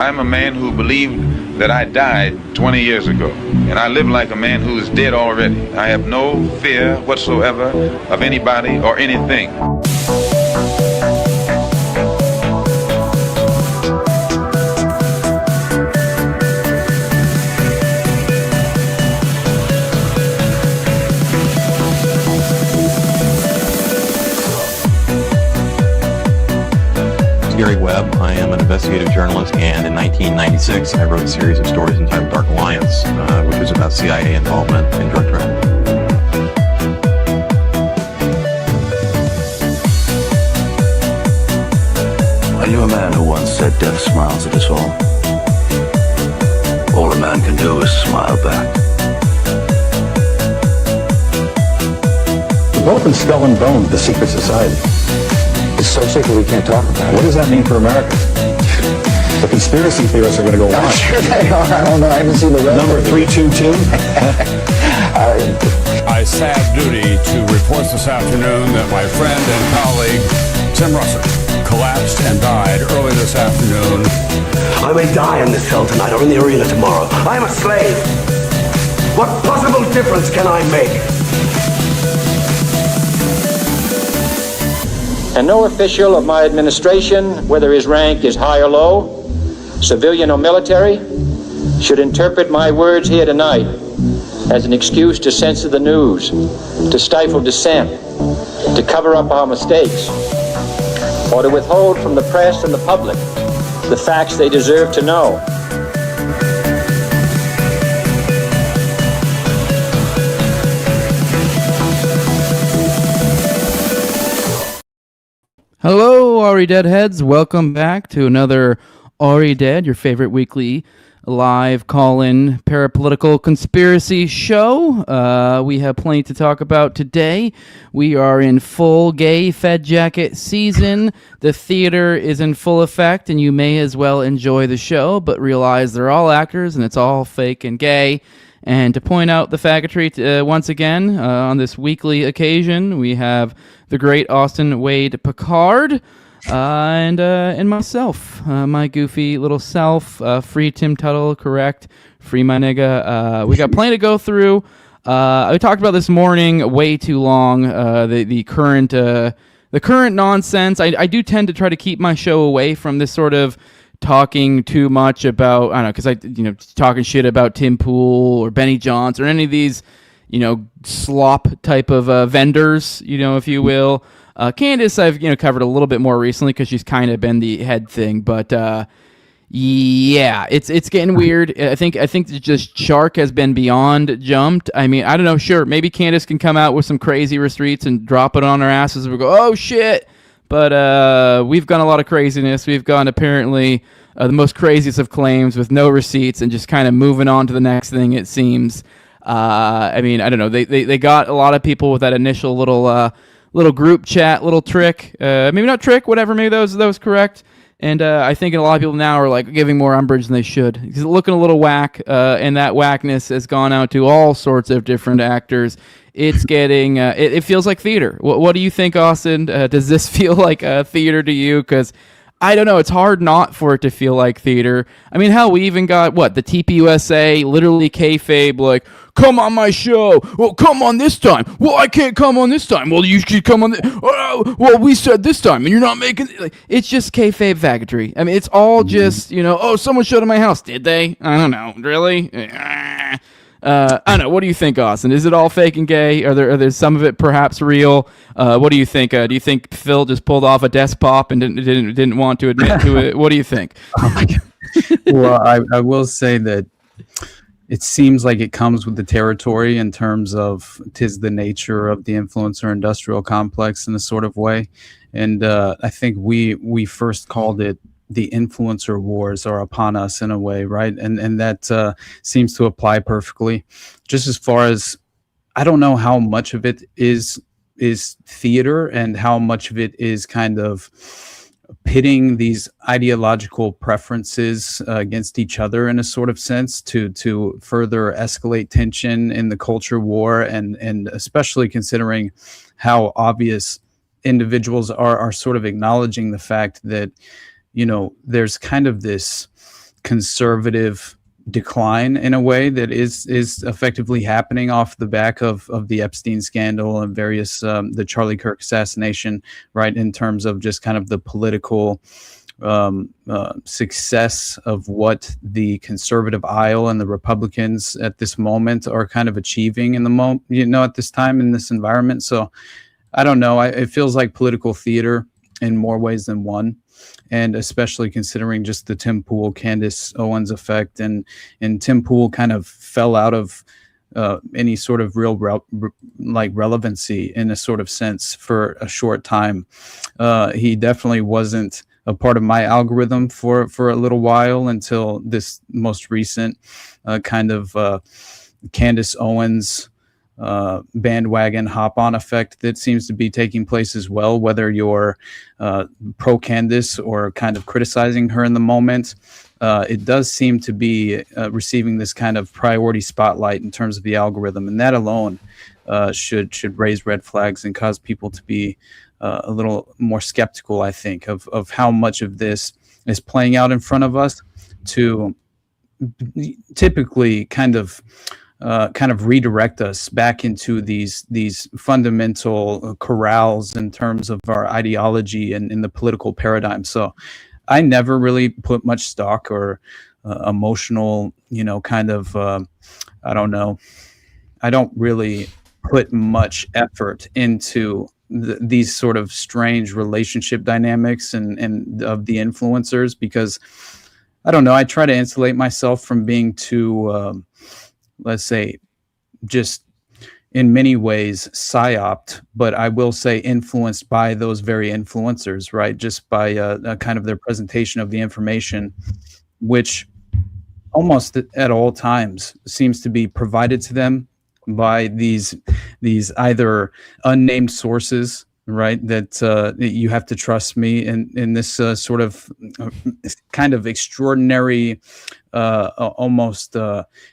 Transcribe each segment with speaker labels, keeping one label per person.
Speaker 1: I'm a man who believed that I died 20 years ago, and I live like a man who is dead already. I have no fear whatsoever of anybody or anything.
Speaker 2: Gary Webb. I am an investigative journalist, and in 1996 I wrote a series of stories entitled Dark Alliance, which was about CIA involvement in drug trafficking.
Speaker 3: I knew a man who once said death smiles at us all. All a man can do is smile back.
Speaker 4: We've both been skull and bone with the secret society. It's so secret we can't talk about it. What does that mean for America? The conspiracy theorists are going to go on.
Speaker 5: I'm sure they are. I don't know. I haven't seen the rest.
Speaker 4: Number 322.
Speaker 6: I sad duty to report this afternoon that my friend and colleague, Tim Russert, collapsed and died early this afternoon.
Speaker 3: I may die in this cell tonight or in the arena tomorrow. I am a slave. What possible difference can I make?
Speaker 7: And no official of my administration, whether his rank is high or low, civilian or military, should interpret my words here tonight as an excuse to censor the news, to stifle dissent, to cover up our mistakes, or to withhold from the press and the public the facts they deserve to know.
Speaker 8: Hello, Ari Deadheads. Welcome back to another Ari Dead, your favorite weekly live call-in parapolitical conspiracy show. We have plenty to talk about today. We are in full gay Fedjacket season. The theater is in full effect, and you may as well enjoy the show, but realize they're all actors and it's all fake and gay. And to point out the faggotry once again, on this weekly occasion, we have the great Austin Picard, and myself, my goofy little self, free Tim Tuttle, correct, free my nigga. We got plenty to go through. I talked about this morning way too long, the current nonsense. I do tend to try to keep my show away from this sort of talking too much about, I don't know, because talking shit about Tim Pool or Benny Johns or any of these, slop type of vendors, if you will. Candace, I've covered a little bit more recently because she's kind of been the head thing, but yeah, it's getting weird. I think just shark has been beyond jumped. I mean, I don't know. Sure, maybe Candace can come out with some crazy receipts and drop it on our asses, and we go, oh shit. But we've gone a lot of craziness. We've gone apparently the most craziest of claims with no receipts and just kind of moving on to the next thing, it seems. I mean, I don't know. They got a lot of people with that initial little group chat, little trick. Maybe not trick, whatever. Maybe that was correct. And I think a lot of people now are like giving more umbrage than they should. He's looking a little whack, and that whackness has gone out to all sorts of different actors. It's getting, it feels like theater. What do you think, Austin? Does this feel like theater to you? Because I don't know. It's hard not for it to feel like theater. I mean, hell, we even got, the TPUSA, literally Kayfabe, like, come on my show. Well, come on this time. Well, I can't come on this time. Well, you should come on. Well, we said this time, and you're not making. It's just Kayfabe faggotry. I mean, it's all just, oh, someone showed at my house. Did they? I don't know. Really? I don't know. What do you think, Austin? Is it all fake and gay? Are there some of it perhaps real? What do you think? Do you think Phil just pulled off a desk pop and didn't want to admit to it? What do you think?
Speaker 9: Oh my God. Well, I will say that it seems like it comes with the territory in terms of 'tis the nature of the influencer industrial complex in a sort of way. And I think we first called it the influencer wars are upon us in a way, right? And that seems to apply perfectly. Just as far as, I don't know how much of it is theater and how much of it is kind of pitting these ideological preferences against each other in a sort of sense to further escalate tension in the culture war, and especially considering how obvious individuals are sort of acknowledging the fact that, there's kind of this conservative decline in a way that is effectively happening off the back of the Epstein scandal and various the Charlie Kirk assassination, right, in terms of just kind of the political success of what the conservative aisle and the Republicans at this moment are kind of achieving in the moment, at this time in this environment. So I don't know. It feels like political theater in more ways than one. And especially considering just the Tim Pool, Candace Owens effect, and Tim Pool kind of fell out of any sort of real relevancy in a sort of sense for a short time. He definitely wasn't a part of my algorithm for a little while until this most recent kind of Candace Owens bandwagon hop-on effect that seems to be taking place as well, whether you're pro Candace or kind of criticizing her in the moment. It does seem to be receiving this kind of priority spotlight in terms of the algorithm, and that alone should raise red flags and cause people to be a little more skeptical, I think, of how much of this is playing out in front of us to typically kind of redirect us back into these fundamental corrals in terms of our ideology and in the political paradigm. So I never really put much stock or emotional, I don't know. I don't really put much effort into these sort of strange relationship dynamics and of the influencers, because I don't know. I try to insulate myself from being too let's say, just in many ways psyoped, but I will say influenced by those very influencers, right? Just by a kind of their presentation of the information, which almost at all times seems to be provided to them by these either unnamed sources, right? That you have to trust me in this sort of kind of extraordinary, almost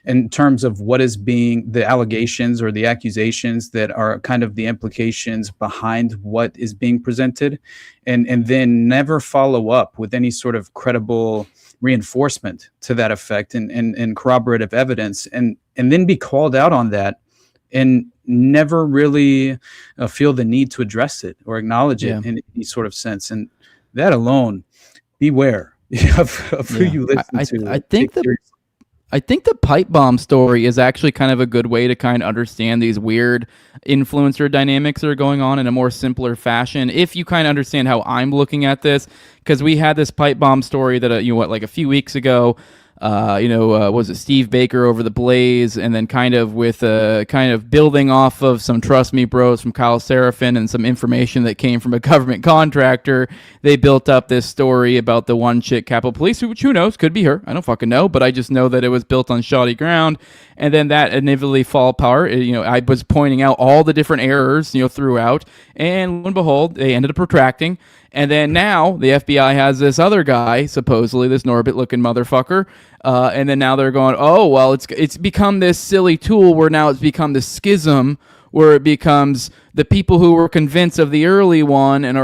Speaker 9: in terms of what is being the allegations or the accusations that are kind of the implications behind what is being presented, and then never follow up with any sort of credible reinforcement to that effect and corroborative evidence, and then be called out on that and never really feel the need to address it or acknowledge it in any sort of sense. And that alone, beware of who you listen to.
Speaker 8: I think the pipe bomb story is actually kind of a good way to kind of understand these weird influencer dynamics that are going on in a more simpler fashion. If you kind of understand how I'm looking at this, because we had this pipe bomb story that like a few weeks ago. Was it Steve Baker over the Blaze, and then kind of with kind of building off of some Trust Me Bros from Kyle Seraphin and some information that came from a government contractor, they built up this story about the one chick Capitol Police, which who knows, could be her. I don't fucking know, but I just know that it was built on shoddy ground, and then that inevitably fall apart. I was pointing out all the different errors, throughout, and lo and behold, they ended up retracting. And then now the FBI has this other guy, supposedly this Norbit-looking motherfucker, and then now they're going, oh, well, it's become this silly tool where now it's become this schism where it becomes the people who were convinced of the early one and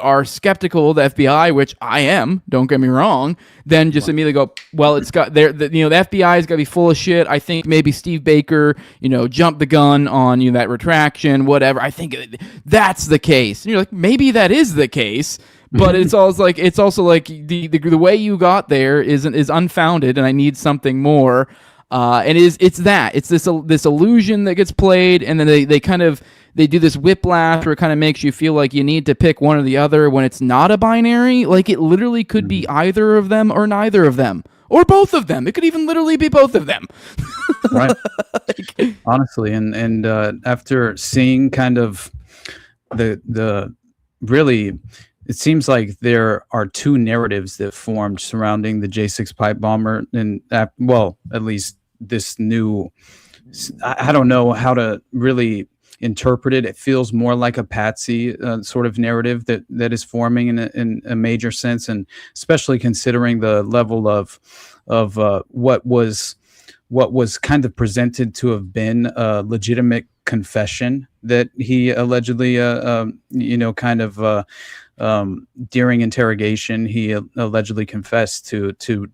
Speaker 8: are skeptical of the FBI, which I am, don't get me wrong, then just immediately go, well, it's got the FBI's got to be full of shit. I think maybe Steve Baker, jumped the gun on that retraction, whatever. I think that's the case. And you're like, maybe that is the case. But it's also like the way you got there is unfounded, and I need something more. And it's this illusion that gets played, and then they do this whiplash where it kind of makes you feel like you need to pick one or the other when it's not a binary. Like it literally could be either of them or neither of them or both of them. It could even literally be both of them.
Speaker 9: Right. Honestly, and after seeing kind of the really. It seems like there are two narratives that formed surrounding the J6 pipe bomber, and at least this new. I don't know how to really interpret it. It feels more like a patsy sort of narrative that is forming in a major sense, and especially considering the level of what was kind of presented to have been a legitimate confession that he allegedly, during interrogation, he allegedly confessed to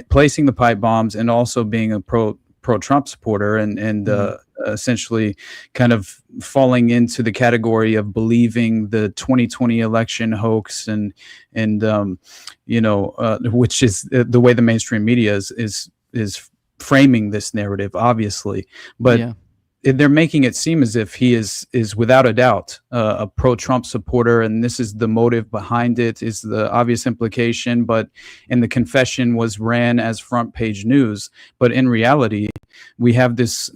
Speaker 9: placing the pipe bombs and also being a pro-Trump supporter and essentially kind of falling into the category of believing the 2020 election hoax and which is the way the mainstream media is framing this narrative, obviously. But they're making it seem as if he is without a doubt a pro-Trump supporter, and this is the motive behind it, is the obvious implication. And the confession was ran as front page news. But in reality, we have this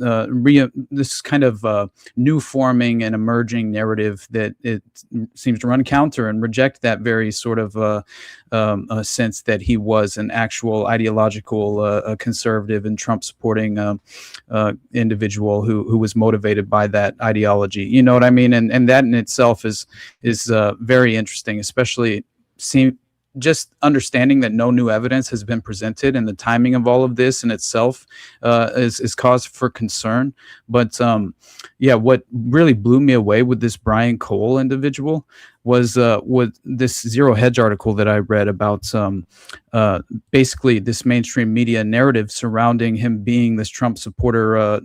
Speaker 9: this kind of new forming and emerging narrative that it seems to run counter and reject that very sort of a sense that he was an actual ideological conservative and Trump supporting individual who was motivated by that ideology. You know what I mean? And that in itself is very interesting, especially just understanding that no new evidence has been presented, and the timing of all of this in itself is cause for concern. But what really blew me away with this Brian Cole individual was this Zero Hedge article that I read about basically this mainstream media narrative surrounding him being this Trump supporter,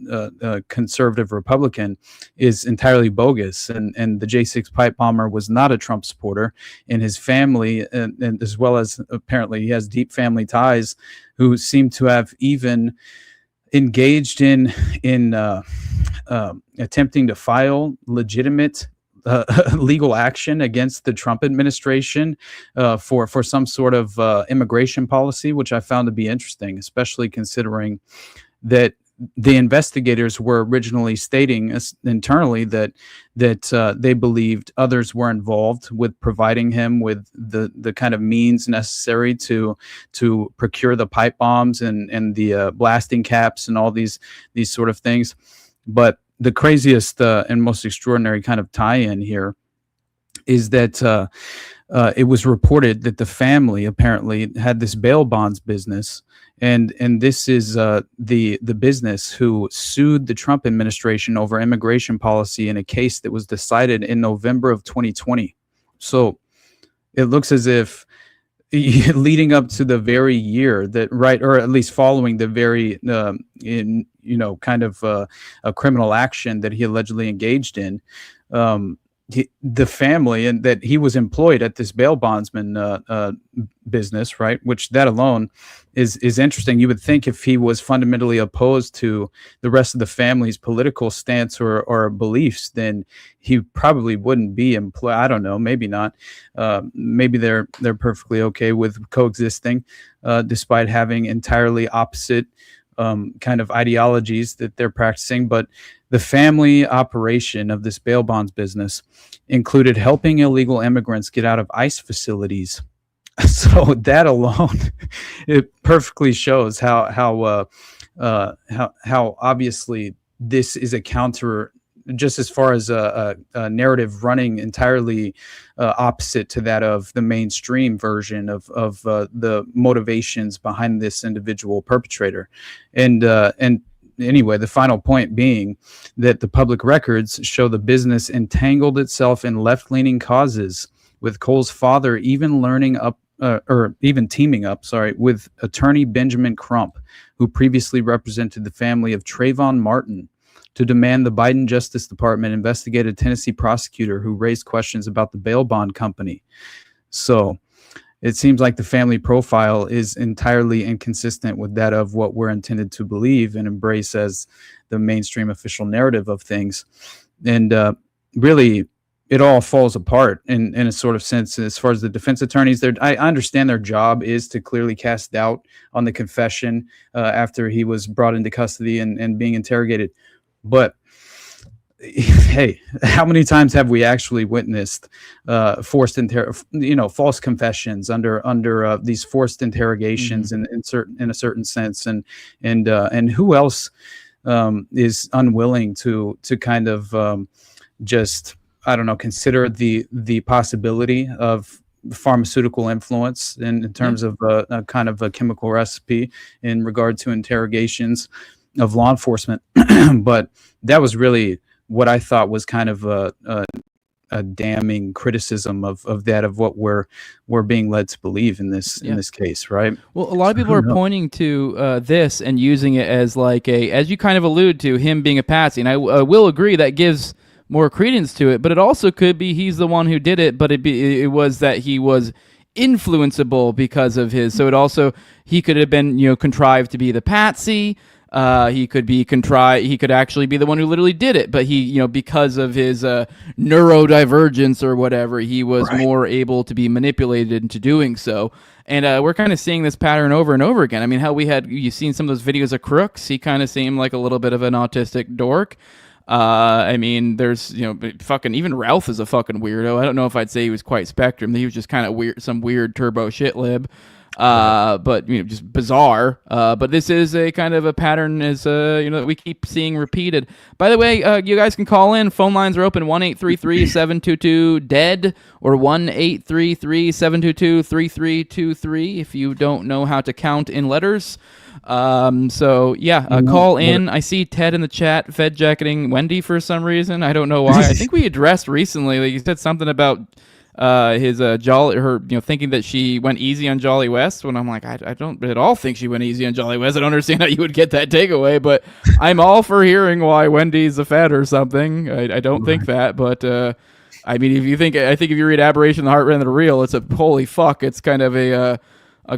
Speaker 9: conservative Republican, is entirely bogus. And the J6 pipe bomber was not a Trump supporter, and his family, and as well as apparently he has deep family ties, who seem to have even engaged in attempting to file legitimate legal action against the Trump administration for some sort of immigration policy, which I found to be interesting, especially considering that the investigators were originally stating internally that they believed others were involved with providing him with the kind of means necessary to procure the pipe bombs and the blasting caps and all these sort of things. But the craziest and most extraordinary kind of tie-in here is that it was reported that the family apparently had this bail bonds business, and this is the business who sued the Trump administration over immigration policy in a case that was decided in November of 2020. So it looks as if leading up to the very year that, right, or at least following the very kind of a criminal action that he allegedly engaged in, the family, and that he was employed at this bail bondsman business, right? Which that alone is interesting. You would think if he was fundamentally opposed to the rest of the family's political stance or beliefs, then he probably wouldn't be employed. I don't know, maybe not. Maybe they're perfectly okay with coexisting, despite having entirely opposite kind of ideologies that they're practicing. But the family operation of this bail bonds business included helping illegal immigrants get out of ICE facilities. So that alone, it perfectly shows how obviously this is a counter, just as far as a narrative running entirely opposite to that of the mainstream version of the motivations behind this individual perpetrator. And anyway, the final point being that the public records show the business entangled itself in left-leaning causes, with Cole's father even teaming up with attorney Benjamin Crump, who previously represented the family of Trayvon Martin, to demand the Biden Justice Department investigate a Tennessee prosecutor who raised questions about the bail bond company. So it seems like the family profile is entirely inconsistent with that of what we're intended to believe and embrace as the mainstream official narrative of things. And really, it all falls apart in a sort of sense as far as the defense attorneys. I understand their job is to clearly cast doubt on the confession after he was brought into custody and being interrogated. But hey, how many times have we actually witnessed false confessions under these forced interrogations in a certain sense, and who else is unwilling to kind of just, I don't know, consider the possibility of pharmaceutical influence in terms of a kind of a chemical recipe in regard to interrogations of law enforcement. But that was really what I thought was kind of a damning criticism of what we're being led to believe in this case, right?
Speaker 8: Well, a lot of people are pointing to this and using it as like as you kind of allude to, him being a patsy, and I will agree that gives more credence to it, but it also could be he's the one who did it, but it was that he was influenceable because of his. So it also, he could have been, contrived to be the patsy. He could actually be the one who literally did it, but he, because of his neurodivergence or whatever, he was more able to be manipulated into doing so. And we're kind of seeing this pattern over and over again. I mean, you've seen some of those videos of Crooks. He kind of seemed like a little bit of an autistic dork. I mean, there's, fucking, even Ralph is a fucking weirdo. I don't know if I'd say he was quite spectrum. He was just kind of weird, some weird turbo shit lib. But just bizarre. But this is a kind of a pattern that we keep seeing repeated. By the way, you guys can call in. Phone lines are open 1-833-722-DEAD or 1-833-722-3323 if you don't know how to count in letters. Call in. I see Ted in the chat Fedjacketing Wendy for some reason. I don't know why. I think we addressed recently, like you said something about his thinking that she went easy on Jolly West, when I'm like, I don't at all think she went easy on Jolly West. I don't understand how you would get that takeaway, but I'm all for hearing why Wendy's a fed or something. I don't think that, but I mean, if you read Aberration, the Heart Ran the Real, it's a holy fuck. It's kind of a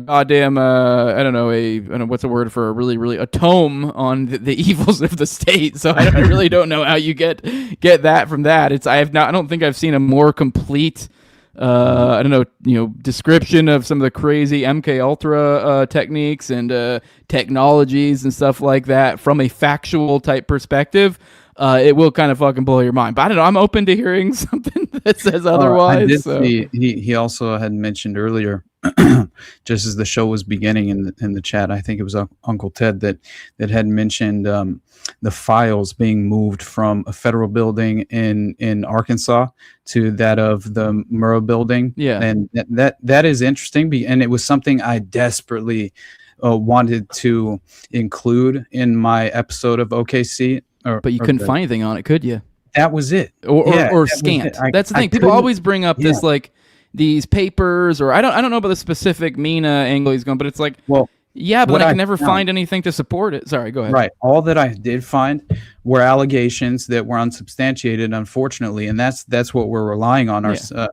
Speaker 8: goddamn, I don't know what's a word for a really, really, a tome on the evils of the state. So I really don't know how you get that from that. I don't think I've seen a more complete, description of some of the crazy MK Ultra techniques and technologies and stuff like that from a factual type perspective. It will kind of fucking blow your mind. But I don't know. I'm open to hearing something that says otherwise.
Speaker 9: I did see, he also had mentioned earlier, just as the show was beginning in the chat, I think it was Uncle Ted that had mentioned the files being moved from a federal building in Arkansas to that of the Murrah building. Yeah, and that is interesting, and it was something I desperately wanted to include in my episode of OKC.
Speaker 8: But you couldn't find anything on it, could you?
Speaker 9: That was it.
Speaker 8: Or scant. That's the thing. People always bring up this, like, these papers, or I don't know about the specific Mina angle he's going, but it's like, well, yeah, but I can never find anything to support it. Sorry, go ahead.
Speaker 9: Right. All that I did find were allegations that were unsubstantiated, unfortunately, and that's what we're relying on. The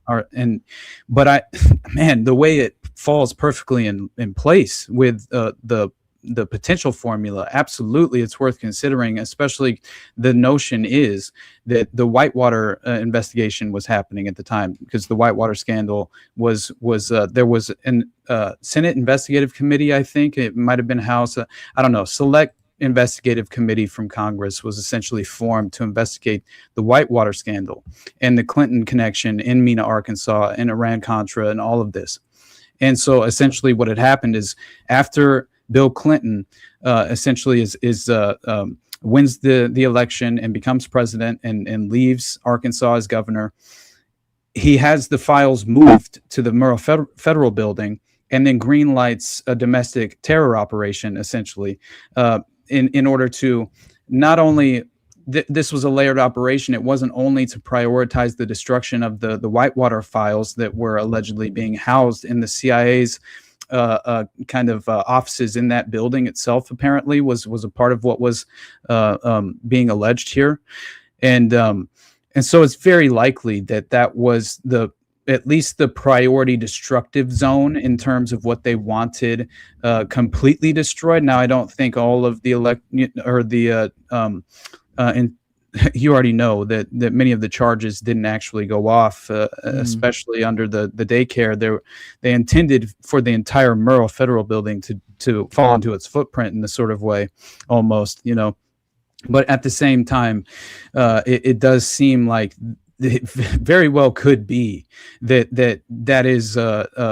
Speaker 9: way it falls perfectly in place with the potential formula, absolutely, it's worth considering. Especially the notion is that the Whitewater investigation was happening at the time, because the Whitewater scandal was there was an Senate investigative committee, I think it might have been House, I don't know, select investigative committee from Congress was essentially formed to investigate the Whitewater scandal and the Clinton connection in Mena, Arkansas, and Iran-Contra and all of this. And so essentially what had happened is, after Bill Clinton essentially wins the election and becomes president and leaves Arkansas as governor, he has the files moved to the Murrah Federal Building, and then green lights a domestic terror operation, essentially, in order to not only this was a layered operation. It wasn't only to prioritize the destruction of the Whitewater files that were allegedly being housed in the CIA's offices in that building itself. Apparently was a part of what was being alleged here, and so it's very likely that was at least the priority destructive zone in terms of what they wanted completely destroyed. Now, I don't think all of you already know that many of the charges didn't actually go off, especially under the daycare. They intended for the entire Murrah Federal Building to fall into its footprint in a sort of way, almost, But at the same time, it does seem like it very well could be that is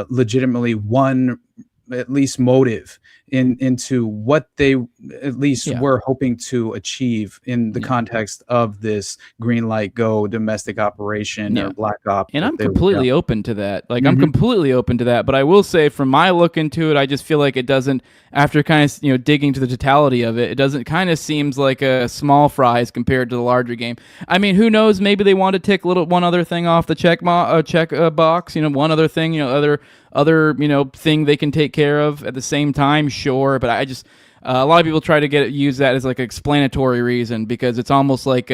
Speaker 9: legitimately one, at least, motive into what they at least were hoping to achieve in the context of this green light go domestic operation or black op.
Speaker 8: And I'm completely open to that. Like, I'm completely open to that. But I will say, from my look into it, I just feel like it doesn't, after kind of, digging to the totality of it, it doesn't kind of seems like a small fries compared to the larger game. I mean, who knows? Maybe they want to tick one other thing off the check box, one other thing, other thing they can take care of at the same time, sure. But I just a lot of people try to use that as like an explanatory reason, because it's almost like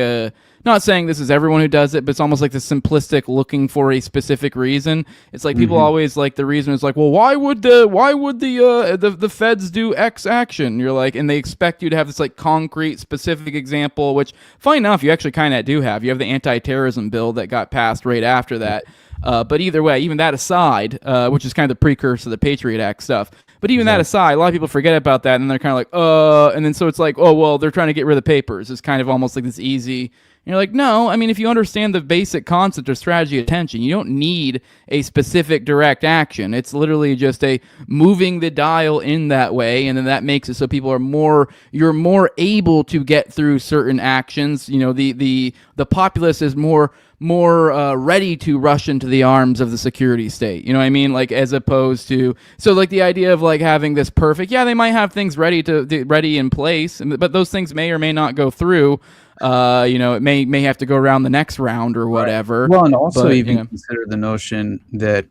Speaker 8: not saying this is everyone who does it, but it's almost like the simplistic looking for a specific reason. It's like people always like the reason is like, well, why would the feds do X action? You're like, and they expect you to have this like concrete specific example, which fine enough, you actually kind of do have. You have the anti-terrorism bill that got passed right after that. But either way, even that aside, which is kind of the precursor to the Patriot Act stuff. But even that aside, a lot of people forget about that, and they're kind of like, and then so it's like, oh, well, they're trying to get rid of the papers. It's kind of almost like this easy. And you're like, no, I mean, if you understand the basic concept of strategy attention, you don't need a specific direct action. It's literally just a moving the dial in that way, and then that makes it so people are you're more able to get through certain actions. The populace is more ready to rush into the arms of the security state. You know what I mean? Like, as opposed to, so like the idea of like having this perfect, they might have things ready in place, but those things may or may not go through. It may have to go around the next round or whatever.
Speaker 9: Right. Well, and also consider the notion that,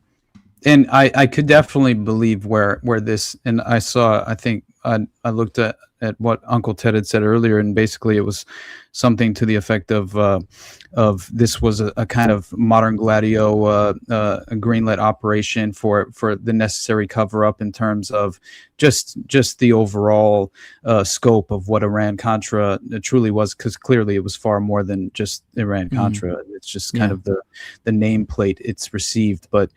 Speaker 9: and I could definitely believe where this, and I looked at what Uncle Ted had said earlier, and basically it was something to the effect of this was a kind of modern Gladio a greenlit operation for the necessary cover up in terms of just the overall scope of what Iran-Contra truly was, because clearly it was far more than just Iran-Contra. It's just kind of the nameplate it's received. But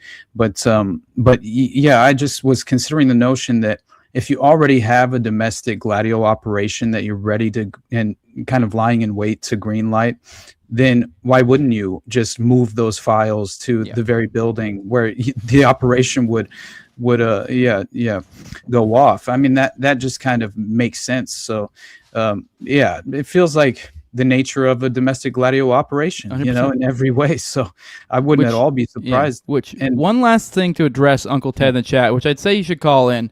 Speaker 9: I just was considering the notion that if you already have a domestic Gladio operation that you're ready to and kind of lying in wait to greenlight, then why wouldn't you just move those files to the very building where the operation would go off? I mean, that just kind of makes sense. So it feels like the nature of a domestic Gladio operation,
Speaker 8: 100%.
Speaker 9: In every way. So I wouldn't at all be surprised.
Speaker 8: And one last thing to address Uncle Ted in the chat, which I'd say you should call in.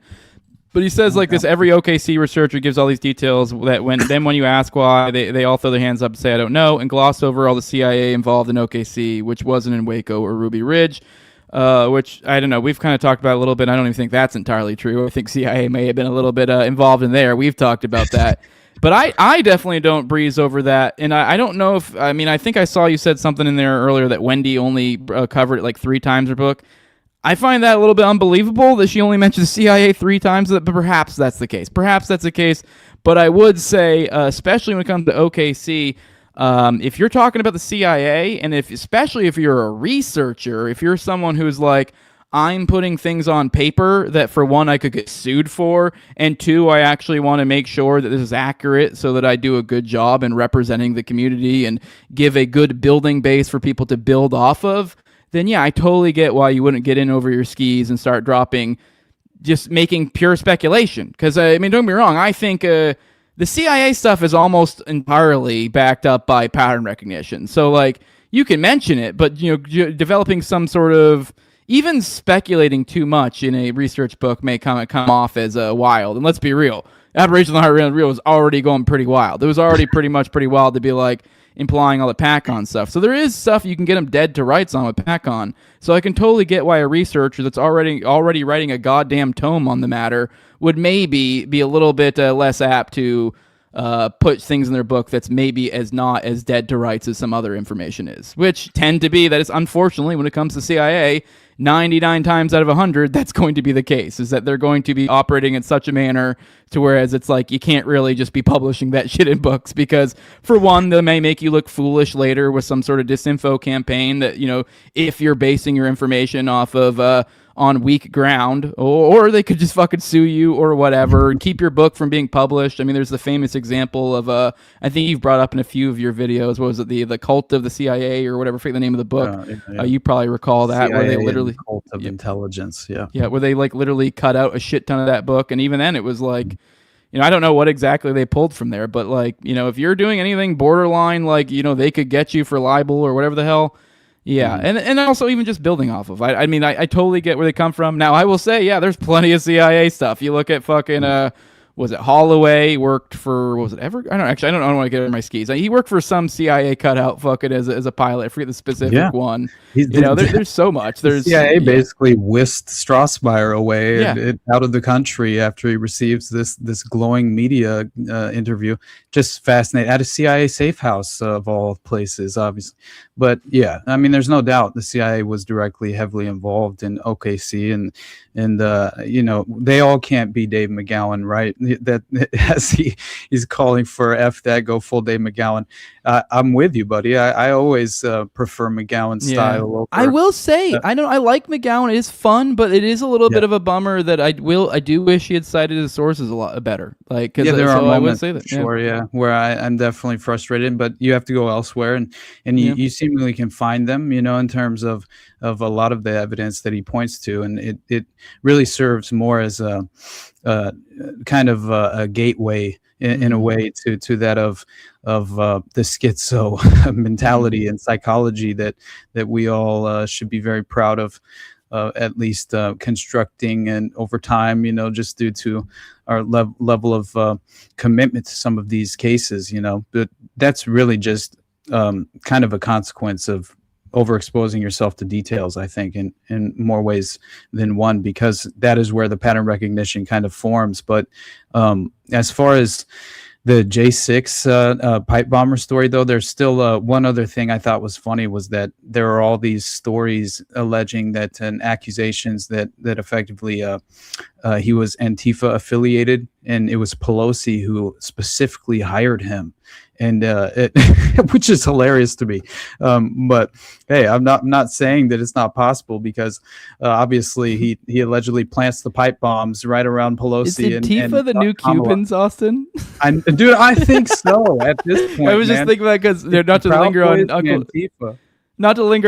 Speaker 8: But he says like this, every OKC researcher gives all these details that when you ask why, they all throw their hands up and say, I don't know, and gloss over all the CIA involved in OKC, which wasn't in Waco or Ruby Ridge, which, I don't know, we've kind of talked about a little bit. I don't even think that's entirely true. I think CIA may have been a little bit involved in there. We've talked about that. But I definitely don't breeze over that. And I don't know I think I saw you said something in there earlier that Wendy only covered it like 3 times her book. I find that a little bit unbelievable that she only mentioned the CIA 3 times, but perhaps that's the case. But I would say, especially when it comes to OKC, if you're talking about the CIA, and especially if you're a researcher, if you're someone who's like, I'm putting things on paper that, for one, I could get sued for, and 2, I actually want to make sure that this is accurate so that I do a good job in representing the community and give a good building base for people to build off of, then I totally get why you wouldn't get in over your skis and start just making pure speculation. Because, don't get me wrong, I think the CIA stuff is almost entirely backed up by pattern recognition. So, like, you can mention it, but, developing some sort of, even speculating too much in a research book may come off as wild. And let's be real, Operation the Heart Real was already going pretty wild. It was already pretty wild to be like, implying all the PAC-on stuff. So there is stuff you can get them dead to rights on with PAC-on. So I can totally get why a researcher that's already writing a goddamn tome on the matter would maybe be a little bit less apt to put things in their book that's maybe not as dead to rights as some other information is, which tend to be, that is unfortunately, when it comes to CIA, 99 times out of 100, that's going to be the case, is that they're going to be operating in such a manner to whereas it's like you can't really just be publishing that shit in books, because for one, they may make you look foolish later with some sort of disinfo campaign that, if you're basing your information off of on weak ground, or they could just fucking sue you or whatever, keep your book from being published. I mean, there's the famous example of I think you've brought up in a few of your videos. What was it, the cult of the CIA or whatever? I forget the name of the book. You probably recall that,
Speaker 9: CIA
Speaker 8: where they literally
Speaker 9: and cult of intelligence.
Speaker 8: Yeah, where they like literally cut out a shit ton of that book, and even then it was like, you know, I don't know what exactly they pulled from there, but like, you know, if you're doing anything borderline, like, you know, they could get you for libel or whatever the hell. Yeah, and also even just building off of. I mean, I totally get where they come from. Now, I will say, yeah, there's plenty of CIA stuff. You look at fucking was it Holloway worked for, what was it, ever? I don't want to get over my skis. He worked for some CIA cutout fucking as a pilot. I forget the specific one. You know, there's so much. There's
Speaker 9: CIA basically whisked Strassmeyer away and out of the country after he receives this glowing media interview. Just fascinating, at a CIA safe house of all places, obviously. But yeah, I mean, there's no doubt the CIA was directly heavily involved in OKC, and you know, they all can't be Dave McGowan, right? That as he's calling for F that, go full Dave McGowan. I'm with you, buddy. I always prefer McGowan's style. Over,
Speaker 8: I will say, I like McGowan. It is fun, but it is a little bit of a bummer that I do wish he had cited his sources a lot better. Like, cause
Speaker 9: there are moments,
Speaker 8: I would say that,
Speaker 9: sure, where I'm definitely frustrated, but you have to go elsewhere, and you seemingly can find them, you know, in terms of a lot of the evidence that he points to, and it really serves more as a kind of a gateway in a way to that of the schizo mentality and psychology that we all should be very proud of, at least constructing, and over time, you know, just due to our level of commitment to some of these cases, you know. But that's really just kind of a consequence of overexposing yourself to details, I think, in more ways than one, because that is where the pattern recognition kind of forms. But as far as the J6 pipe bomber story, though, there's still one other thing I thought was funny, was that there are all these stories alleging that, and accusations that effectively he was Antifa affiliated, and it was Pelosi who specifically hired him. And which is hilarious to me, but hey, I'm not saying that it's not possible, because obviously he allegedly plants the pipe bombs right around Pelosi.
Speaker 8: Is Antifa the new Cubans, Austin?
Speaker 9: Dude, I think so. At this point,
Speaker 8: I was just thinking that, because they're not to linger on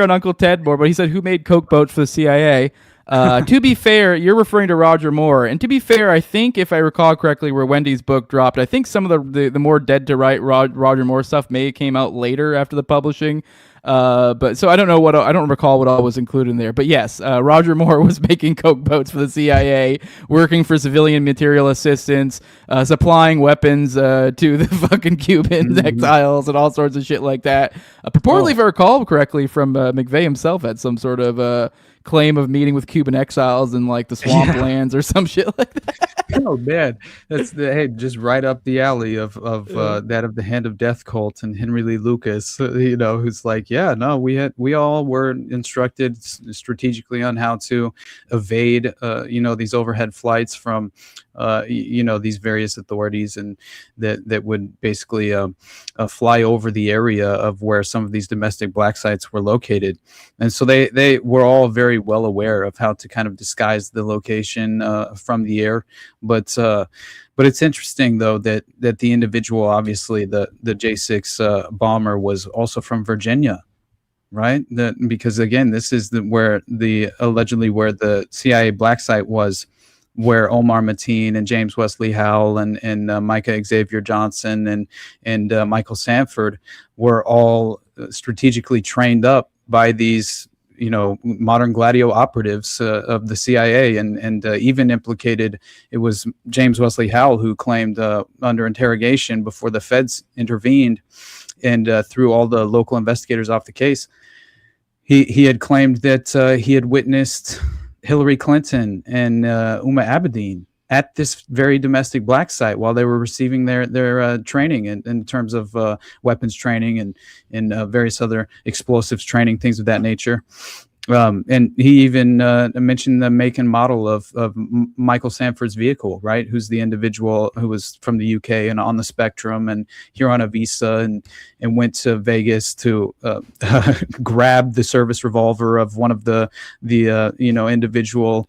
Speaker 8: Uncle Ted more, but he said, who made coke boats for the CIA? To be fair, you're referring to Roger Moore. And to be fair, I think, if I recall correctly, where Wendy's book dropped, I think some of the more dead to right Roger Moore stuff may have came out later after the publishing. But so I don't recall what all was included in there. But yes, Roger Moore was making coke boats for the CIA, working for civilian material assistance, supplying weapons to the fucking Cubans, exiles, and all sorts of shit like that. Purportedly, if I recall correctly, from McVeigh himself had some sort of claim of meeting with Cuban exiles in like the swamplands or some shit like that.
Speaker 9: Oh man, that's just right up the alley of that of the Hand of Death cult and Henry Lee Lucas, you know, who's like, yeah, no, we all were instructed strategically on how to evade you know, these overhead flights from you know, these various authorities, and that would basically fly over the area of where some of these domestic black sites were located. And so they were all very well aware of how to kind of disguise the location from the air. But it's interesting, though, that the individual, obviously the J6 bomber, was also from Virginia, right? Because again, this is allegedly where the CIA black site was, where Omar Mateen and James Wesley Howell and Micah Xavier Johnson and Michael Sanford were all strategically trained up by these, you know, modern Gladio operatives of the CIA, and even implicated, it was James Wesley Howell who claimed under interrogation before the feds intervened and threw all the local investigators off the case, he had claimed that he had witnessed Hillary Clinton and Uma Abedin at this very domestic black site while they were receiving their training in terms of weapons training and various other explosives training, things of that nature. And he even mentioned the make and model of Michael Sanford's vehicle, right? Who's the individual who was from the UK and on the spectrum and here on a visa and went to Vegas to grab the service revolver of one of the individual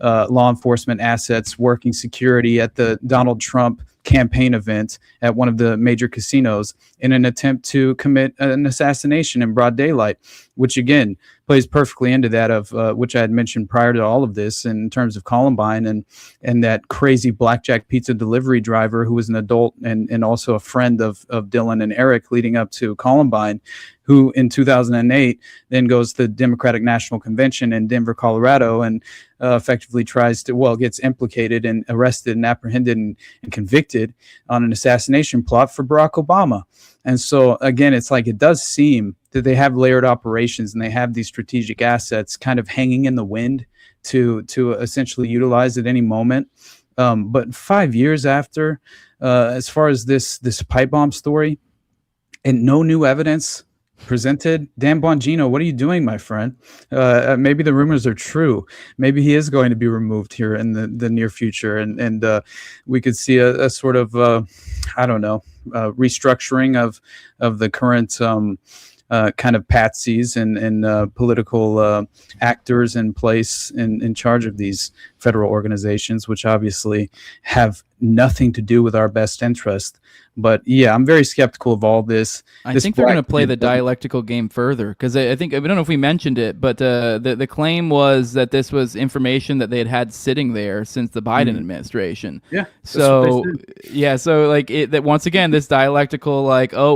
Speaker 9: law enforcement assets working security at the Donald Trump campaign event at one of the major casinos in an attempt to commit an assassination in broad daylight, which again plays perfectly into that of which I had mentioned prior to all of this in terms of Columbine and that crazy blackjack pizza delivery driver who was an adult and also a friend of Dylan and Eric leading up to Columbine, who in 2008 then goes to the Democratic National Convention in Denver, Colorado, and effectively gets implicated and arrested and apprehended and convicted on an assassination plot for Barack Obama. And so, again, it's like it does seem that they have layered operations and they have these strategic assets kind of hanging in the wind to essentially utilize at any moment. But 5 years after, as far as this pipe bomb story, and no new evidence presented. Dan Bongino, what are you doing, my friend? Maybe the rumors are true. Maybe he is going to be removed here in the near future, and we could see a sort of restructuring of the current kind of patsies and political actors in place in charge of these federal organizations, which obviously have nothing to do with our best interest. But yeah, I'm very skeptical of all this.
Speaker 8: I think they're going to play the dialectical game further, because I don't know if we mentioned it, but the claim was that this was information that they had sitting there since the Biden administration.
Speaker 9: Yeah.
Speaker 8: So that once again, this dialectical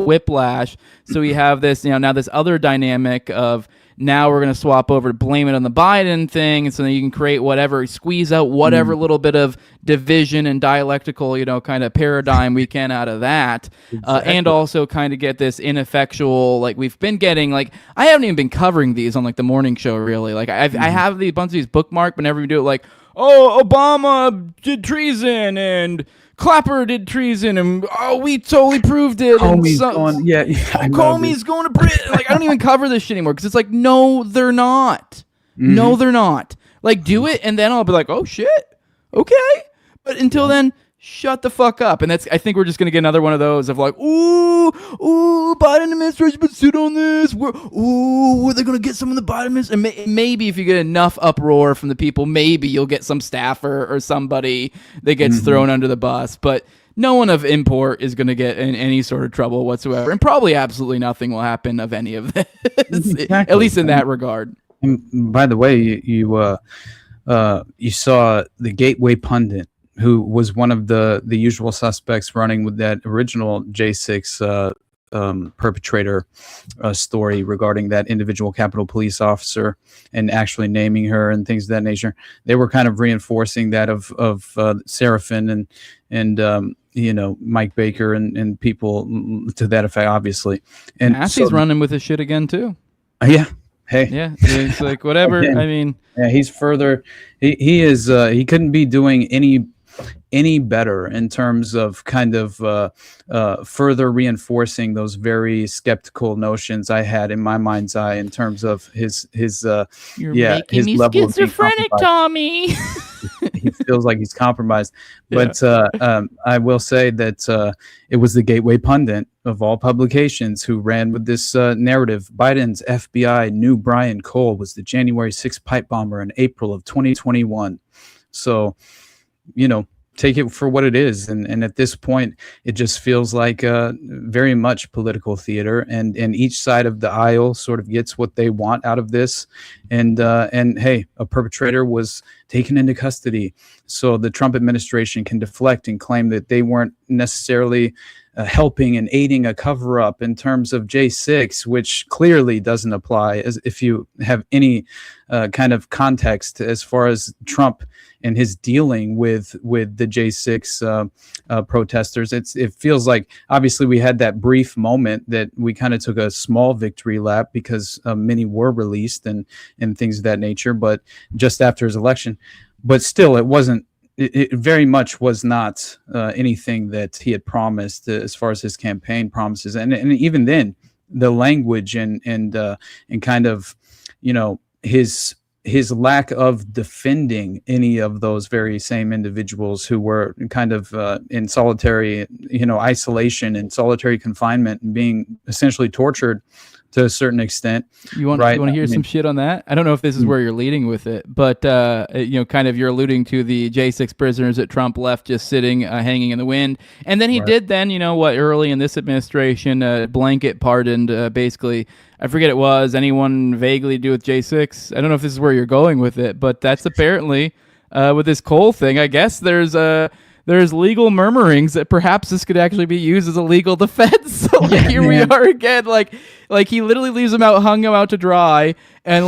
Speaker 8: whiplash. So we have this, now this other dynamic of, now we're going to swap over to blame it on the Biden thing, and so then you can create whatever, squeeze out whatever little bit of division and dialectical, kind of paradigm we can out of that, and also kind of get this ineffectual, we've been getting, I haven't even been covering these on the morning show really. I have a bunch of these bookmarked, but never even do it. Obama did treason and Clapper did treason, and we totally proved it.
Speaker 9: Comey's
Speaker 8: going to prison. I don't even cover this shit anymore because it's no, they're not. No, they're not. Do it, and then I'll be like, oh shit, okay. But until then, shut the fuck up. And I think we're just gonna get another one of those of ooh, Biden administration been sued on this. Were they gonna get some of the Biden administration? And maybe if you get enough uproar from the people, maybe you'll get some staffer or somebody that gets thrown under the bus. But no one of import is going to get in any sort of trouble whatsoever, and probably absolutely nothing will happen of any of this, exactly. At least in that regard.
Speaker 9: And by the way, you saw the Gateway pundit, who was one of the usual suspects running with that original J6 perpetrator story regarding that individual Capitol Police officer and actually naming her and things of that nature. They were kind of reinforcing that of Seraphin and Mike Baker and people to that effect, obviously. And
Speaker 8: Massey's running with his shit again too.
Speaker 9: Yeah. Hey.
Speaker 8: Yeah. It's whatever.
Speaker 9: Again,
Speaker 8: I mean,
Speaker 9: yeah, he's further. He is. He couldn't be doing any better in terms of kind of further reinforcing those very skeptical notions I had in my mind's eye in terms of his
Speaker 8: You're making me
Speaker 9: level
Speaker 8: schizophrenic, Tommy.
Speaker 9: He feels like he's compromised. But I will say that it was the Gateway pundit of all publications who ran with this narrative. Biden's FBI knew Brian Cole was the January 6th pipe bomber in April of 2021. So, take it for what it is. And at this point, it just feels like very much political theater. And each side of the aisle sort of gets what they want out of this. And hey, a perpetrator was taken into custody. So the Trump administration can deflect and claim that they weren't necessarily helping and aiding a cover-up in terms of J6, which clearly doesn't apply as if you have any kind of context as far as Trump and his dealing with the J6 protesters. It feels like obviously we had that brief moment that we kind of took a small victory lap because many were released and things of that nature, but just after his election. But still, it wasn't. It very much was not anything that he had promised as far as his campaign promises, and even then, the language and kind of his lack of defending any of those very same individuals who were kind of in solitary, isolation and solitary confinement and being essentially tortured to a certain extent.
Speaker 8: You want to hear some shit on that? I don't know if this is where you're leading with it, but kind of you're alluding to the J6 prisoners that Trump left just sitting, hanging in the wind, and then he did then, early in this administration, blanket pardoned basically. I forget it was anyone vaguely to do with J6. I don't know if this is where you're going with it, but that's apparently with this Cole thing. I guess there's legal murmurings that perhaps this could actually be used as a legal defense. So here we are again, like he literally leaves them out, hung them out to dry, and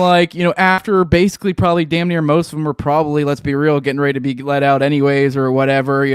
Speaker 8: after basically probably damn near most of them were probably, let's be real, getting ready to be let out anyways or whatever,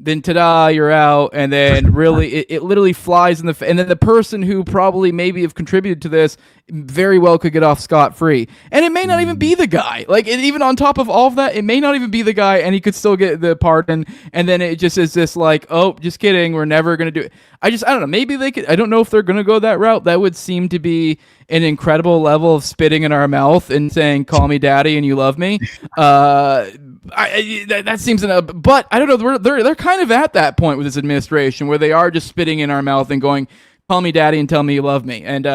Speaker 8: then ta-da, you're out, and then really it literally flies in the and then the person who probably maybe have contributed to this very well could get off scot-free, and it may not even be the guy. Even on top of all of that, it may not even be the guy, and he could still get the pardon, and then it just is this oh, just kidding, we're never gonna do it. I don't know, maybe they could. I don't know if they're gonna go that route. That would seem to be an incredible level of spitting in our mouth and saying, call me daddy and you love me. That seems but I don't know. They're kind of at that point with this administration where they are just spitting in our mouth and going, "Call me daddy and tell me you love me." And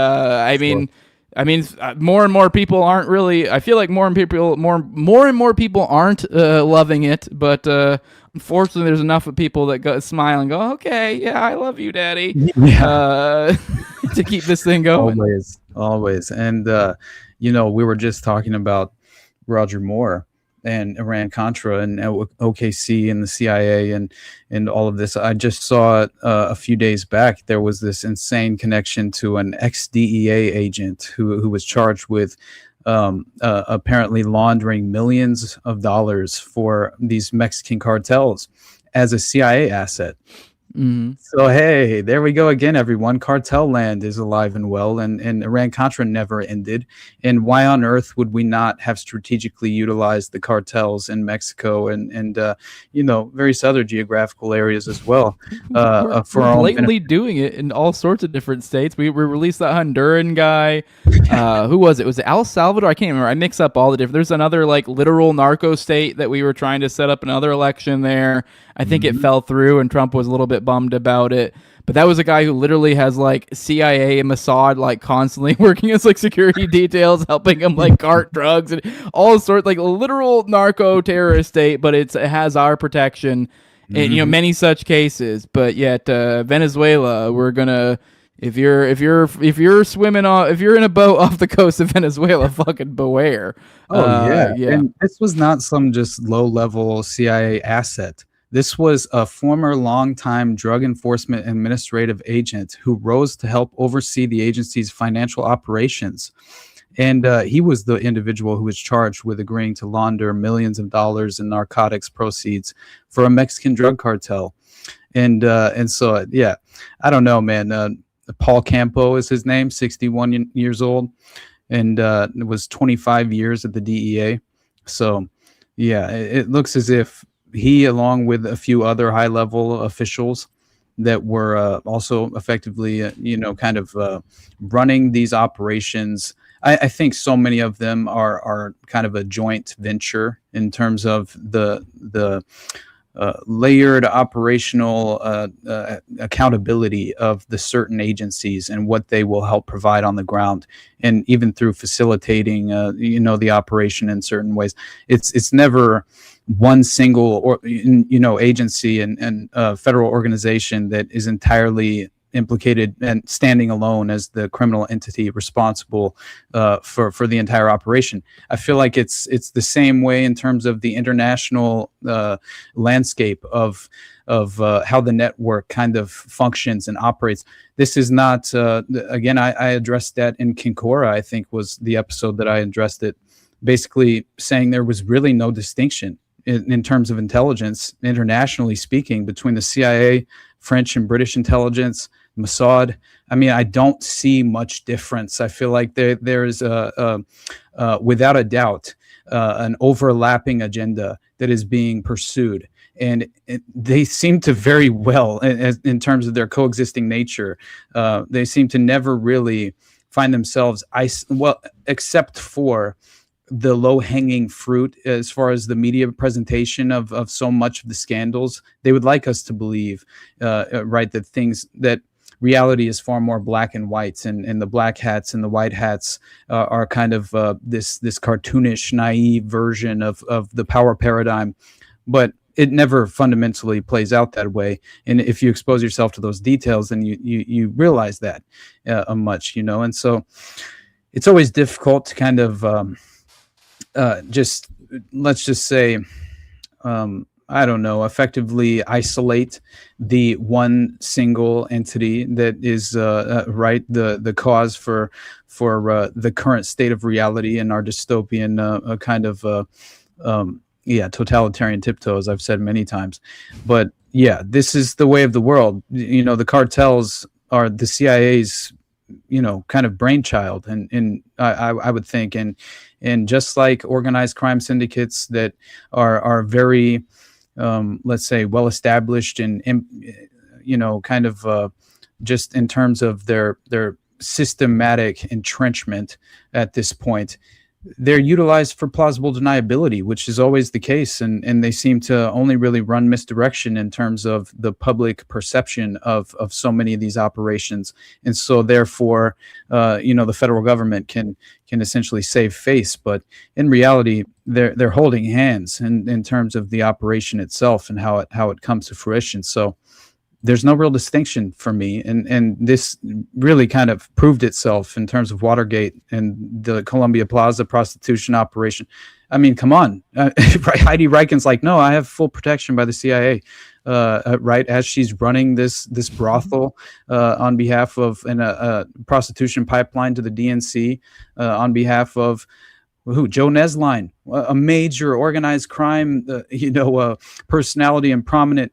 Speaker 8: more and more people aren't really. I feel like more and more people aren't loving it. But unfortunately, there's enough of people that go smile and go, "Okay, yeah, I love you, daddy," to keep this thing going.
Speaker 9: Always. And we were just talking about Roger Moore and Iran-Contra and OKC and the CIA and all of this. I just saw a few days back, there was this insane connection to an ex-DEA agent who was charged with apparently laundering millions of dollars for these Mexican cartels as a CIA asset. Mm-hmm. So, hey, there we go again, everyone. Cartel land is alive and well, and Iran-Contra never ended. And why on earth would we not have strategically utilized the cartels in Mexico and various other geographical areas as well? For
Speaker 8: we're blatantly doing it in all sorts of different states. We released that Honduran guy. Who was it? Was it El Salvador? I can't remember. I mix up all the different. There's another literal narco state that we were trying to set up another election there. I think it fell through, and Trump was a little bit bummed about it. But that was a guy who literally has CIA and Mossad constantly working as security details, helping him cart drugs and all sorts, literal narco terrorist state. But it has our protection, in many such cases. But yet Venezuela, we're gonna. If you're swimming off, if you're in a boat off the coast of Venezuela, fucking beware.
Speaker 9: Yeah. And this was not some just low-level CIA asset. This was a former longtime drug enforcement administrative agent who rose to help oversee the agency's financial operations. And he was the individual who was charged with agreeing to launder millions of dollars in narcotics proceeds for a Mexican drug cartel. And so, I don't know, man. Paul Campo is his name, 61 years old, and it was 25 years at the DEA. So, it looks as if he, along with a few other high-level officials that were also effectively, running these operations. I think so many of them are kind of a joint venture in terms of the layered operational accountability of the certain agencies and what they will help provide on the ground, and even through facilitating, the operation in certain ways. It's never one single agency and federal organization that is entirely implicated and standing alone as the criminal entity responsible for the entire operation. I feel like it's the same way in terms of the international landscape of how the network kind of functions and operates. This is not, again, I addressed that in Kinkora, I think was the episode that I addressed it, basically saying there was really no distinction in terms of intelligence, internationally speaking, between the CIA, French and British intelligence, Mossad. I mean, I don't see much difference. I feel like there is without a doubt, an overlapping agenda that is being pursued. And they seem to very well, in terms of their coexisting nature, they seem to never really find themselves except for the low-hanging fruit as far as the media presentation of so much of the scandals. They would like us to believe, right, that reality is far more black and white, and the black hats and the white hats are kind of this cartoonish, naive version of the power paradigm. But it never fundamentally plays out that way. And if you expose yourself to those details, then you realize that much, and so it's always difficult to kind of let's just say, I don't know, effectively isolate the one single entity that is right, the cause for the current state of reality in our dystopian kind of totalitarian tiptoes, I've said many times. But yeah, this is the way of the world. The cartels are the CIA's kind of brainchild, and I would think, and just like organized crime syndicates that are very let's say well established and kind of just in terms of their systematic entrenchment at this point, they're utilized for plausible deniability, which is always the case, and they seem to only really run misdirection in terms of the public perception of so many of these operations. And so therefore the federal government can essentially save face, but in reality they're holding hands in terms of the operation itself and how it comes to fruition. So there's no real distinction for me, and this really kind of proved itself in terms of Watergate and the Columbia Plaza prostitution operation. I mean, come on, Heidi Reichen's like, no, I have full protection by the CIA, right, as she's running this brothel on behalf of a prostitution pipeline to the DNC on behalf of Joe Nesline, a major organized crime, personality and prominent,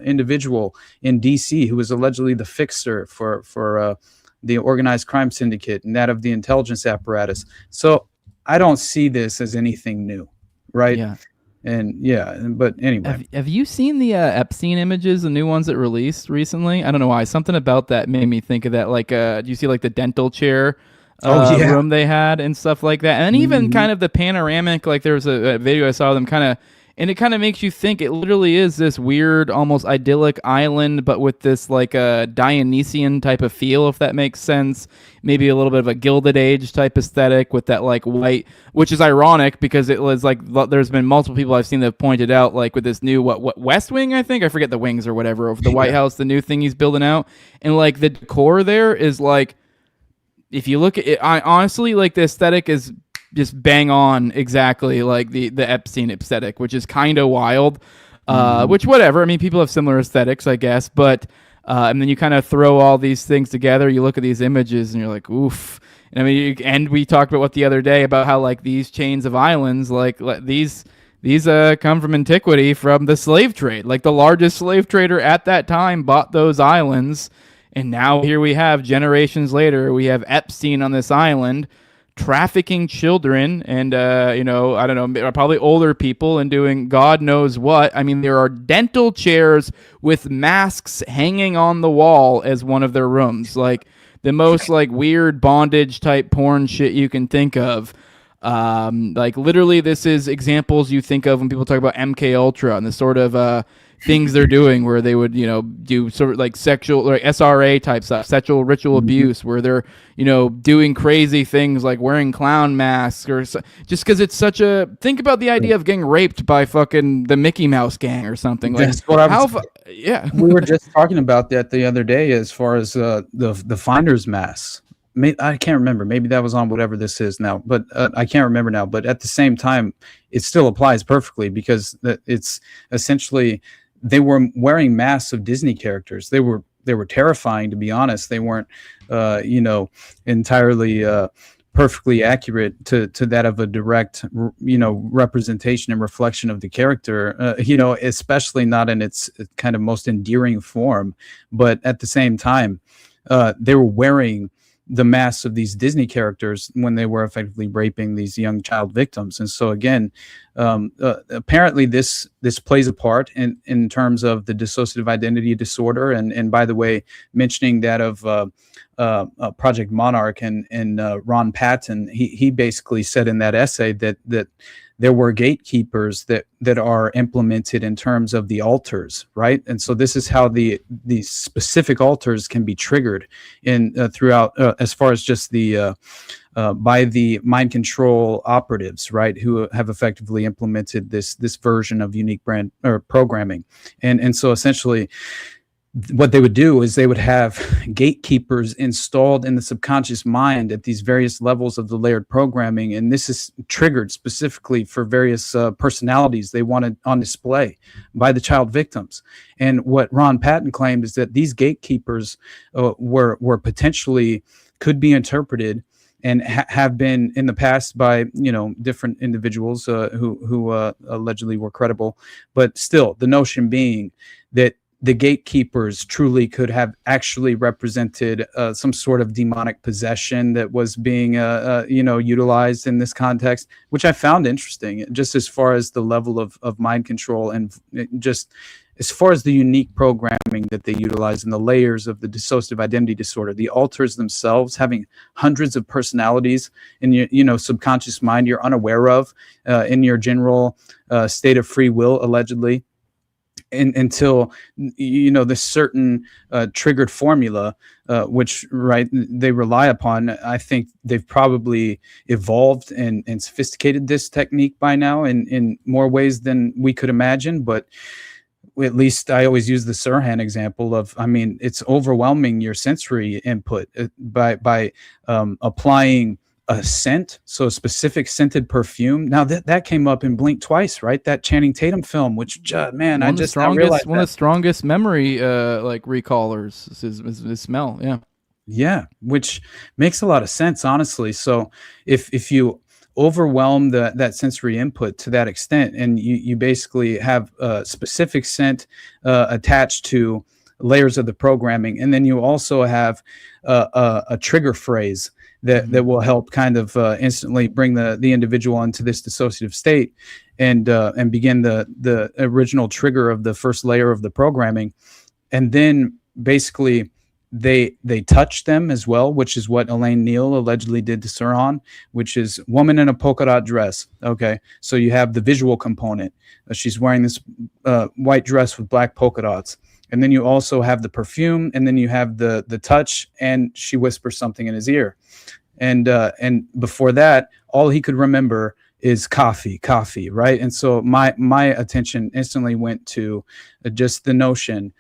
Speaker 9: individual in DC who was allegedly the fixer for the organized crime syndicate and that of the intelligence apparatus. So I don't see this as anything new, right? Yeah. And but anyway,
Speaker 8: have you seen the Epstein images, the new ones that released recently? I don't know why. Something about that made me think of that. Like, do you see like the dental chair room they had and stuff like that? And even kind of the panoramic, like there was a video I saw of them kind of. And it kind of makes you think it literally is this weird, almost idyllic island, but with this like a Dionysian type of feel, if that makes sense. Maybe a little bit of a Gilded Age type aesthetic with that like white, which is ironic because it was like there's been multiple people I've seen that have pointed out, like with this new what West Wing, I think, I forget the wings or whatever of the White House, the new thing he's building out, and like the decor there is like, if you look at it, I honestly like the aesthetic is just bang on exactly like the Epstein aesthetic, which is kind of wild, which whatever. I mean, people have similar aesthetics, I guess, but and then you kind of throw all these things together. You look at these images and you're like, oof. And I mean, and we talked about what the other day about how like these chains of islands, like these come from antiquity, from the slave trade. Like the largest slave trader at that time bought those islands. And now here we have, generations later, we have Epstein on this island trafficking children and, I don't know, probably older people and doing God knows what. I mean, there are dental chairs with masks hanging on the wall as one of their rooms. Like the most like weird bondage type porn shit you can think of. Like literally this is examples you think of when people talk about MK Ultra and the sort of things they're doing where they would, do sort of like sexual or SRA type stuff, sexual ritual abuse, where they're, doing crazy things like wearing clown masks or just because it's such a, think about the idea of getting raped by fucking the Mickey Mouse gang or something. Like,
Speaker 9: that's what we were just talking about that the other day as far as the finder's masks. I can't remember. Maybe that was on whatever this is now, but I can't remember now. But at the same time, it still applies perfectly because it's essentially they were wearing masks of Disney characters. They were terrifying, to be honest. They weren't, entirely perfectly accurate to that of a direct, representation and reflection of the character. Especially not in its kind of most endearing form. But at the same time, they were wearing the mass of these Disney characters when they were effectively raping these young child victims. And so again, apparently this plays a part in terms of the dissociative identity disorder. And by the way, mentioning that of Project Monarch and Ron Patton, he basically said in that essay that there were gatekeepers that are implemented in terms of the alters, right? And so this is how these specific alters can be triggered in throughout, as far as just the by the mind control operatives, right, who have effectively implemented this version of unique brand or programming, and so essentially, what they would do is they would have gatekeepers installed in the subconscious mind at these various levels of the layered programming. And this is triggered specifically for various personalities they wanted on display by the child victims. And what Ron Patton claimed is that these gatekeepers were potentially could be interpreted and have been in the past by, different individuals who allegedly were credible. But still, the notion being that the gatekeepers truly could have actually represented some sort of demonic possession that was being, utilized in this context, which I found interesting, just as far as the level of mind control and just as far as the unique programming that they utilize in the layers of the dissociative identity disorder, the alters themselves having hundreds of personalities in your, subconscious mind you're unaware of in your general state of free will, allegedly. Until this certain triggered formula, which they rely upon. I think they've probably evolved and sophisticated this technique by now in more ways than we could imagine. But at least I always use the Sirhan example of, it's overwhelming your sensory input by applying a scent, so a specific scented perfume. Now that came up in Blink Twice, right? That Channing Tatum film, which man, I just realized
Speaker 8: one of the strongest memory recallers is smell.
Speaker 9: Yeah, which makes a lot of sense, honestly. So if you overwhelm that sensory input to that extent, and you basically have a specific scent attached to layers of the programming, and then you also have a trigger phrase that will help kind of instantly bring the individual into this dissociative state and begin the original trigger of the first layer of the programming. And then basically they touch them as well, which is what Elaine Neal allegedly did to Sirhan, which is woman in a polka dot dress. Okay, so you have the visual component. She's wearing this white dress with black polka dots. And then you also have the perfume, and then you have the touch, and she whispers something in his ear. And before that, all he could remember is coffee, right? And so my attention instantly went to just the notion,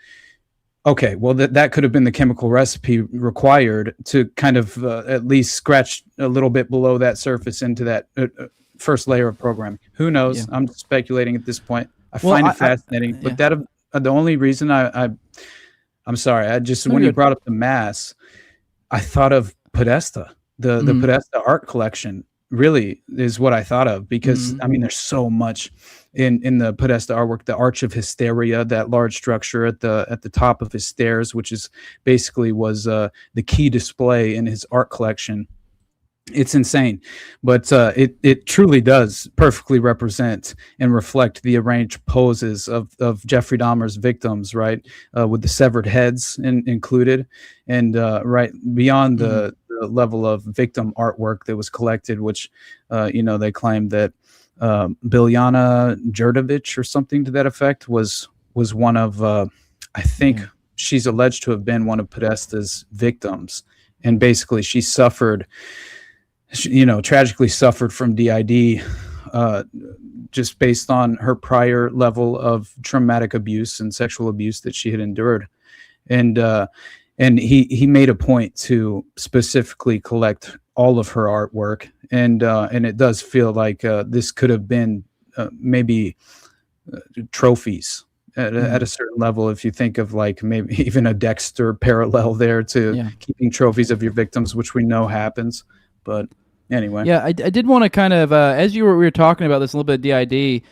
Speaker 9: okay, well, that could have been the chemical recipe required to kind of at least scratch a little bit below that surface into that first layer of programming. Who knows? Yeah. I'm speculating at this point. I find it fascinating, but the only reason I'm sorry, when you brought up the mass, I thought of Podesta. The Podesta art collection really is what I thought of, because there's so much in the Podesta artwork. The Arch of Hysteria, that large structure at the top of his stairs, which is basically was the key display in his art collection. It's insane, but it truly does perfectly represent and reflect the arranged poses of Jeffrey Dahmer's victims, right, with the severed heads included, and right beyond the level of victim artwork that was collected, which they claimed that Biljana Đurđević or something to that effect was one of I think she's alleged to have been one of Podesta's victims, and basically she suffered. Tragically suffered from DID just based on her prior level of traumatic abuse and sexual abuse that she had endured. And he made a point to specifically collect all of her artwork. And it does feel like this could have been maybe trophies at a certain level, if you think of like maybe even a Dexter parallel there to keeping trophies of your victims, which we know happens. But anyway.
Speaker 8: Yeah, I did want to kind of, as we were talking about this a little bit of DID,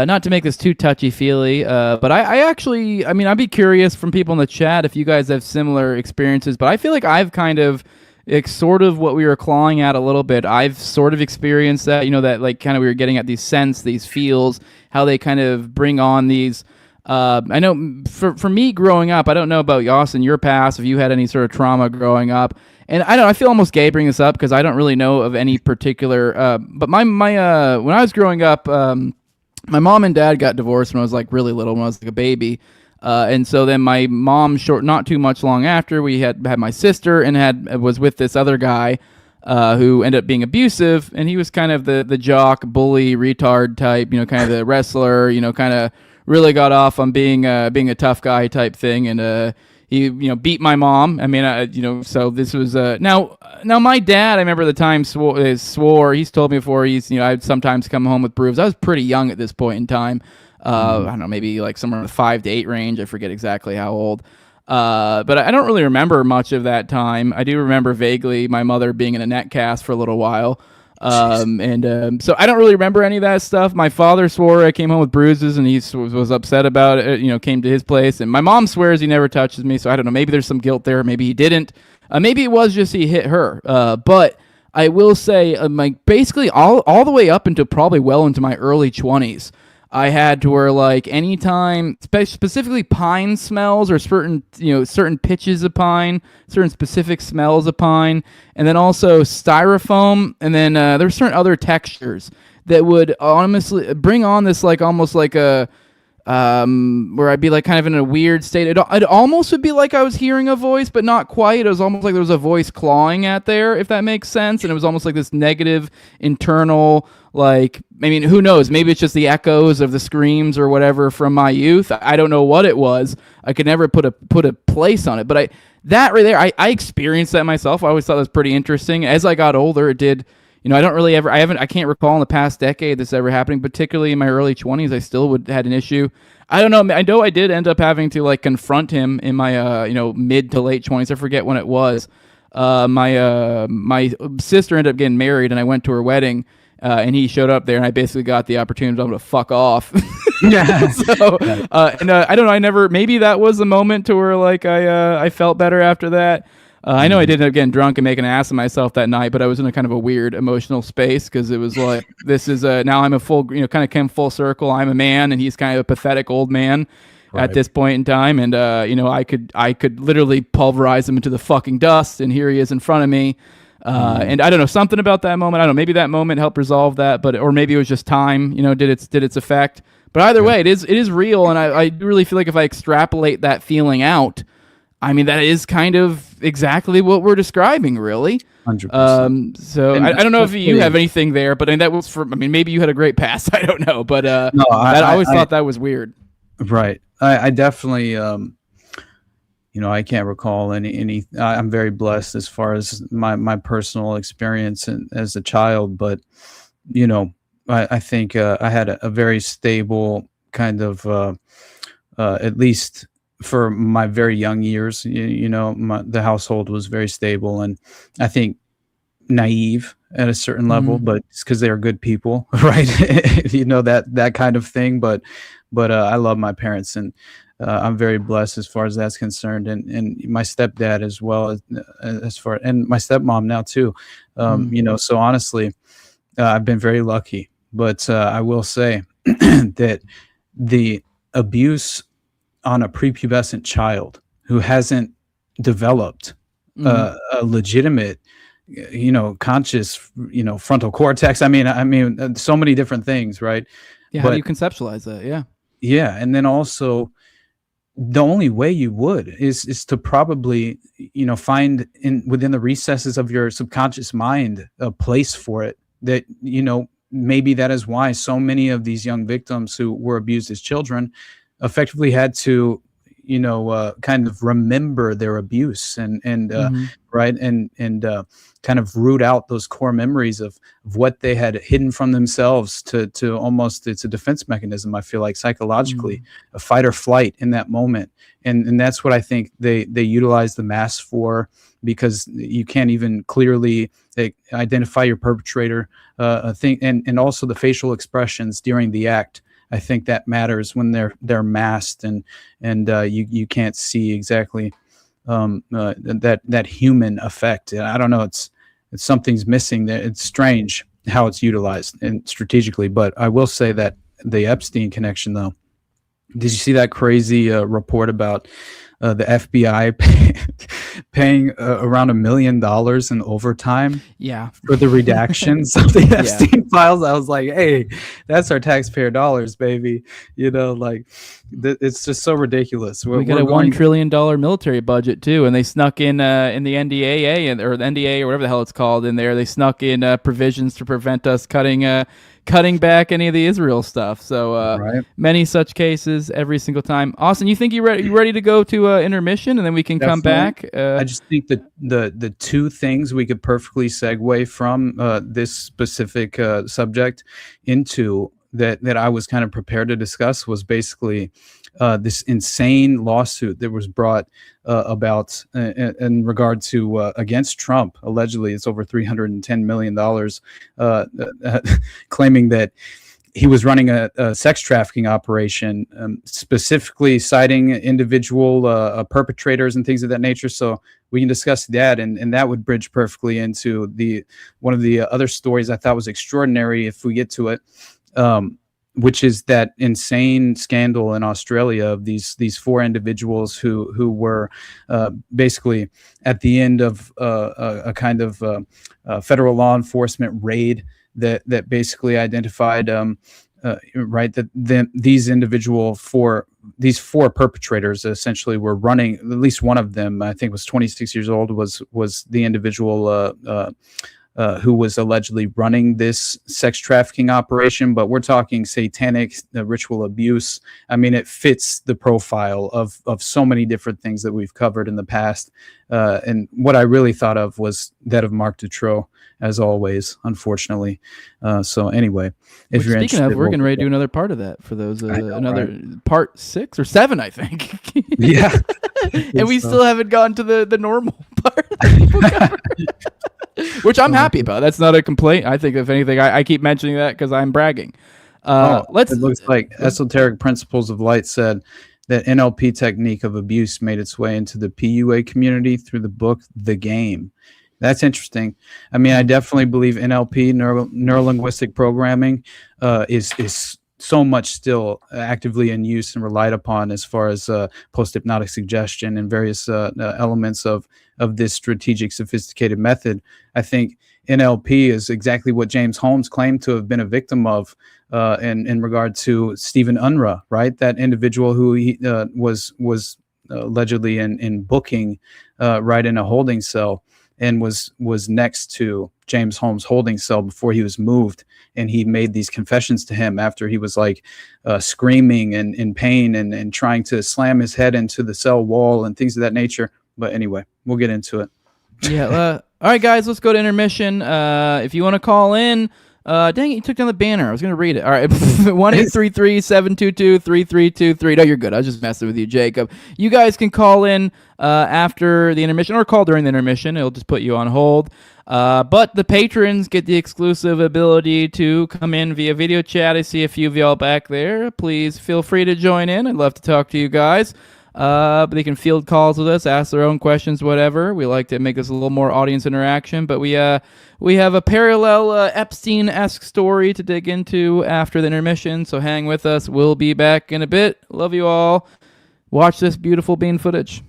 Speaker 8: not to make this too touchy-feely, but I actually, I'd be curious from people in the chat if you guys have similar experiences, but I feel like I've kind of it's sort of what we were clawing at a little bit. I've sort of experienced that, that like kind of we were getting at these scents, these feels, how they kind of bring on these. I know for me growing up, I don't know about Austin, your past, if you had any sort of trauma growing up. And I feel almost gay bringing this up because I don't really know of any particular. But my when I was growing up, my mom and dad got divorced when I was like really little, when I was like a baby. And so then my mom, not too much long after, we had my sister and was with this other guy who ended up being abusive, and he was kind of the jock, bully, retard type, kind of the wrestler, kind of really got off on being a tough guy type thing, and he beat my mom. I mean, so this was now my dad, I remember at the time swore. He's told me before, I'd sometimes come home with bruises. I was pretty young at this point in time. I don't know, maybe like somewhere in the 5 to 8 range. I forget exactly how old. But I don't really remember much of that time. I do remember vaguely my mother being in a net cast for a little while. So I don't really remember any of that stuff. My father swore I came home with bruises, and he was upset about it, came to his place. And my mom swears he never touches me. So I don't know, maybe there's some guilt there. Maybe he didn't. Maybe it was just he hit her. But I will say, like basically all the way up until probably well into my early 20s, I had to where like anytime, specifically pine smells or certain pitches of pine, certain specific smells of pine, and then also styrofoam, and then there's certain other textures that would honestly bring on this like almost like a where I'd be like kind of in a weird state. It almost would be like I was hearing a voice, but not quite. It was almost like there was a voice clawing at there, if that makes sense. And it was almost like this negative internal, like, I mean, who knows? Maybe it's just the echoes of the screams or whatever from my youth. I don't know what it was. I could never put a place on it. But that right there, I experienced that myself. I always thought that was pretty interesting. As I got older, it did. I don't really I can't recall in the past decade this ever happening, particularly in my early 20s. I still had an issue. I don't know. I know I did end up having to like confront him in my, mid to late 20s. I forget when it was. My sister ended up getting married, and I went to her wedding, and he showed up there, and I basically got the opportunity to fuck off.
Speaker 9: Yeah.
Speaker 8: So, I don't know. Maybe that was the moment to where like I felt better after that. I know I did end up getting drunk and making an ass of myself that night, but I was in a kind of a weird emotional space because it was like, this is now I'm a full, kind of came full circle. I'm a man, and he's kind of a pathetic old man at this point in time. And, I could literally pulverize him into the fucking dust, and here he is in front of me. And I don't know, something about that moment. I don't know, maybe that moment helped resolve that, or maybe it was just time, did its effect. But either way, it is real. And I really feel like if I extrapolate that feeling out, I mean, that is kind of exactly what we're describing, really.
Speaker 9: 100%.
Speaker 8: So I don't know if you have anything there, but that was maybe you had a great past. I don't know, but no, I always thought that was weird.
Speaker 9: Right. I definitely, I can't recall any. I'm very blessed as far as my personal experience as a child, but I think I had a very stable kind of, at least for my very young years, the household was very stable, and I think naive at a certain level, but it's because they are good people, right? that kind of thing. But I love my parents, and I'm very blessed as far as that's concerned, and my stepdad as well as far, and my stepmom now too. So honestly, I've been very lucky. But I will say that the abuse on a prepubescent child who hasn't developed a legitimate, conscious, frontal cortex. I mean, so many different things, right?
Speaker 8: Yeah. How do you conceptualize that? Yeah.
Speaker 9: Yeah. And then also the only way you would is to probably, find within the recesses of your subconscious mind, a place for it that, maybe that is why so many of these young victims who were abused as children effectively had to, kind of remember their abuse and right. And kind of root out those core memories of what they had hidden from themselves to almost, it's a defense mechanism. I feel like psychologically, a fight or flight in that moment. And that's what I think they utilize the mask for, because you can't even clearly identify your perpetrator, and also the facial expressions during the act. I think that matters when they're masked and you can't see exactly that human effect. And I don't know, it's something's missing there. It's strange how it's utilized and strategically. But I will say that the Epstein connection, though, did you see that crazy report about the FBI paying around $1 million in overtime for the redactions of the Epstein files? I was like, hey, that's our taxpayer dollars, baby. You know, like it's just so ridiculous.
Speaker 8: We got a $1 trillion military budget too, and they snuck in the NDAA or the NDA or whatever the hell it's called in there. They snuck in provisions to prevent us cutting back any of the Israel stuff. So many such cases every single time. Austin, you think you ready to go to intermission, and then we can come back?
Speaker 9: I just think that the two things we could perfectly segue from this specific subject into that I was kind of prepared to discuss was basically this insane lawsuit that was brought about in regard to against Trump. Allegedly, it's over $310 million, claiming that he was running a sex trafficking operation, specifically citing individual perpetrators and things of that nature. So we can discuss that, and that would bridge perfectly into one of the other stories I thought was extraordinary if we get to it. Which is that insane scandal in Australia of these four individuals who were basically at the end of a kind of federal law enforcement raid that basically identified that these four perpetrators essentially were running. At least one of them, I think, was 26 years old. Was the individual who was allegedly running this sex trafficking operation, but we're talking satanic ritual abuse. I mean, it fits the profile of so many different things that we've covered in the past. And what I really thought of was that of Marc Dutroux, as always, unfortunately. So anyway, if you're
Speaker 8: speaking
Speaker 9: interested,
Speaker 8: of, we're getting ready to do another part of that for those, part 6 or 7, I think.
Speaker 9: Yeah.
Speaker 8: And we still haven't gotten to the normal part that people cover. Which I'm happy about. That's not a complaint. I think, if anything, I keep mentioning that because I'm bragging.
Speaker 9: It looks like Esoteric Principles of Light said that NLP technique of abuse made its way into the PUA community through the book The Game. That's interesting. I mean, I definitely believe NLP, neuro-linguistic programming, is so much still actively in use and relied upon as far as post-hypnotic suggestion and various elements of this strategic, sophisticated method. I think NLP is exactly what James Holmes claimed to have been a victim of in regard to Stephen Unruh, right? That individual who he was allegedly in booking right in a holding cell, and was next to James Holmes' holding cell before he was moved. And he made these confessions to him after he was like screaming and in pain and trying to slam his head into the cell wall and things of that nature. But anyway, we'll get into it.
Speaker 8: Yeah. All right, guys, let's go to intermission. If you want to call in, dang it, you took down the banner. I was going to read it. All right, 1-833-722-3323. No, you're good. I was just messing with you, Jacob. You guys can call in after the intermission or call during the intermission. It'll just put you on hold. But the patrons get the exclusive ability to come in via video chat. I see a few of y'all back there. Please feel free to join in. I'd love to talk to you guys. But they can field calls with us, ask their own questions, whatever. We like to make this a little more audience interaction, but we have a parallel Epstein-esque story to dig into after the intermission, so hang with us. We'll be back in a bit. Love you all. Watch this beautiful bean footage.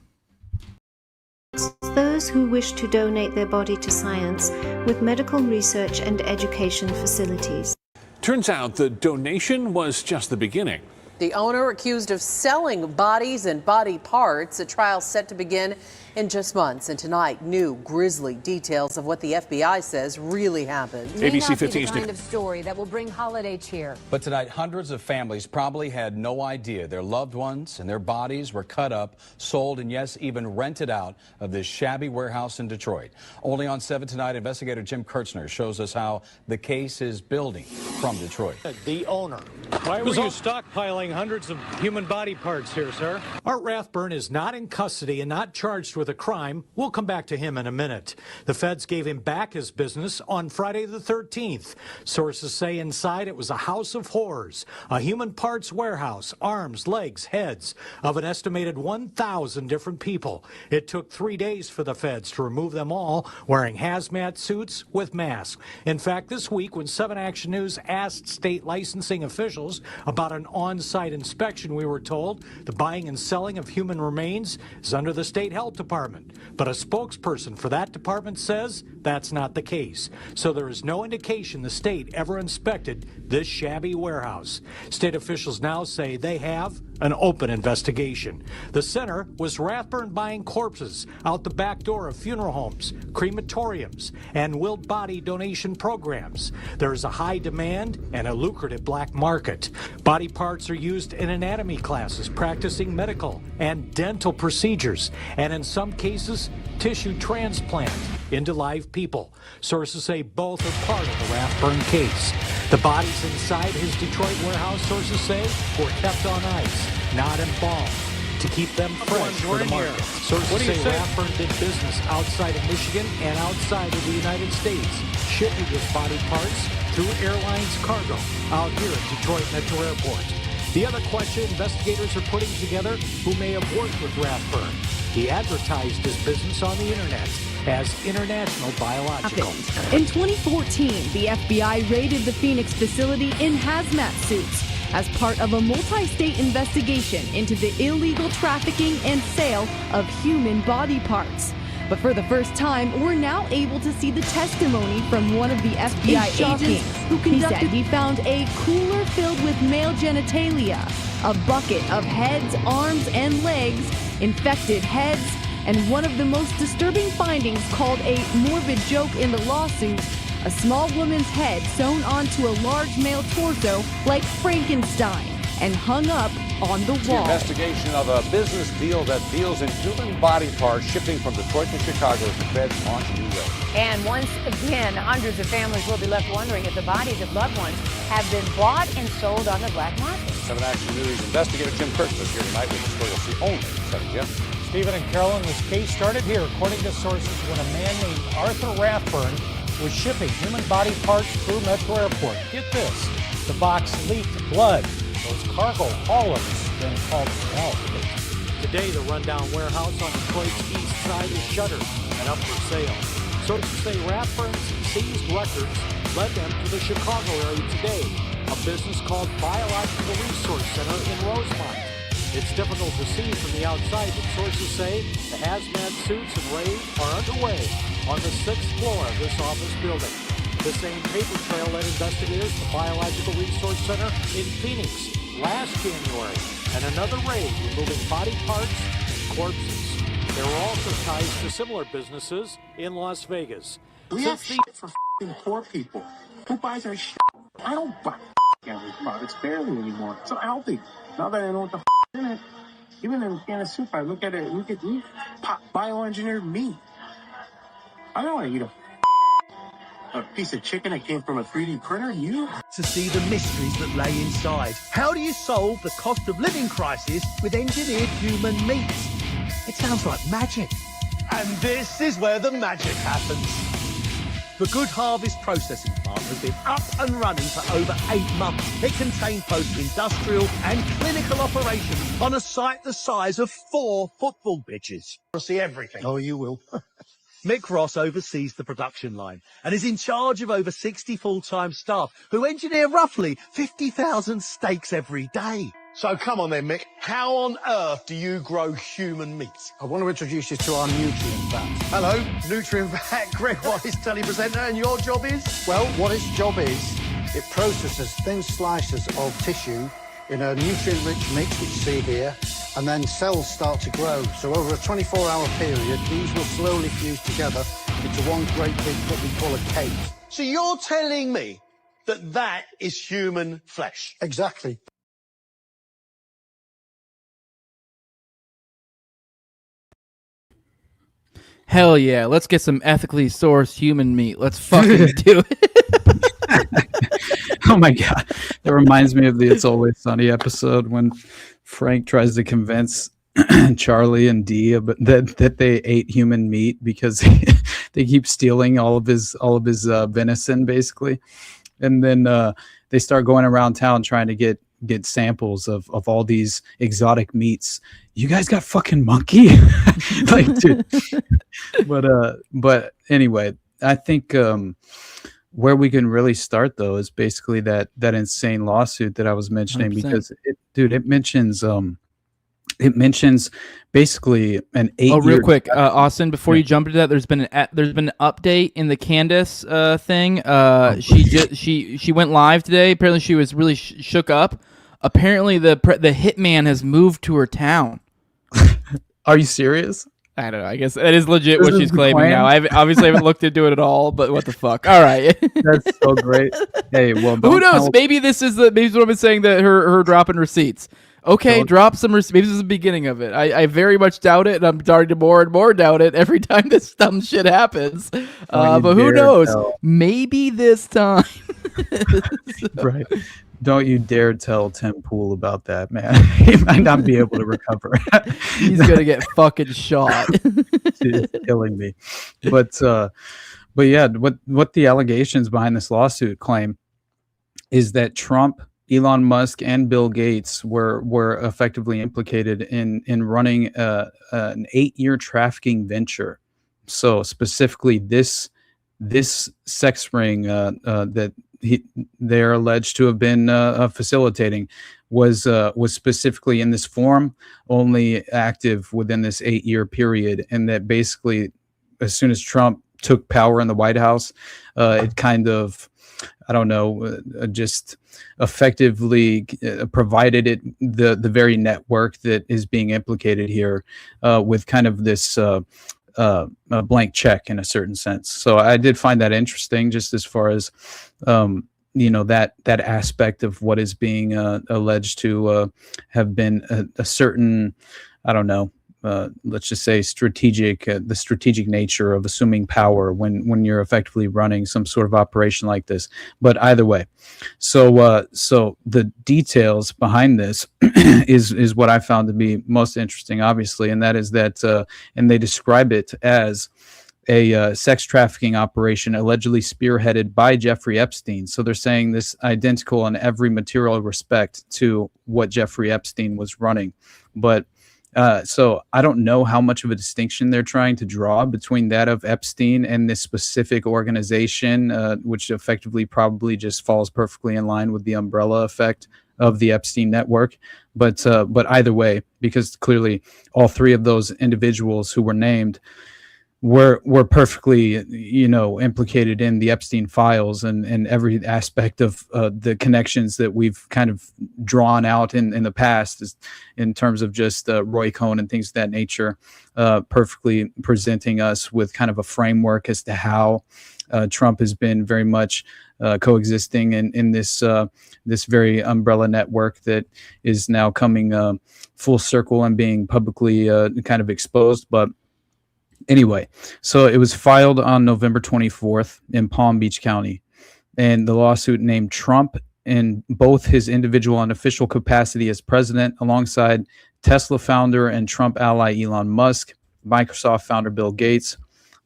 Speaker 10: Those who wish to donate their body to science with medical research and education facilities.
Speaker 11: Turns out the donation was just the beginning.
Speaker 12: The owner accused of selling bodies and body parts. A trial set to begin in just months. And tonight, new grisly details of what the FBI says really happened.
Speaker 11: ABC 15's
Speaker 13: the kind of story that will bring holiday cheer.
Speaker 14: But tonight, hundreds of families probably had no idea their loved ones and their bodies were cut up, sold, and yes, even rented out of this shabby warehouse in Detroit. Only on 7 tonight, investigator Jim Kurtzner shows us how the case is building from Detroit.
Speaker 15: The owner Why were you stockpiling hundreds of human body parts here, sir? Art Rathburn is not in custody and not charged with a crime. We'll come back to him in a minute. The feds gave him back his business on Friday the 13th. Sources say inside it was a house of horrors, a human parts warehouse, arms, legs, heads of an estimated 1,000 different people. It took 3 days for the feds to remove them all, wearing hazmat suits with masks. In fact, this week, when 7 Action News asked state licensing officials about an on-site inspection, we were told the buying and selling of human remains is under the state health department. But a spokesperson for that department says that's not the case. So there is no indication the state ever inspected this shabby warehouse. State officials now say they have an open investigation. The center was Rathburn buying corpses out the back door of funeral homes, crematoriums, and willed body donation programs. There is a high demand and a lucrative black market. Body parts are used in anatomy classes, practicing medical and dental procedures, and in some cases, tissue transplant into live people. Sources say both are part of the Rathburn case. The bodies inside his Detroit warehouse, sources say, were kept on ice, not embalmed, to keep them fresh for the market. Sources say Rathburn did business outside of Michigan and outside of the United States, shipping his body parts through airlines cargo out here at Detroit Metro Airport. The other question investigators are putting together who may have worked with Rathburn. He advertised his business on the internet as International Biological.
Speaker 16: In 2014, the FBI raided the Phoenix facility in hazmat suits as part of a multi-state investigation into the illegal trafficking and sale of human body parts. But for the first time, we're now able to see the testimony from one of the FBI agents who conducted. He found a cooler filled with male genitalia, a bucket of heads, arms, and legs, infected heads, and one of the most disturbing findings, called a morbid joke in the lawsuit, a small woman's head sewn onto a large male torso like Frankenstein and hung up on the wall.
Speaker 17: The investigation of a business deal that deals in human body parts shipping from Detroit to Chicago as the feds launch a new raid.
Speaker 13: And once again, hundreds of families will be left wondering if the bodies of loved ones have been bought and sold on the black market.
Speaker 17: 7 Action News investigator Jim Kirkland here tonight with the story you'll see only 7 Jim.
Speaker 15: Stephen and Carolyn, this case started here, according to sources, when a man named Arthur Rathburn was shipping human body parts through Metro Airport. Get this, the box leaked blood. Those cargo haulers then called for help. Today, the rundown warehouse on Detroit's east side is shuttered and up for sale. Sources say Rathburn's seized records led them to the Chicago area today, a business called Biological Resource Center in Rosemont. It's difficult to see from the outside, but sources say the hazmat suits and raid are underway on the 6th floor of this office building. The same paper trail led investigators to Biological Resource Center in Phoenix last January, and another raid removing body parts and corpses. There were also ties to similar businesses in Las Vegas.
Speaker 18: We have shit for poor people. Who buys our shit? I don't buy every products barely anymore. It's so healthy. Now that I know what the in it, even in a can of soup, I look at it, look at me, bioengineered meat. I don't want to eat a piece of chicken that came from a 3D printer. You
Speaker 19: to see the mysteries that lay inside. How do you solve the cost of living crisis with engineered human meat? It sounds like magic. And this is where the magic happens. The Good Harvest processing plant has been up and running for over 8 months. It contained both industrial and clinical operations on a site the size of 4 football pitches. You'll see everything. Oh, you will. Mick Ross oversees the production line and is in charge of over 60 full-time staff who engineer roughly 50,000 steaks every day. So come on then, Mick. How on earth do you grow human meat?
Speaker 18: I want to introduce you to our nutrient vat.
Speaker 19: Hello, nutrient vat, Greg Wise, telepresenter, and your job is?
Speaker 18: Well, what its job is, it processes thin slices of tissue in a nutrient-rich mix, which you see here, and then cells start to grow. So over a 24-hour period, these will slowly fuse together into one great big, what we call a cake.
Speaker 19: So you're telling me that that is human flesh?
Speaker 18: Exactly.
Speaker 8: Hell yeah, let's get some ethically sourced human meat. Let's fucking do it.
Speaker 9: Oh my God. That reminds me of the It's Always Sunny episode when Frank tries to convince Charlie and Dee that they ate human meat because they keep stealing all of his venison, basically. And then they start going around town trying to get samples of all these exotic meats. You guys got fucking monkey? Like, dude. But anyway, I think where we can really start though is basically that insane lawsuit that I was mentioning
Speaker 8: 100%.
Speaker 9: because it mentions basically an 8-year.
Speaker 8: Oh, real quick, Austin, before you jump into that, there's been an update in the Candace thing. She went live today. Apparently, she was really shook up. Apparently, the hitman has moved to her town.
Speaker 9: Are you serious?
Speaker 8: I don't know. I guess that is legit what she's claiming now. I obviously haven't looked into it at all, but what the fuck? All right.
Speaker 9: That's so great. Hey, well,
Speaker 8: who knows? Maybe this is what I've been saying, that her dropping receipts. Okay, drop some receipts. Maybe this is the beginning of it. I very much doubt it, and I'm starting to more and more doubt it every time this dumb shit happens. But who knows? Maybe this time.
Speaker 9: Right. Don't you dare tell Tim Pool about that, man. He might not be able to recover.
Speaker 8: He's gonna get fucking shot.
Speaker 9: It's killing me. But yeah, what the allegations behind this lawsuit claim is that Trump, Elon Musk, and Bill Gates were effectively implicated in running an 8-year trafficking venture. So specifically, this sex ring that they're alleged to have been facilitating was specifically in this form, only active within this 8-year period, and that basically, as soon as Trump took power in the White House, it kind of, I don't know, just effectively provided it the very network that is being implicated here with kind of this a blank check in a certain sense. So I did find that interesting, just as far as that aspect of what is being alleged to have been a certain, I don't know, let's just say the strategic nature of assuming power when you're effectively running some sort of operation like this. But either way, so the details behind this is what I found to be most interesting, obviously, and that is that, and they describe it as a sex trafficking operation allegedly spearheaded by Jeffrey Epstein. So they're saying this identical in every material respect to what Jeffrey Epstein was running. But so I don't know how much of a distinction they're trying to draw between that of Epstein and this specific organization, which effectively probably just falls perfectly in line with the umbrella effect of the Epstein network. But either way, because clearly all three of those individuals who were named were perfectly, implicated in the Epstein files and every aspect of the connections that we've kind of drawn out in the past, in terms of just Roy Cohn and things of that nature, perfectly presenting us with kind of a framework as to how Trump has been very much coexisting in this very umbrella network that is now coming full circle and being publicly kind of exposed. But anyway, so it was filed on November 24th in Palm Beach County, and the lawsuit named Trump in both his individual and official capacity as president, alongside Tesla founder and Trump ally Elon Musk, Microsoft founder Bill Gates,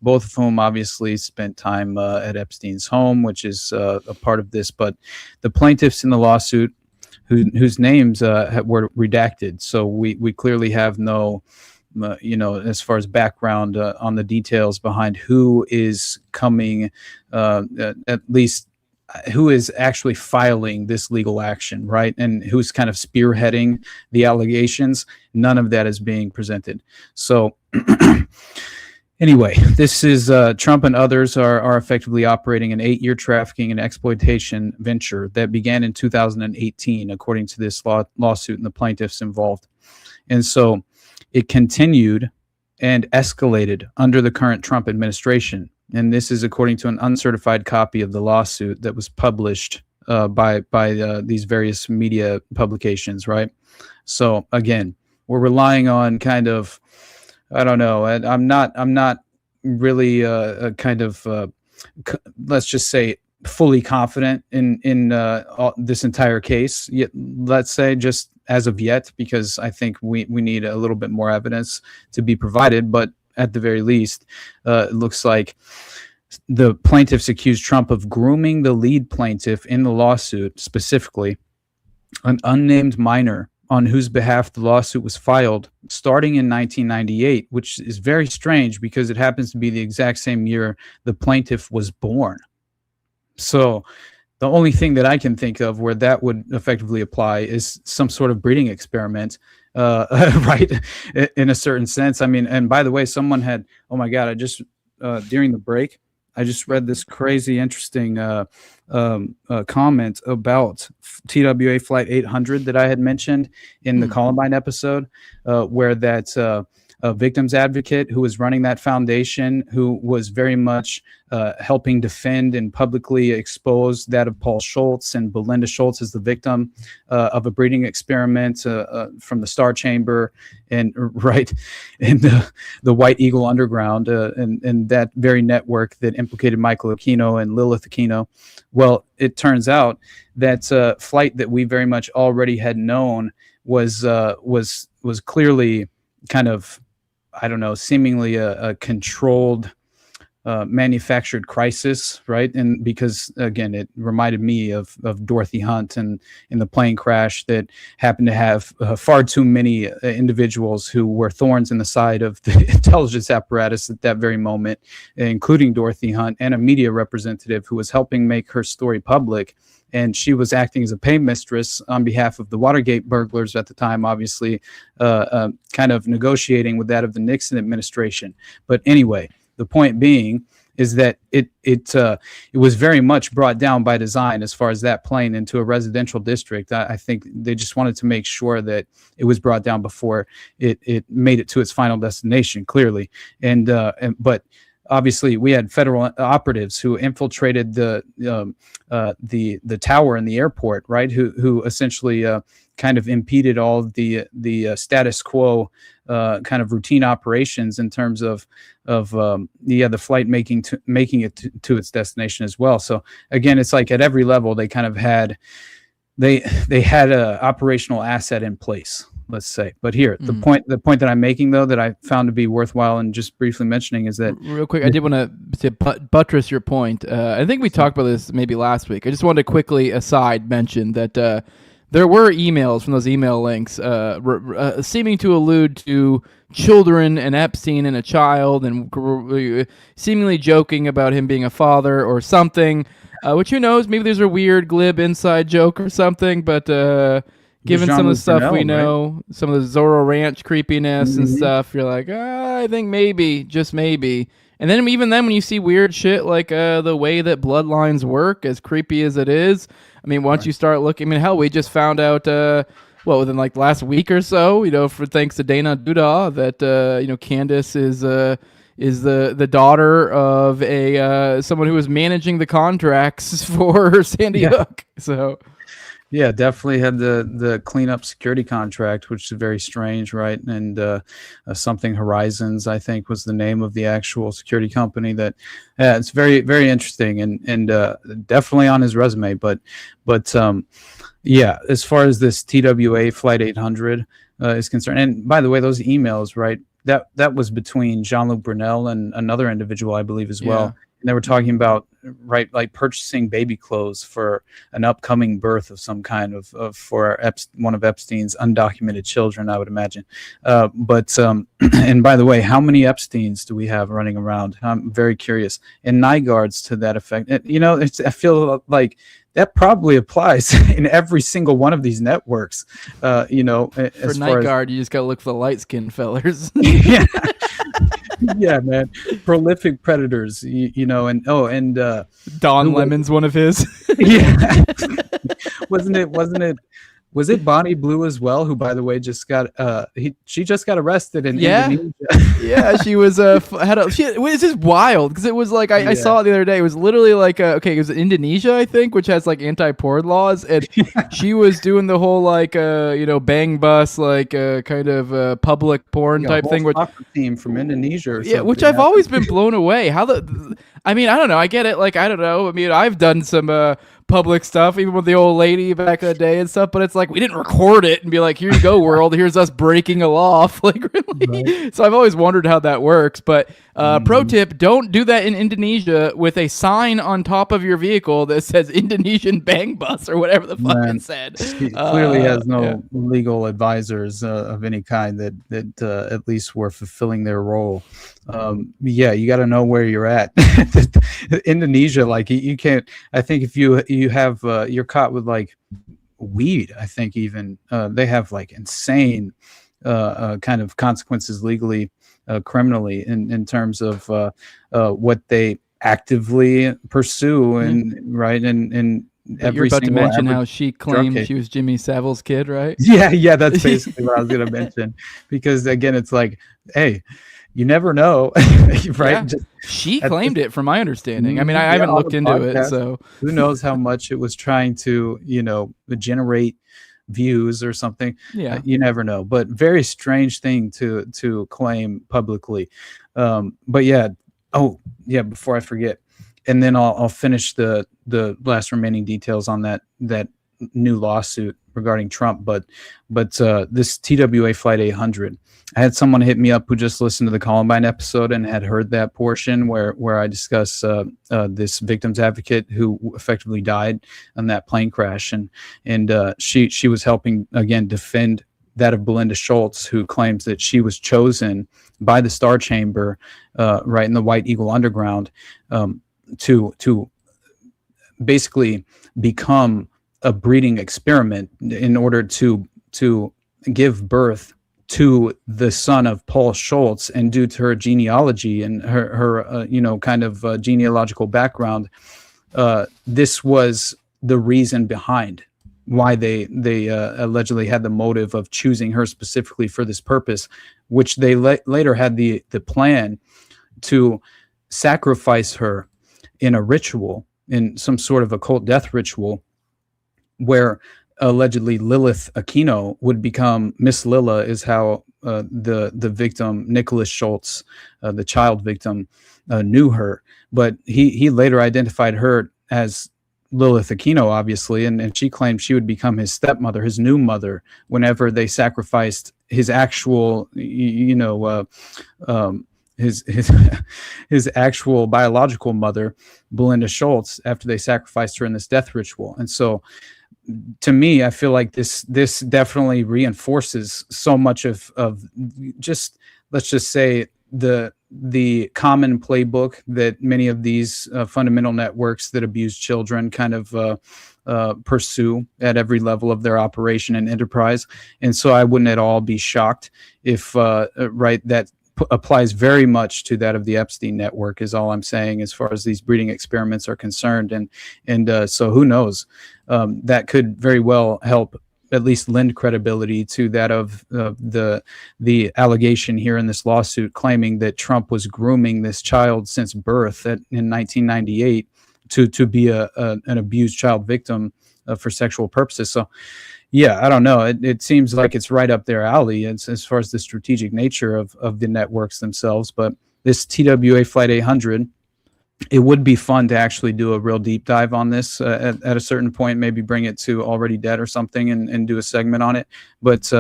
Speaker 9: both of whom obviously spent time at Epstein's home, which is a part of this. But the plaintiffs in the lawsuit, whose names were redacted, so we clearly have no as far as background on the details behind who is coming, at least who is actually filing this legal action, right? And who's kind of spearheading the allegations. None of that is being presented. So anyway, this is Trump and others are effectively operating an 8-year trafficking and exploitation venture that began in 2018, according to this lawsuit and the plaintiffs involved. And so it continued and escalated under the current Trump administration. And this is according to an uncertified copy of the lawsuit that was published by these various media publications, right? So again, we're relying on kind of, I don't know, I'm not really kind of, let's just say, fully confident in this entire case, yet, let's say, just as of yet, because I think we need a little bit more evidence to be provided. But at the very least, it looks like the plaintiffs accused Trump of grooming the lead plaintiff in the lawsuit, specifically an unnamed minor on whose behalf the lawsuit was filed, starting in 1998, which is very strange because it happens to be the exact same year the plaintiff was born. So the only thing that I can think of where that would effectively apply is some sort of breeding experiment, right? In a certain sense. I mean, and by the way, someone had, oh my God, I just, during the break, I just read this crazy interesting comment about TWA Flight 800 that I had mentioned in the Columbine episode, where that a victim's advocate who was running that foundation, who was very much helping defend and publicly expose that of Paul Schultz, and Belinda Schultz is the victim of a breeding experiment from the Star Chamber and right in the White Eagle Underground, and that very network that implicated Michael Aquino and Lilith Aquino. Well, it turns out that flight that we very much already had known was clearly kind of, I don't know, seemingly a controlled, manufactured crisis, right? And because, again, it reminded me of Dorothy Hunt and in the plane crash that happened to have far too many individuals who were thorns in the side of the intelligence apparatus at that very moment, including Dorothy Hunt and a media representative who was helping make her story public. And she was acting as a pay mistress on behalf of the Watergate burglars at the time, obviously, kind of negotiating with that of the Nixon administration. But anyway, the point being is that it was very much brought down by design as far as that plane into a residential district. I think they just wanted to make sure that it was brought down before it made it to its final destination, clearly. But obviously, we had federal operatives who infiltrated the tower in the airport, right? Who essentially kind of impeded all of the status quo kind of routine operations in terms of the flight making it to its destination as well. So again, it's like at every level they kind of had they had a operational asset in place, let's say. But here, the point that I'm making, though, that I found to be worthwhile and just briefly mentioning is that
Speaker 8: real quick, I did want to buttress your point. I think we talked about this maybe last week. I just wanted to quickly aside mention that there were emails from those email links seeming to allude to children and Epstein and a child, and seemingly joking about him being a father or something, which, who knows, maybe there's a weird glib inside joke or something, but given some of the stuff we know, right? Some of the Zorro Ranch creepiness and stuff, you're like, I think maybe, just maybe. And then even then, when you see weird shit like the way that bloodlines work, as creepy as it is, I mean, once you start looking, I mean, hell, we just found out, within like last week or so, for thanks to Dana Duda, that Candace is the daughter of someone who was managing the contracts for Sandy Hook. So.
Speaker 9: Yeah, definitely had the cleanup security contract, which is very strange, right? And something Horizons, I think, was the name of the actual security company. That it's very, very interesting and definitely on his resume. But as far as this TWA Flight 800 is concerned, and by the way, those emails, right? That was between Jean-Luc Brunel and another individual, I believe, as well. And they were talking about, right, like purchasing baby clothes for an upcoming birth of some kind for one of Epstein's undocumented children, I would imagine. And by the way, how many Epsteins do we have running around? I'm very curious. And Nygaards to that effect. I feel like that probably applies in every single one of these networks. For
Speaker 8: Nygaard, you just got to look for the light-skinned fellers.
Speaker 9: Yeah. Yeah, man, prolific predators, and Don
Speaker 8: Lemon's one of his.
Speaker 9: Yeah, wasn't it Was it Bonnie Blue as well, who, by the way, just got she just got arrested in Indonesia?
Speaker 8: Yeah, she was it was just wild because it was like I saw it the other day. It was literally like it was Indonesia, I think, which has like anti-porn laws, and she was doing the whole like bang bus like kind of public porn type thing. Which
Speaker 9: soccer team from Indonesia, or
Speaker 8: yeah, which I've always been blown away. How I mean, I don't know. I get it. Like I don't know. I mean, I've done some public stuff, even with the old lady back in the day and stuff, but it's like we didn't record it and be like, here you go, world, here's us breaking a law. Like, really? Right. So I've always wondered how that works. But pro tip, don't do that in Indonesia with a sign on top of your vehicle that says Indonesian bang bus or whatever the fuck it said.
Speaker 9: He clearly has no legal advisors of any kind that at least were fulfilling their role. You got to know where you're at. Indonesia, like you can't. I think if you have you're caught with like weed, I think even they have like insane kind of consequences legally, criminally in terms of what they actively pursue and right and.
Speaker 8: You're about to mention how she claimed she was Jimmy Savile's kid, right?
Speaker 9: Yeah, that's basically what I was going to mention. Because again, it's like, hey, you never know, right?
Speaker 8: Yeah. She claimed it, from my understanding. I mean, I haven't looked into it, so
Speaker 9: who knows how much it was trying to, generate views or something.
Speaker 8: Yeah,
Speaker 9: you never know. But very strange thing to claim publicly. But yeah, before I forget. And then I'll finish the last remaining details on that new lawsuit regarding Trump. But this TWA Flight 800, I had someone hit me up who just listened to the Columbine episode and had heard that portion where I discuss this victim's advocate who effectively died on that plane crash, and she was helping again defend that of Belinda Schultz, who claims that she was chosen by the Star Chamber, right in the White Eagle Underground. To basically become a breeding experiment in order to give birth to the son of Paul Schultz, and due to her genealogy and her kind of genealogical background, this was the reason behind why they allegedly had the motive of choosing her specifically for this purpose, which they later had the plan to sacrifice her in a ritual, in some sort of occult death ritual, where allegedly Lilith Aquino would become Miss Lilla, is how the victim, Nicholas Schultz, the child victim, knew her. But he later identified her as Lilith Aquino, obviously, and she claimed she would become his stepmother, his new mother, whenever they sacrificed his actual, his actual biological mother, Belinda Schultz, after they sacrificed her in this death ritual. And so to me, I feel like this definitely reinforces so much of just, let's just say, the common playbook that many of these fundamental networks that abuse children kind of pursue at every level of their operation and enterprise. And so I wouldn't at all be shocked if that applies very much to that of the Epstein network, is all I'm saying, as far as these breeding experiments are concerned. And so who knows, that could very well help at least lend credibility to that of the allegation here in this lawsuit, claiming that Trump was grooming this child since birth in 1998 to be an abused child victim for sexual purposes. So yeah, I don't know. It seems like it's right up their alley as far as the strategic nature of the networks themselves. But this TWA Flight 800, it would be fun to actually do a real deep dive on this at a certain point, maybe bring it to Already Dead or something and do a segment on it. But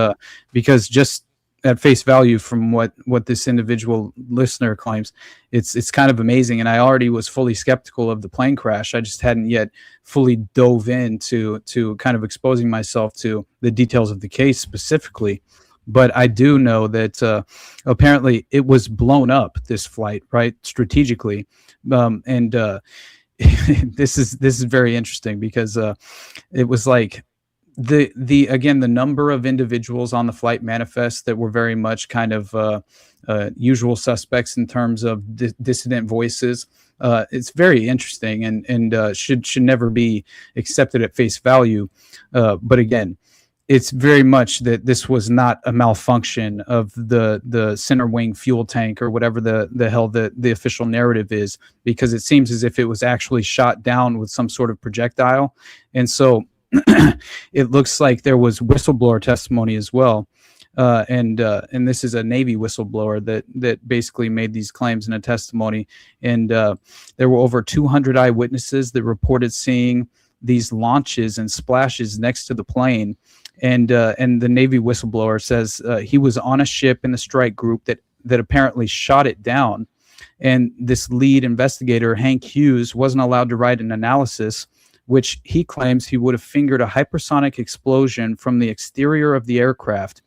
Speaker 9: because just at face value from what this individual listener claims, it's kind of amazing. And I already was fully skeptical of the plane crash. I just hadn't yet fully dove into kind of exposing myself to the details of the case specifically. But I do know that apparently it was blown up, this flight, right, strategically. And this is very interesting because it was like the number of individuals on the flight manifest that were very much kind of usual suspects in terms of dissident voices. It's very interesting and should never be accepted at face value. But again, it's very much that this was not a malfunction of the center wing fuel tank or whatever the hell the official narrative is, because it seems as if it was actually shot down with some sort of projectile. And so it looks like there was whistleblower testimony as well. And this is a Navy whistleblower that basically made these claims in a testimony. And there were over 200 eyewitnesses that reported seeing these launches and splashes next to the plane. And the Navy whistleblower says he was on a ship in the strike group that apparently shot it down. And this lead investigator, Hank Hughes, wasn't allowed to write an analysis, which he claims he would have fingered a hypersonic explosion from the exterior of the aircraft.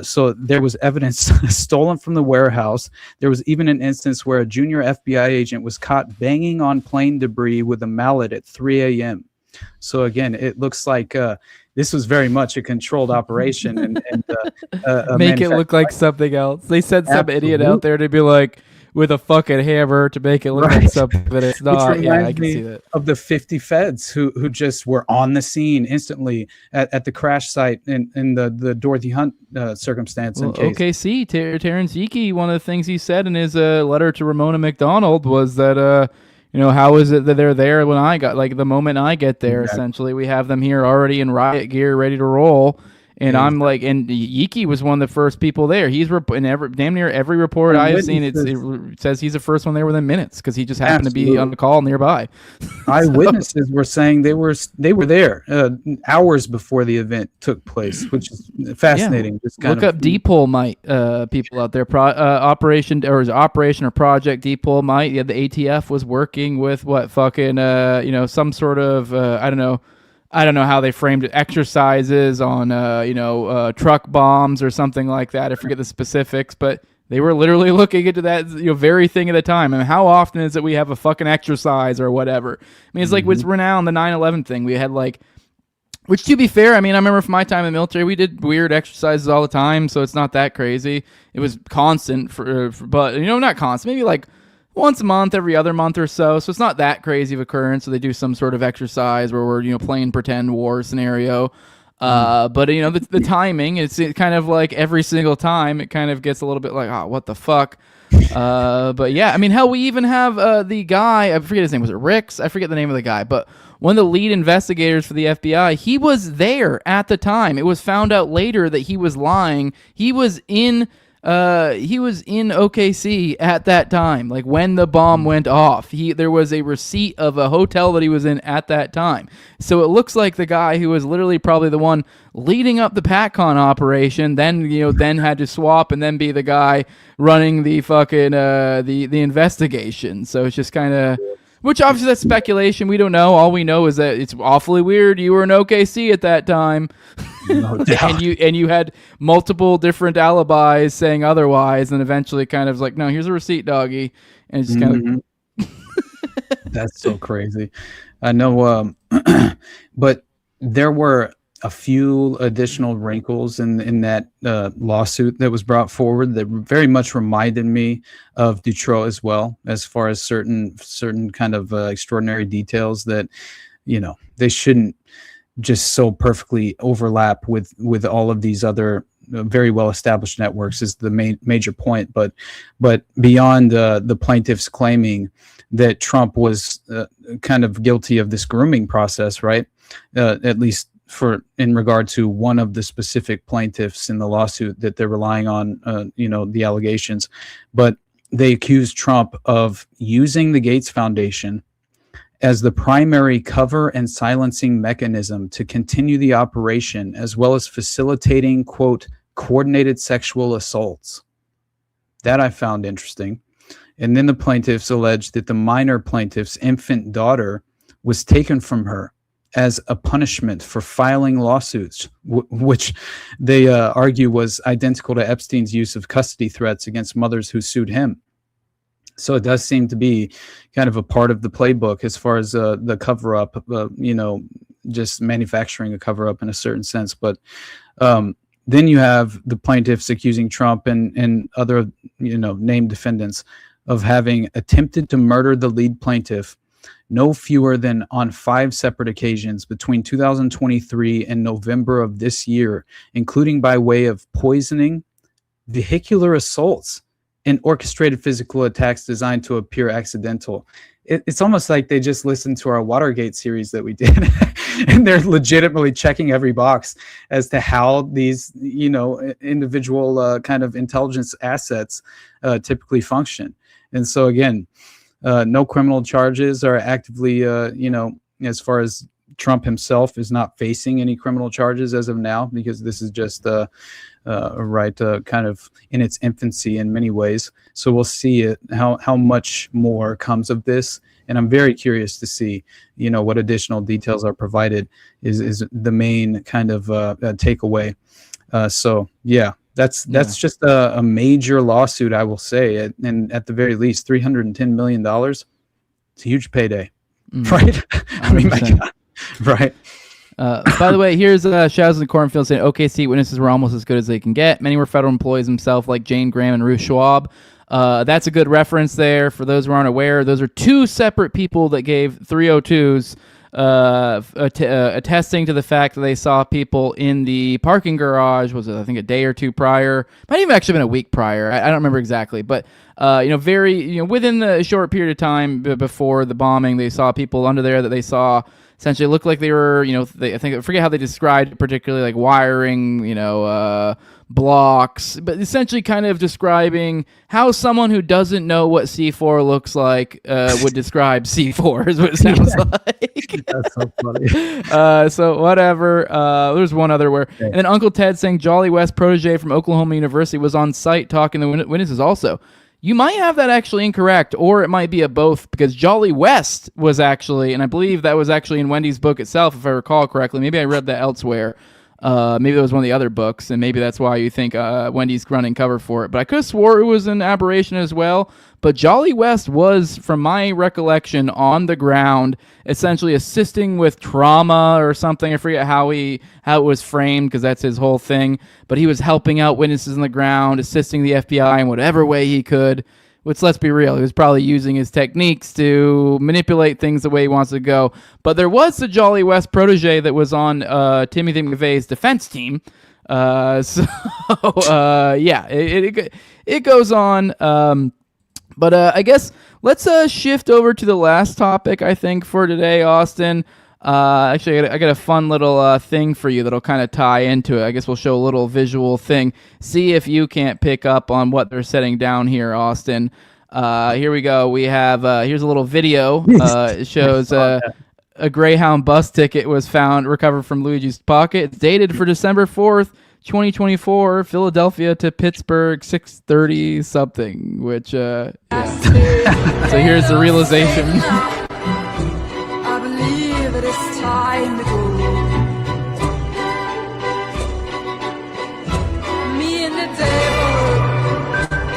Speaker 9: So there was evidence stolen from the warehouse. There was even an instance where a junior FBI agent was caught banging on plane debris with a mallet at 3 a.m. So again, it looks like this was very much a controlled operation and
Speaker 8: make it look like something else. They sent some idiot out there to be like with a fucking hammer to make it look like something that it's not. Yeah, I can see that.
Speaker 9: Of the 50 feds who just were on the scene instantly at the crash site in the Dorothy Hunt circumstance.
Speaker 8: Well, OKC, Terrence Yeeke, one of the things he said in his letter to Ramona McDonald was that how is it that they're there when I got, like, the moment I get there, essentially, we have them here already in riot gear, ready to roll. And I'm like, and Yeeke was one of the first people there. He's in damn near every report I've seen. It says he's the first one there within minutes because he just happened to be on the call nearby.
Speaker 9: Eyewitnesses were saying they were there hours before the event took place, which is fascinating.
Speaker 8: Yeah. Look up Depol Might, people out there. Operation or Project Depol Might. Yeah, the ATF was working with some sort of I don't know how they framed it, exercises on, truck bombs or something like that. I forget the specifics, but they were literally looking into that very thing at the time. I mean, how often is it we have a fucking exercise or whatever? I mean, it's like what's renowned, the 9/11 thing. We had which to be fair, I mean, I remember from my time in the military, we did weird exercises all the time, so it's not that crazy. It was constant, but not constant, maybe once a month, every other month or so. So it's not that crazy of occurrence. So they do some sort of exercise where we're, playing pretend war scenario. But the timing, it's kind of like every single time it kind of gets a little bit like, oh, what the fuck? But yeah, I mean, hell, we even have the guy, I forget his name. Was it Ricks? I forget the name of the guy, but one of the lead investigators for the FBI, he was there at the time. It was found out later that he was lying. He was in OKC at that time, like when the bomb went off. There was a receipt of a hotel that he was in at that time. So it looks like the guy who was literally probably the one leading up the PatCon operation, then had to swap and then be the guy running the fucking the investigation. So it's just kind of, which obviously that's speculation. We don't know. All we know is that it's awfully weird. You were in OKC at that time. No doubt. and you had multiple different alibis saying otherwise, and eventually kind of like, no, here's a receipt, doggy. And it's just kind of
Speaker 9: that's so crazy. I know, but there were a few additional wrinkles in that lawsuit that was brought forward that very much reminded me of Dutroux as well, as far as certain kind of extraordinary details that they shouldn't just so perfectly overlap with all of these other very well established networks is the major point. But beyond the plaintiffs claiming that Trump was kind of guilty of this grooming process, right? At least in regard to one of the specific plaintiffs in the lawsuit that they're relying on, the allegations, but they accused Trump of using the Gates Foundation as the primary cover and silencing mechanism to continue the operation, as well as facilitating, quote, coordinated sexual assaults. That I found interesting. And then the plaintiffs alleged that the minor plaintiff's infant daughter was taken from her as a punishment for filing lawsuits, which they argue was identical to Epstein's use of custody threats against mothers who sued him. So it does seem to be kind of a part of the playbook as far as the cover-up, just manufacturing a cover-up in a certain sense. But then you have the plaintiffs accusing Trump and other, named defendants of having attempted to murder the lead plaintiff no fewer than on 5 separate occasions between 2023 and November of this year, including by way of poisoning, vehicular assaults, and orchestrated physical attacks designed to appear accidental. It's almost like they just listened to our Watergate series that we did, and they're legitimately checking every box as to how these, individual kind of intelligence assets typically function. And so again, no criminal charges are actively, as far as Trump himself is not facing any criminal charges as of now, because this is just kind of in its infancy in many ways. So we'll see how much more comes of this, and I'm very curious to see what additional details are provided is the main kind of takeaway. So yeah, that's just a major lawsuit, I will say, and at the very least $310 million. It's a huge payday, right? I mean, my God. Right.
Speaker 8: By the way, here's Shadows in the Cornfield saying OKC witnesses were almost as good as they can get. Many were federal employees themselves, like Jane Graham and Ruth Schwab. That's a good reference there. For those who aren't aware, those are 2 separate people that gave 302s attesting to the fact that they saw people in the parking garage. Was it, I think, a day or 2 prior? Might even actually been a week prior. I don't remember exactly, but within the short period of time before the bombing, they saw people under there that they saw essentially looked like they were, I forget how they described it, particularly like wiring, blocks, but essentially kind of describing how someone who doesn't know what C4 looks like would describe C4 is what it sounds like.
Speaker 9: That's so funny.
Speaker 8: So whatever. There's one other where, and then Uncle Ted saying Jolly West protege from Oklahoma University was on site talking to witnesses also. You might have that actually incorrect, or it might be a both, because Jolly West was actually, and I believe that was actually in Wendy's book itself, if I recall correctly. Maybe I read that elsewhere. Maybe it was one of the other books, and maybe that's why you think Wendy's running cover for it. But I could have swore it was an aberration as well. But Jolly West was, from my recollection, on the ground, essentially assisting with trauma or something. I forget how it was framed, because that's his whole thing. But he was helping out witnesses on the ground, assisting the FBI in whatever way he could. Which, let's be real, he was probably using his techniques to manipulate things the way he wants to go. But there was the Jolly West protege that was on Timothy McVeigh's defense team. It goes on. But I guess let's shift over to the last topic, I think, for today, Austin. Actually, I got a fun little thing for you that'll kind of tie into it. I guess we'll show a little visual thing. See if you can't pick up on what they're setting down here, Austin. Here we go. We have here's a little video. It shows a Greyhound bus ticket was recovered from Luigi's pocket. It's dated for December 4th, 2024, Philadelphia to Pittsburgh, 6:30 something. Which so here's the realization.
Speaker 20: Time to go. Me and the devil.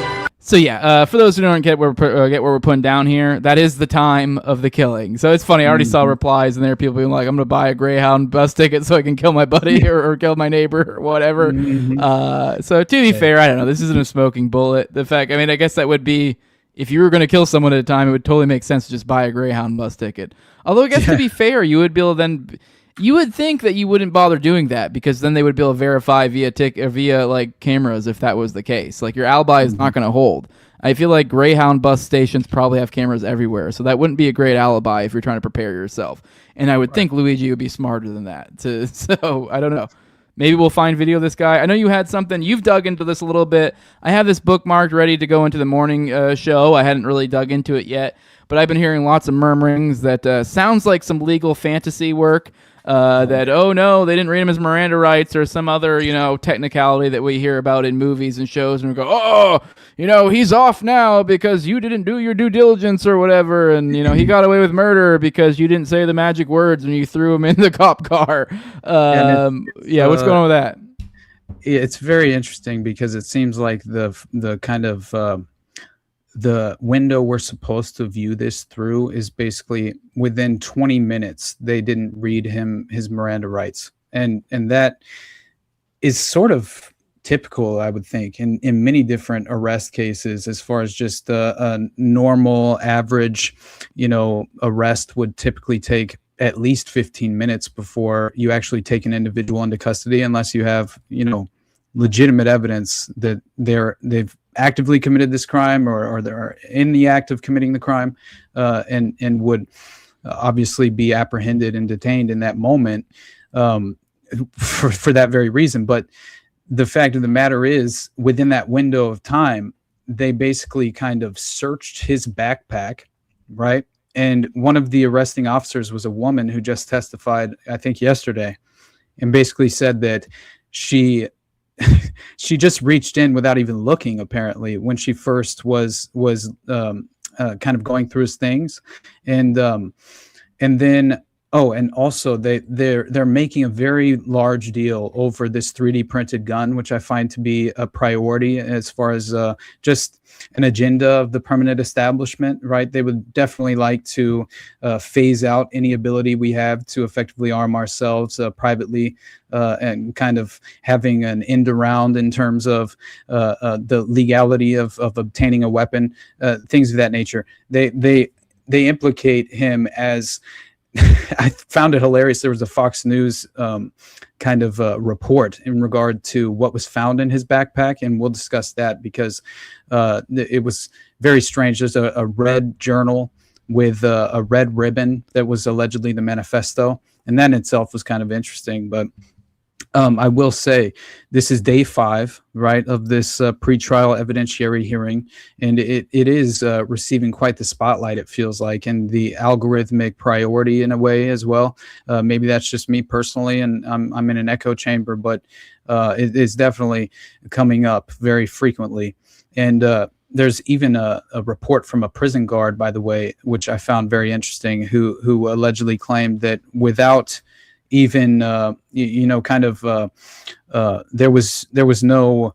Speaker 8: So yeah, for those who don't get where we're putting down here, that is the time of the killing. So it's funny. I already saw replies, and there are people being like, "I'm gonna buy a Greyhound bus ticket so I can kill my buddy or kill my neighbor or whatever." So to be fair, I don't know. This isn't a smoking bullet. I guess that would be. If you were going to kill someone at a time, it would totally make sense to just buy a Greyhound bus ticket. Although I guess to be fair, you would be able to then, you would think that you wouldn't bother doing that, because then they would be able to verify via like cameras if that was the case. Like your alibi is not going to hold. I feel like Greyhound bus stations probably have cameras everywhere, so that wouldn't be a great alibi if you're trying to prepare yourself. And I would think Luigi would be smarter than that. So I don't know. Maybe we'll find video of this guy. I know you had something. You've dug into this a little bit. I have this bookmarked ready to go into the morning show. I hadn't really dug into it yet, but I've been hearing lots of murmurings that sounds like some legal fantasy work. That, oh no, they didn't read him his Miranda rights or some other, technicality that we hear about in movies and shows, and we go, oh, he's off now because you didn't do your due diligence or whatever, and, he got away with murder because you didn't say the magic words when you threw him in the cop car. What's going on with that?
Speaker 9: It's very interesting because it seems like the kind of the window we're supposed to view this through is basically within 20 minutes they didn't read him his Miranda rights, and that is sort of typical, I would think, in many different arrest cases, as far as just a normal average, arrest would typically take at least 15 minutes before you actually take an individual into custody, unless you have, legitimate evidence that they've actively committed this crime or they're in the act of committing the crime, and would obviously be apprehended and detained in that moment, for that very reason. But the fact of the matter is, within that window of time, they basically kind of searched his backpack, right? And one of the arresting officers was a woman who just testified, I think yesterday, and basically said that she just reached in without even looking, apparently, when she first was kind of going through his things, and then and also they're making a very large deal over this 3D printed gun, which I find to be a priority as far as just an agenda of the permanent establishment, right? They would definitely like to phase out any ability we have to effectively arm ourselves privately, and kind of having an end around in terms of the legality of obtaining a weapon, things of that nature. They implicate him as I found it hilarious. There was a Fox News kind of report in regard to what was found in his backpack, and we'll discuss that because it was very strange. There's a red journal with a red ribbon that was allegedly the manifesto, and that in itself was kind of interesting. But I will say this is day 5, right, of this pretrial evidentiary hearing, and it is receiving quite the spotlight, it feels like, and the algorithmic priority in a way as well. Maybe that's just me personally, and I'm in an echo chamber, but it is definitely coming up very frequently. And there's even a report from a prison guard, by the way, which I found very interesting, who allegedly claimed that without even there was no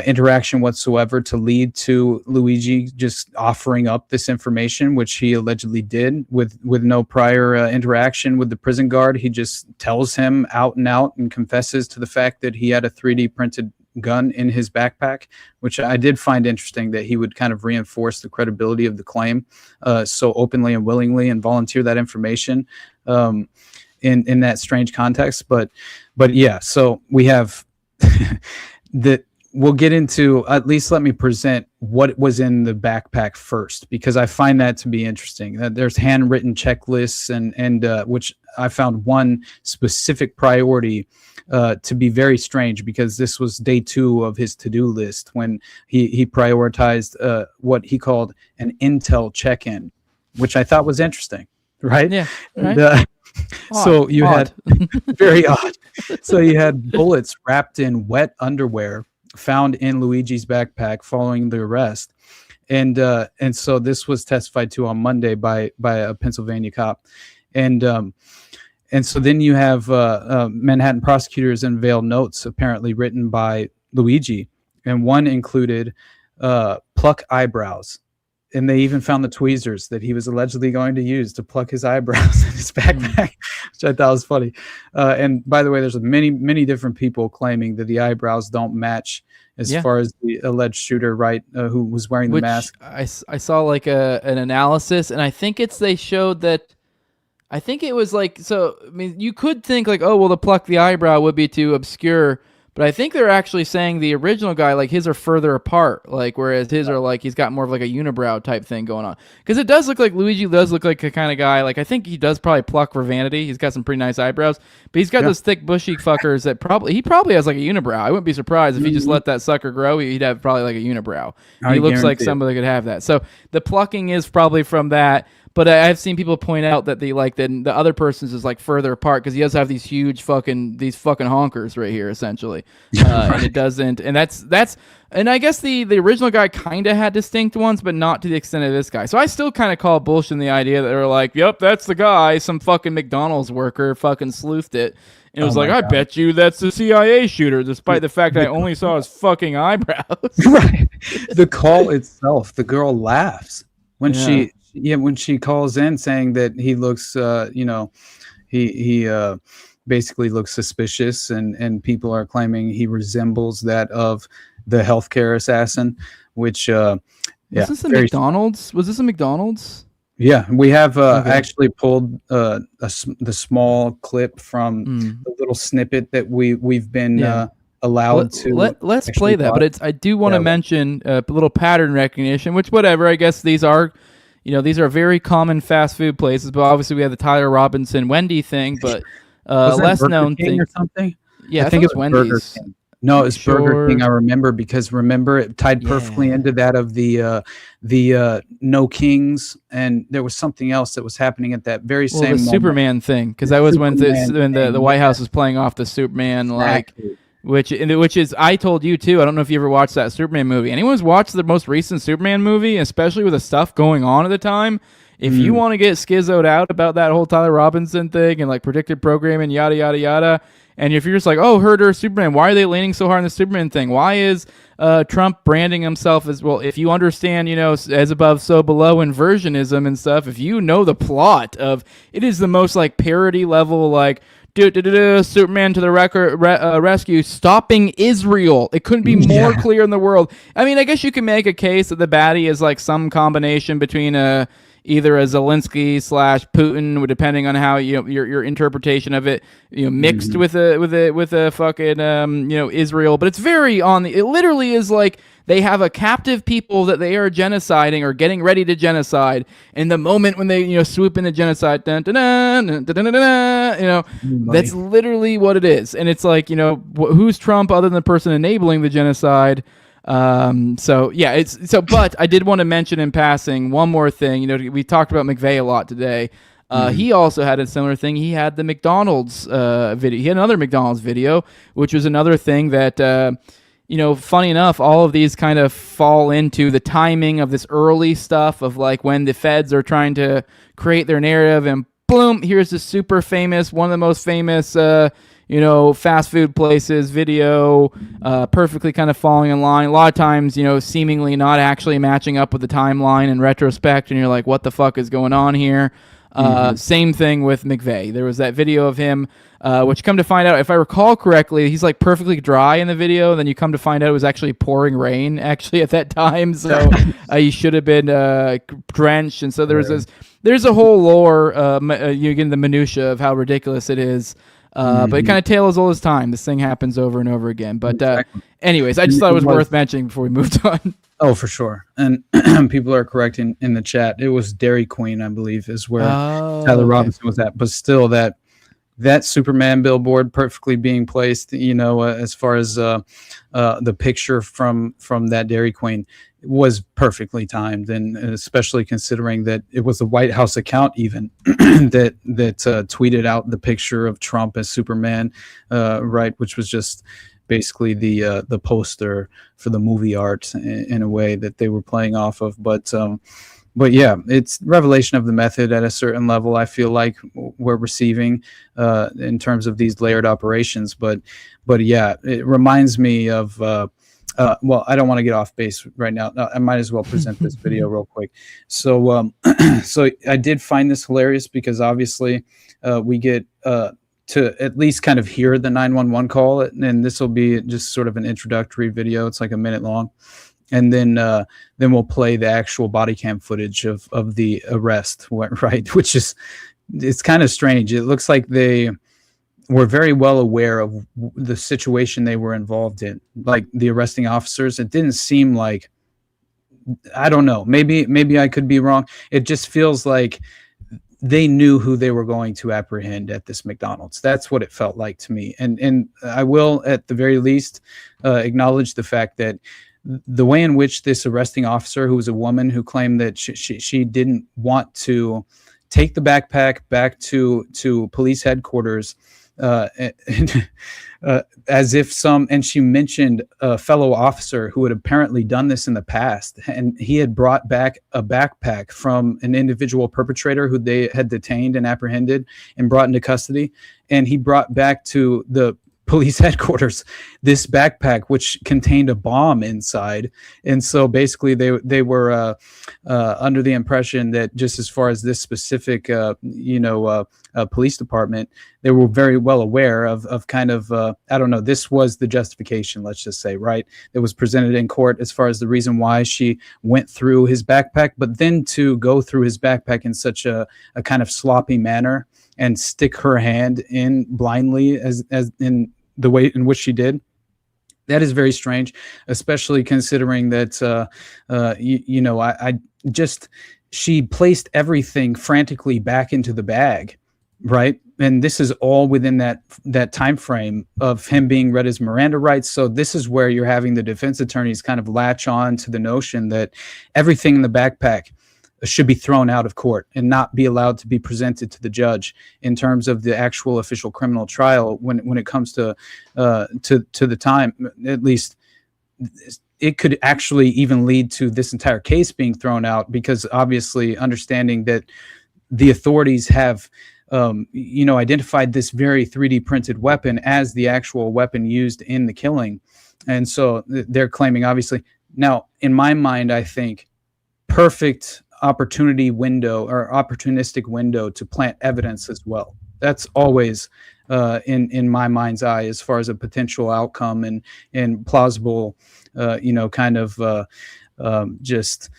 Speaker 9: interaction whatsoever to lead to Luigi just offering up this information, which he allegedly did with no prior interaction with the prison guard. He just tells him out and out and confesses to the fact that he had a 3D printed gun in his backpack, which I did find interesting, that he would kind of reinforce the credibility of the claim so openly and willingly and volunteer that information in that strange context. But yeah, so we have that. We'll get into, at least let me present what was in the backpack first, because I find that to be interesting. There's handwritten checklists and which I found one specific priority to be very strange, because this was day 2 of his to-do list when he prioritized what he called an intel check-in, which I thought was interesting, right?
Speaker 8: Yeah. Right.
Speaker 9: And, so you had very odd. So you had bullets wrapped in wet underwear found in Luigi's backpack following the arrest, and so this was testified to on Monday by a Pennsylvania cop, and so then you have Manhattan prosecutors unveiled notes apparently written by Luigi, and one included pluck eyebrows. And they even found the tweezers that he was allegedly going to use to pluck his eyebrows in his backpack, which I thought was funny. And by the way, there's many different people claiming that the eyebrows don't match as far as the alleged shooter, right, who was wearing the mask.
Speaker 8: I saw like an analysis, and I think they showed that. I think it was like, so, I mean, you could think like, oh, well, the pluck the eyebrow would be too obscure. But I think they're actually saying the original guy, like, his are further apart, like, whereas his are like, he's got more of like a unibrow type thing going on. Because it does look like Luigi does look like a kind of guy, like, I think he does probably pluck for vanity. He's got some pretty nice eyebrows, but he's got those thick, bushy fuckers that he probably has like a unibrow. I wouldn't be surprised if he just let that sucker grow. He'd have probably like a unibrow. He looks like somebody that could have that. So the plucking is probably from that. But I've seen people point out that the other person's is like further apart because he does have these huge fucking honkers right here essentially, and it doesn't. And that's and I guess the original guy kind of had distinct ones, but not to the extent of this guy. So I still kind of call bullshit in the idea that they're like, yep, that's the guy. Some fucking McDonald's worker fucking sleuthed it. And it was like, I bet you that's the CIA shooter, despite the fact that I only saw his fucking eyebrows. Right.
Speaker 9: The call itself, the girl laughs when when she calls in saying that he looks, he basically looks suspicious, and people are claiming he resembles that of the healthcare assassin, which
Speaker 8: Was this a McDonald's? Was this a McDonald's?
Speaker 9: Yeah, we have actually pulled the small clip from the little snippet that we've been allowed to.
Speaker 8: Let's play that, but I do want to mention a little pattern recognition, which whatever. I guess these are very common fast food places, but obviously we have the Tyler Robinson Wendy thing, but less known thing
Speaker 9: or something.
Speaker 8: Yeah,
Speaker 9: I think it was
Speaker 8: Wendy's.
Speaker 9: Burger King. No, it's Burger King. I remember because it tied perfectly into that of the No Kings, and there was something else that was happening at that very same moment.
Speaker 8: Superman thing, because that was when the White House was playing off the Superman which is, I told you too. I don't know if you ever watched that Superman movie. Anyone's watched the most recent Superman movie, especially with the stuff going on at the time. If you want to get schizoed out about that whole Tyler Robinson thing and like predictive programming, yada yada yada. And if you're just like, oh, herder Superman, why are they leaning so hard on the Superman thing? Why is Trump branding himself as, well, if you understand, as above, so below inversionism and stuff, if you know the plot of, it is the most like parody level, like, Superman to the rescue, stopping Israel. It couldn't be more clear in the world. I mean, I guess you can make a case that the baddie is like some combination between either a Zelensky / Putin, depending on how your interpretation of it, mixed with a fucking Israel. But it's very it literally is like they have a captive people that they are genociding or getting ready to genocide. And the moment when they swoop into genocide, that's literally what it is. And it's like, who's Trump other than the person enabling the genocide? But I did want to mention in passing one more thing. We talked about McVeigh a lot today. He also had a similar thing. He had the McDonald's video. He had another McDonald's video, which was another thing that, funny enough, all of these kind of fall into the timing of this early stuff of like when the feds are trying to create their narrative, and boom, here's this super famous, one of the most famous, fast food places video, perfectly kind of falling in line. A lot of times, seemingly not actually matching up with the timeline in retrospect, and you're like, what the fuck is going on here? Same thing with McVeigh. There was that video of him, which come to find out, if I recall correctly, he's like perfectly dry in the video. Then you come to find out it was actually pouring rain actually at that time. So he should have been drenched. And so there's a whole lore, you get the minutia of how ridiculous it is. But it kind of tale as old as time. This thing happens over and over again. But anyways, I just thought it was worth mentioning before we moved on.
Speaker 9: Oh, for sure. And people are correct in the chat. It was Dairy Queen, I believe, is where Tyler Robinson was at. But still, that Superman billboard perfectly being placed, as far as the picture from that Dairy Queen was perfectly timed, and especially considering that it was the White House account even that tweeted out the picture of Trump as Superman, right, which was just basically the poster for the movie art in a way that they were playing off of. But yeah, it's revelation of the method at a certain level. I feel like we're receiving in terms of these layered operations. But yeah, it reminds me of. Well, I don't want to get off base right now. I might as well present this video real quick. So, so I did find this hilarious because obviously we get to at least kind of hear the 911 call, and this will be just sort of an introductory video. It's like a minute long, and then we'll play the actual body cam footage of the arrest, right? Which is, it's kind of strange. It looks like they were very well aware of the situation they were involved in, like the arresting officers. It didn't seem like, I don't know, maybe I could be wrong. It just feels like they knew who they were going to apprehend at this McDonald's. That's what it felt like to me. And I will, at the very least, acknowledge the fact that the way in which this arresting officer, who was a woman who claimed that she didn't want to take the backpack back to police headquarters, as if and she mentioned a fellow officer who had apparently done this in the past, and he had brought back a backpack from an individual perpetrator who they had detained and apprehended and brought into custody, and he brought back to the police headquarters this backpack, which contained a bomb inside. And so basically they were under the impression that just as far as this specific, police department, they were very well aware of kind of, I don't know, this was the justification, let's just say, right? It was presented in court as far as the reason why she went through his backpack, but then to go through his backpack in such a kind of sloppy manner and stick her hand in blindly as in the way in which she did. That is very strange, especially considering that, she placed everything frantically back into the bag, right? And this is all within that time frame of him being read his Miranda rights. So this is where you're having the defense attorneys kind of latch on to the notion that everything in the backpack should be thrown out of court and not be allowed to be presented to the judge in terms of the actual official criminal trial. When it comes to the time, at least it could actually even lead to this entire case being thrown out, because obviously understanding that the authorities have identified this very 3D printed weapon as the actual weapon used in the killing. And so they're claiming, obviously, now in my mind, I think perfect opportunistic window to plant evidence as well. That's always in my mind's eye as far as a potential outcome and plausible, just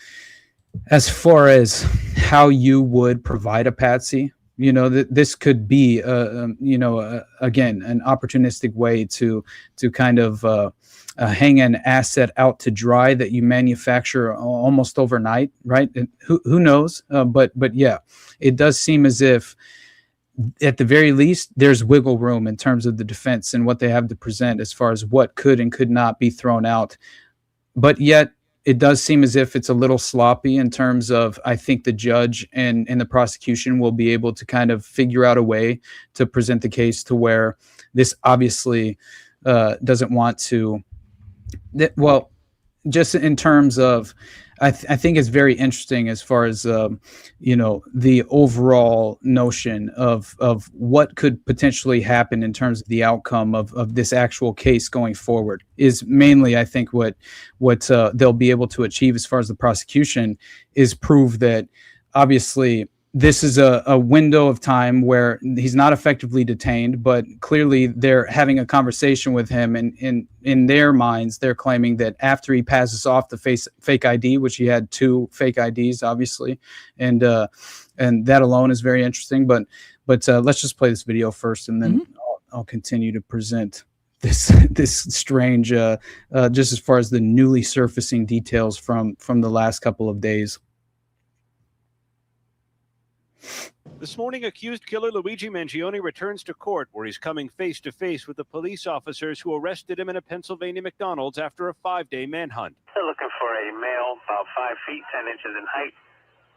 Speaker 9: as far as how you would provide a patsy. This could be, again, an opportunistic way to kind of hang an asset out to dry that you manufacture almost overnight, right? And who knows? But yeah, it does seem as if, at the very least, there's wiggle room in terms of the defense and what they have to present as far as what could and could not be thrown out. But yet, it does seem as if it's a little sloppy in terms of, I think the judge and the prosecution will be able to kind of figure out a way to present the case to where this obviously doesn't want to, just in terms of, I think it's very interesting as far as, the overall notion of what could potentially happen in terms of the outcome of this actual case going forward is mainly, I think, what they'll be able to achieve as far as the prosecution is prove that obviously this is a window of time where he's not effectively detained, but clearly they're having a conversation with him, and in their minds, they're claiming that after he passes off the fake ID, which he had 2 fake IDs, obviously, and that alone is very interesting. But let's just play this video first, and then I'll continue to present this strange, just as far as the newly surfacing details from the last couple of days.
Speaker 21: This morning, accused killer Luigi Mangione returns to court, where he's coming face-to-face with the police officers who arrested him in a Pennsylvania McDonald's after a 5-day manhunt.
Speaker 22: They're looking for a male about 5 feet 10 inches in height,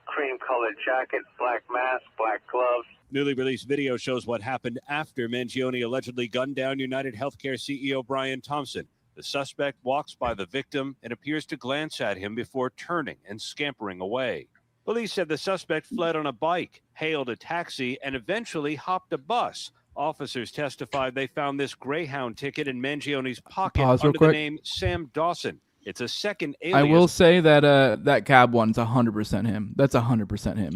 Speaker 22: cream-colored jacket, black mask, black gloves.
Speaker 21: Newly released video shows what happened after Mangione allegedly gunned down United Healthcare CEO Brian Thompson. The suspect walks by the victim and appears to glance at him before turning and scampering away. Police said the suspect fled on a bike, hailed a taxi, and eventually hopped a bus. Officers testified they found this Greyhound ticket in Mangione's pocket under the name Sam Dawson. It's a second alias.
Speaker 8: I will say that that cab one's 100% him. That's 100% him.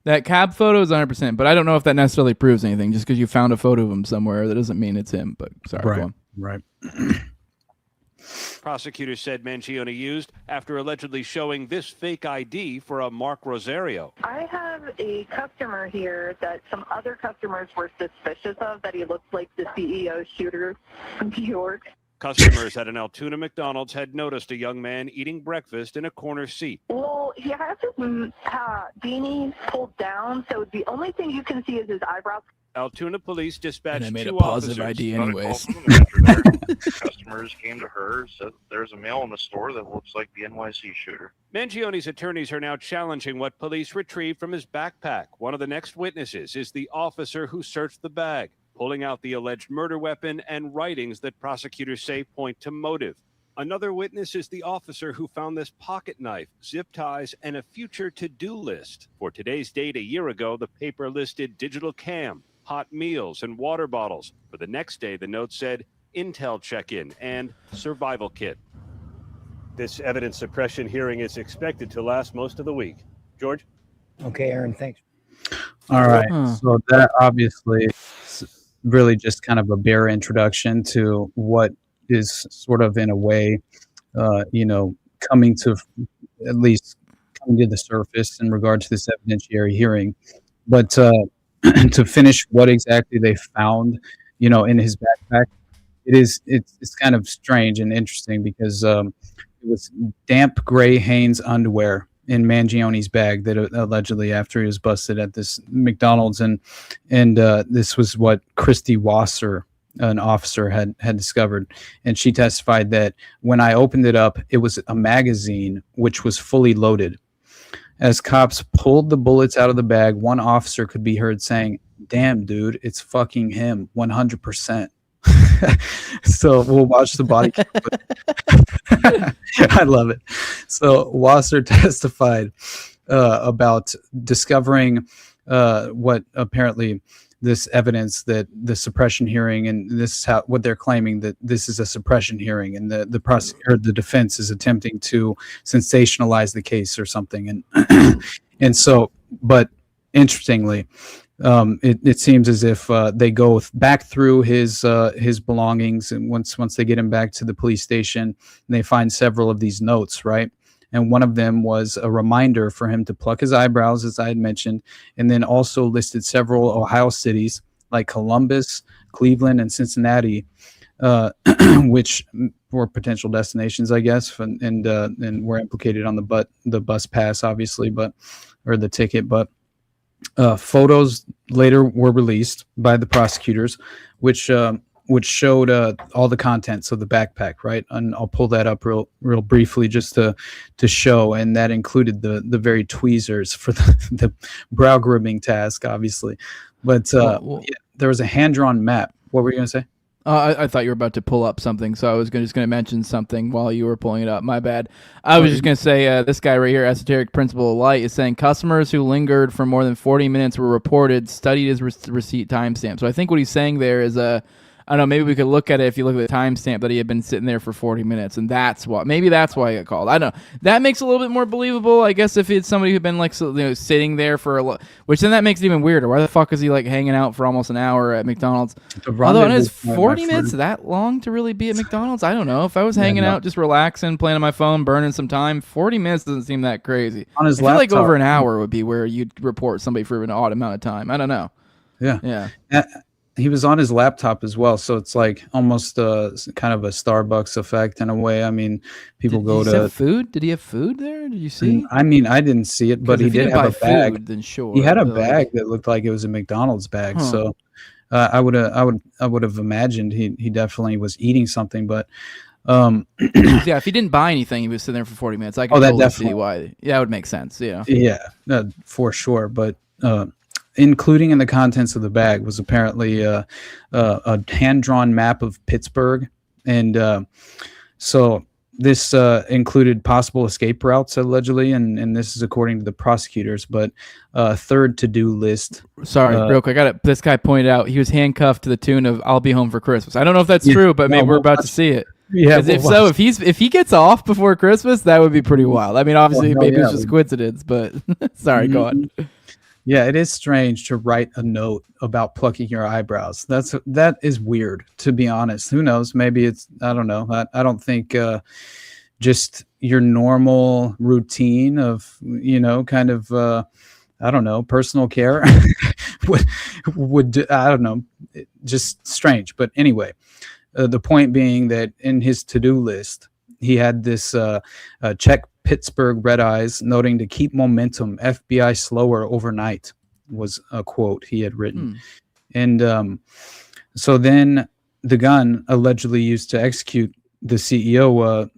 Speaker 8: That cab photo is 100%, but I don't know if that necessarily proves anything. Just because you found a photo of him somewhere, that doesn't mean it's him. But sorry, go on.
Speaker 9: Right.
Speaker 21: Prosecutors said Mangione used after allegedly showing this fake ID for a Mark Rosario.
Speaker 23: I have a customer here that some other customers were suspicious of, that he looked like the CEO shooter from New York.
Speaker 21: Customers at an Altoona McDonald's had noticed a young man eating breakfast in a corner seat.
Speaker 23: Well, he has his beanie pulled down, so the only thing you can see is his eyebrows.
Speaker 21: Altoona police dispatched
Speaker 8: and they made
Speaker 21: 2
Speaker 8: a positive
Speaker 21: officers.
Speaker 8: ID anyways.
Speaker 24: Customers came to her, said there's a male in the store that looks like the NYC shooter.
Speaker 21: Mangione's attorneys are now challenging what police retrieved from his backpack. One of the next witnesses is the officer who searched the bag, pulling out the alleged murder weapon and writings that prosecutors say point to motive. Another witness is the officer who found this pocket knife, zip ties, and a future to-do list. For today's date a year ago, the paper listed digital cam, hot meals, and water bottles. For the next day, the note said intel check-in and survival kit. This evidence suppression hearing is expected to last most of the week. George?
Speaker 1: Okay, Aaron, thanks.
Speaker 9: All right. So that obviously is really just kind of a bare introduction to what is sort of in a way, coming to at least coming to the surface in regard to this evidentiary hearing. But to finish what exactly they found, in his backpack, it's kind of strange and interesting because it was damp gray Hanes underwear in Mangione's bag that allegedly after he was busted at this McDonald's, and this was what Christy Wasser, an officer, had discovered, and she testified that when I opened it up, it was a magazine which was fully loaded. As cops pulled the bullets out of the bag, one officer could be heard saying, "Damn, dude, it's fucking him, 100%." So we'll watch the body cam. I love it. So Wasser testified about discovering what apparently this evidence that the suppression hearing, and this is what they're claiming, that this is a suppression hearing, and the prosecutor, the defense, is attempting to sensationalize the case or something, and so, but interestingly, it seems as if they go back through his belongings, and once they get him back to the police station, they find several of these notes, right? And one of them was a reminder for him to pluck his eyebrows, as I had mentioned, and then also listed several Ohio cities like Columbus, Cleveland, and Cincinnati, which were potential destinations, I guess, and were implicated on the bus pass, obviously, or the ticket, but. Photos later were released by the prosecutors, which showed all the contents of the backpack, right? And I'll pull that up real briefly just to show, and that included the very tweezers for the brow grooming task, obviously. But yeah, there was a hand-drawn map. What were you going to say?
Speaker 8: I thought you were about to pull up something, so I was just going to mention something while you were pulling it up. My bad. I was just going to say this guy right here, Esoteric Principle of Light, is saying customers who lingered for more than 40 minutes were reported, studied his receipt timestamp. So I think what he's saying there is I don't know, maybe we could look at it if you look at the timestamp that he had been sitting there for 40 minutes, and maybe that's why he got called. I don't know. That makes it a little bit more believable, I guess, if it's somebody who'd been sitting there for which then that makes it even weirder. Why the fuck is he hanging out for almost an hour at McDonald's? Although is 40 minutes that long to really be at McDonald's? I don't know. If I was hanging out, just relaxing, playing on my phone, burning some time, 40 minutes doesn't seem that crazy.
Speaker 9: On his
Speaker 8: I feel
Speaker 9: laptop,
Speaker 8: over an hour would be where you'd report somebody for an odd amount of time. I don't know.
Speaker 9: Yeah. He was on his laptop as well, so it's like almost kind of a Starbucks effect in a way. I mean, people go to
Speaker 8: food. Did he have food there? Did you see?
Speaker 9: I mean, I didn't see it, but he did have a bag.
Speaker 8: Food, then sure.
Speaker 9: He had a bag that looked like it was a McDonald's bag. Huh. So I would have imagined he definitely was eating something, but.
Speaker 8: Yeah, if he didn't buy anything, he was sitting there for 40 minutes. I can totally see why. Yeah, that would make sense. Yeah.
Speaker 9: Yeah, for sure, but. Including in the contents of the bag was apparently a hand-drawn map of Pittsburgh, and so this included possible escape routes allegedly, and this is according to the prosecutors. But third to-do list.
Speaker 8: Sorry, real quick. This guy pointed out he was handcuffed to the tune of "I'll be home for Christmas." I don't know if that's true, but maybe we're about to see it. Yeah. If he gets off before Christmas, that would be pretty wild. I mean, obviously, maybe it's just coincidence, but sorry, go on.
Speaker 9: Yeah, it is strange to write a note about plucking your eyebrows. That is weird, to be honest. Who knows? Maybe it's, I don't know. I don't think just your normal routine of, kind of, I don't know, personal care would I don't know, just strange. But anyway, the point being that in his to-do list, he had this check Pittsburgh Red Eyes, noting to keep momentum, FBI slower overnight, was a quote he had written. And so then the gun allegedly used to execute the CEO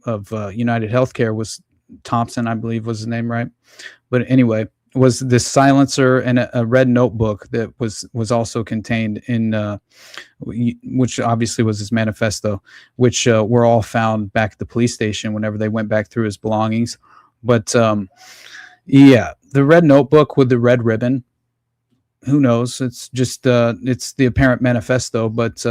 Speaker 9: of United Healthcare was Thompson, I believe was his name, right? But anyway, was this silencer and a red notebook that was also contained in which obviously was his manifesto, which were all found back at the police station whenever they went back through his belongings. But yeah, the red notebook with the red ribbon, who knows? It's just it's the apparent manifesto, but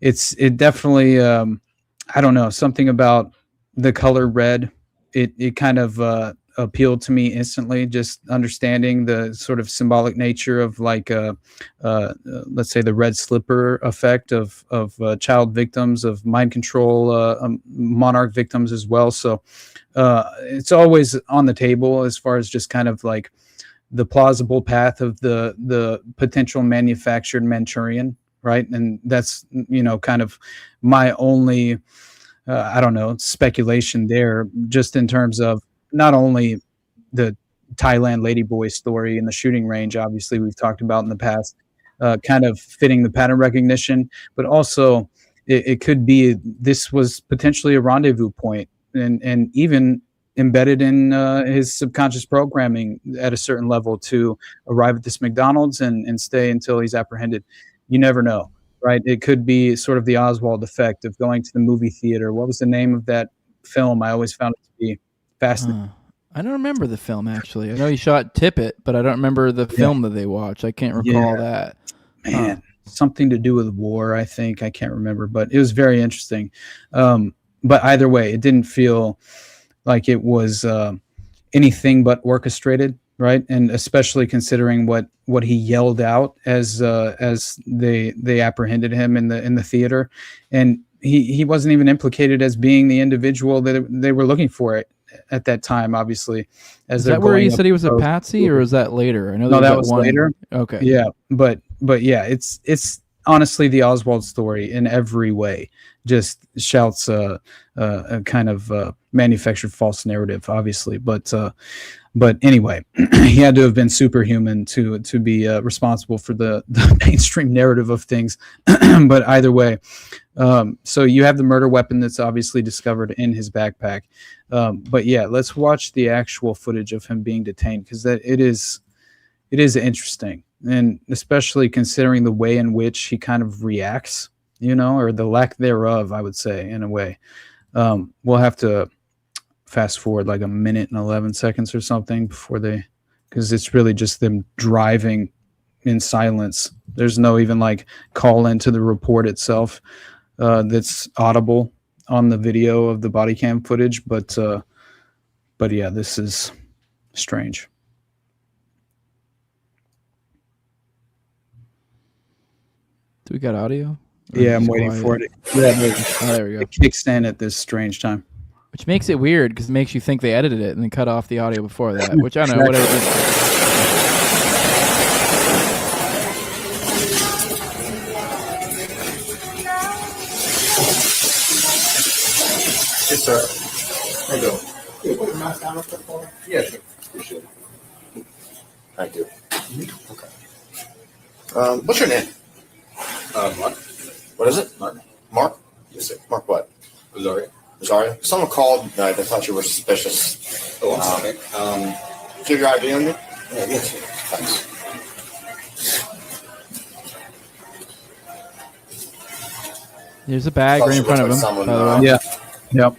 Speaker 9: it definitely I don't know, something about the color red. It kind of appealed to me instantly, just understanding the sort of symbolic nature of like let's say the red slipper effect of child victims of mind control, monarch victims as well. So it's always on the table as far as just kind of like the plausible path of the potential manufactured Manchurian, right? And that's, you know, kind of my only I don't know, speculation there, just in terms of not only the Thailand ladyboy story in the shooting range, obviously we've talked about in the past, kind of fitting the pattern recognition, but also it could be this was potentially a rendezvous point, and even embedded in his subconscious programming at a certain level to arrive at this McDonald's and stay until he's apprehended. You never know. Right, it could be sort of the Oswald effect of going to the movie theater. What was the name of that film? I always found it to be fascinating.
Speaker 8: I don't remember the film, actually. I know he shot Tippett, but I don't remember the film that they watched. I can't recall that.
Speaker 9: Man, something to do with war, I think. I can't remember, but it was very interesting. But either way, it didn't feel like it was anything but orchestrated. Right, and especially considering what he yelled out as they apprehended him in the theater, and he wasn't even implicated as being the individual that they were looking for at that time. Obviously,
Speaker 8: is that where he said he was a patsy, or is that later? I know
Speaker 9: that was later.
Speaker 8: Okay,
Speaker 9: yeah, but yeah, it's honestly the Oswald story in every way. Just shouts a kind of manufactured false narrative, obviously, but anyway, he had to have been superhuman to be responsible for the mainstream narrative of things. But either way, so you have the murder weapon that's obviously discovered in his backpack. But yeah, let's watch the actual footage of him being detained, because it is interesting, and especially considering the way in which he kind of reacts, you know, or the lack thereof, I would say, in a way. We'll have to fast forward like a minute and 11 seconds or something because it's really just them driving in silence. There's no even like call into the report itself that's audible on the video of the body cam footage, but yeah, this is strange.
Speaker 8: Do we got audio?
Speaker 9: Yeah, I'm waiting for it. Yeah,
Speaker 8: there we go.
Speaker 9: It kicks in at this strange time.
Speaker 8: Which makes it weird, because it makes you think they edited it and then cut off the audio before that, which I don't know, whatever.
Speaker 1: Yes, sir. There you go. Can you put your mask down real quick for me? Yeah, sure. Appreciate it. Thank you. Okay. What's your name? Mark. What is it? Mark. Mark? Yes, sir. Mark what? Rosario. Rosario? Someone called. They thought you were suspicious. Oh, I'm sorry. Do you have your ID on you? Yeah, yes, sir. Thanks.
Speaker 8: There's a bag right in front of him, by the way.
Speaker 9: Yeah. Yep.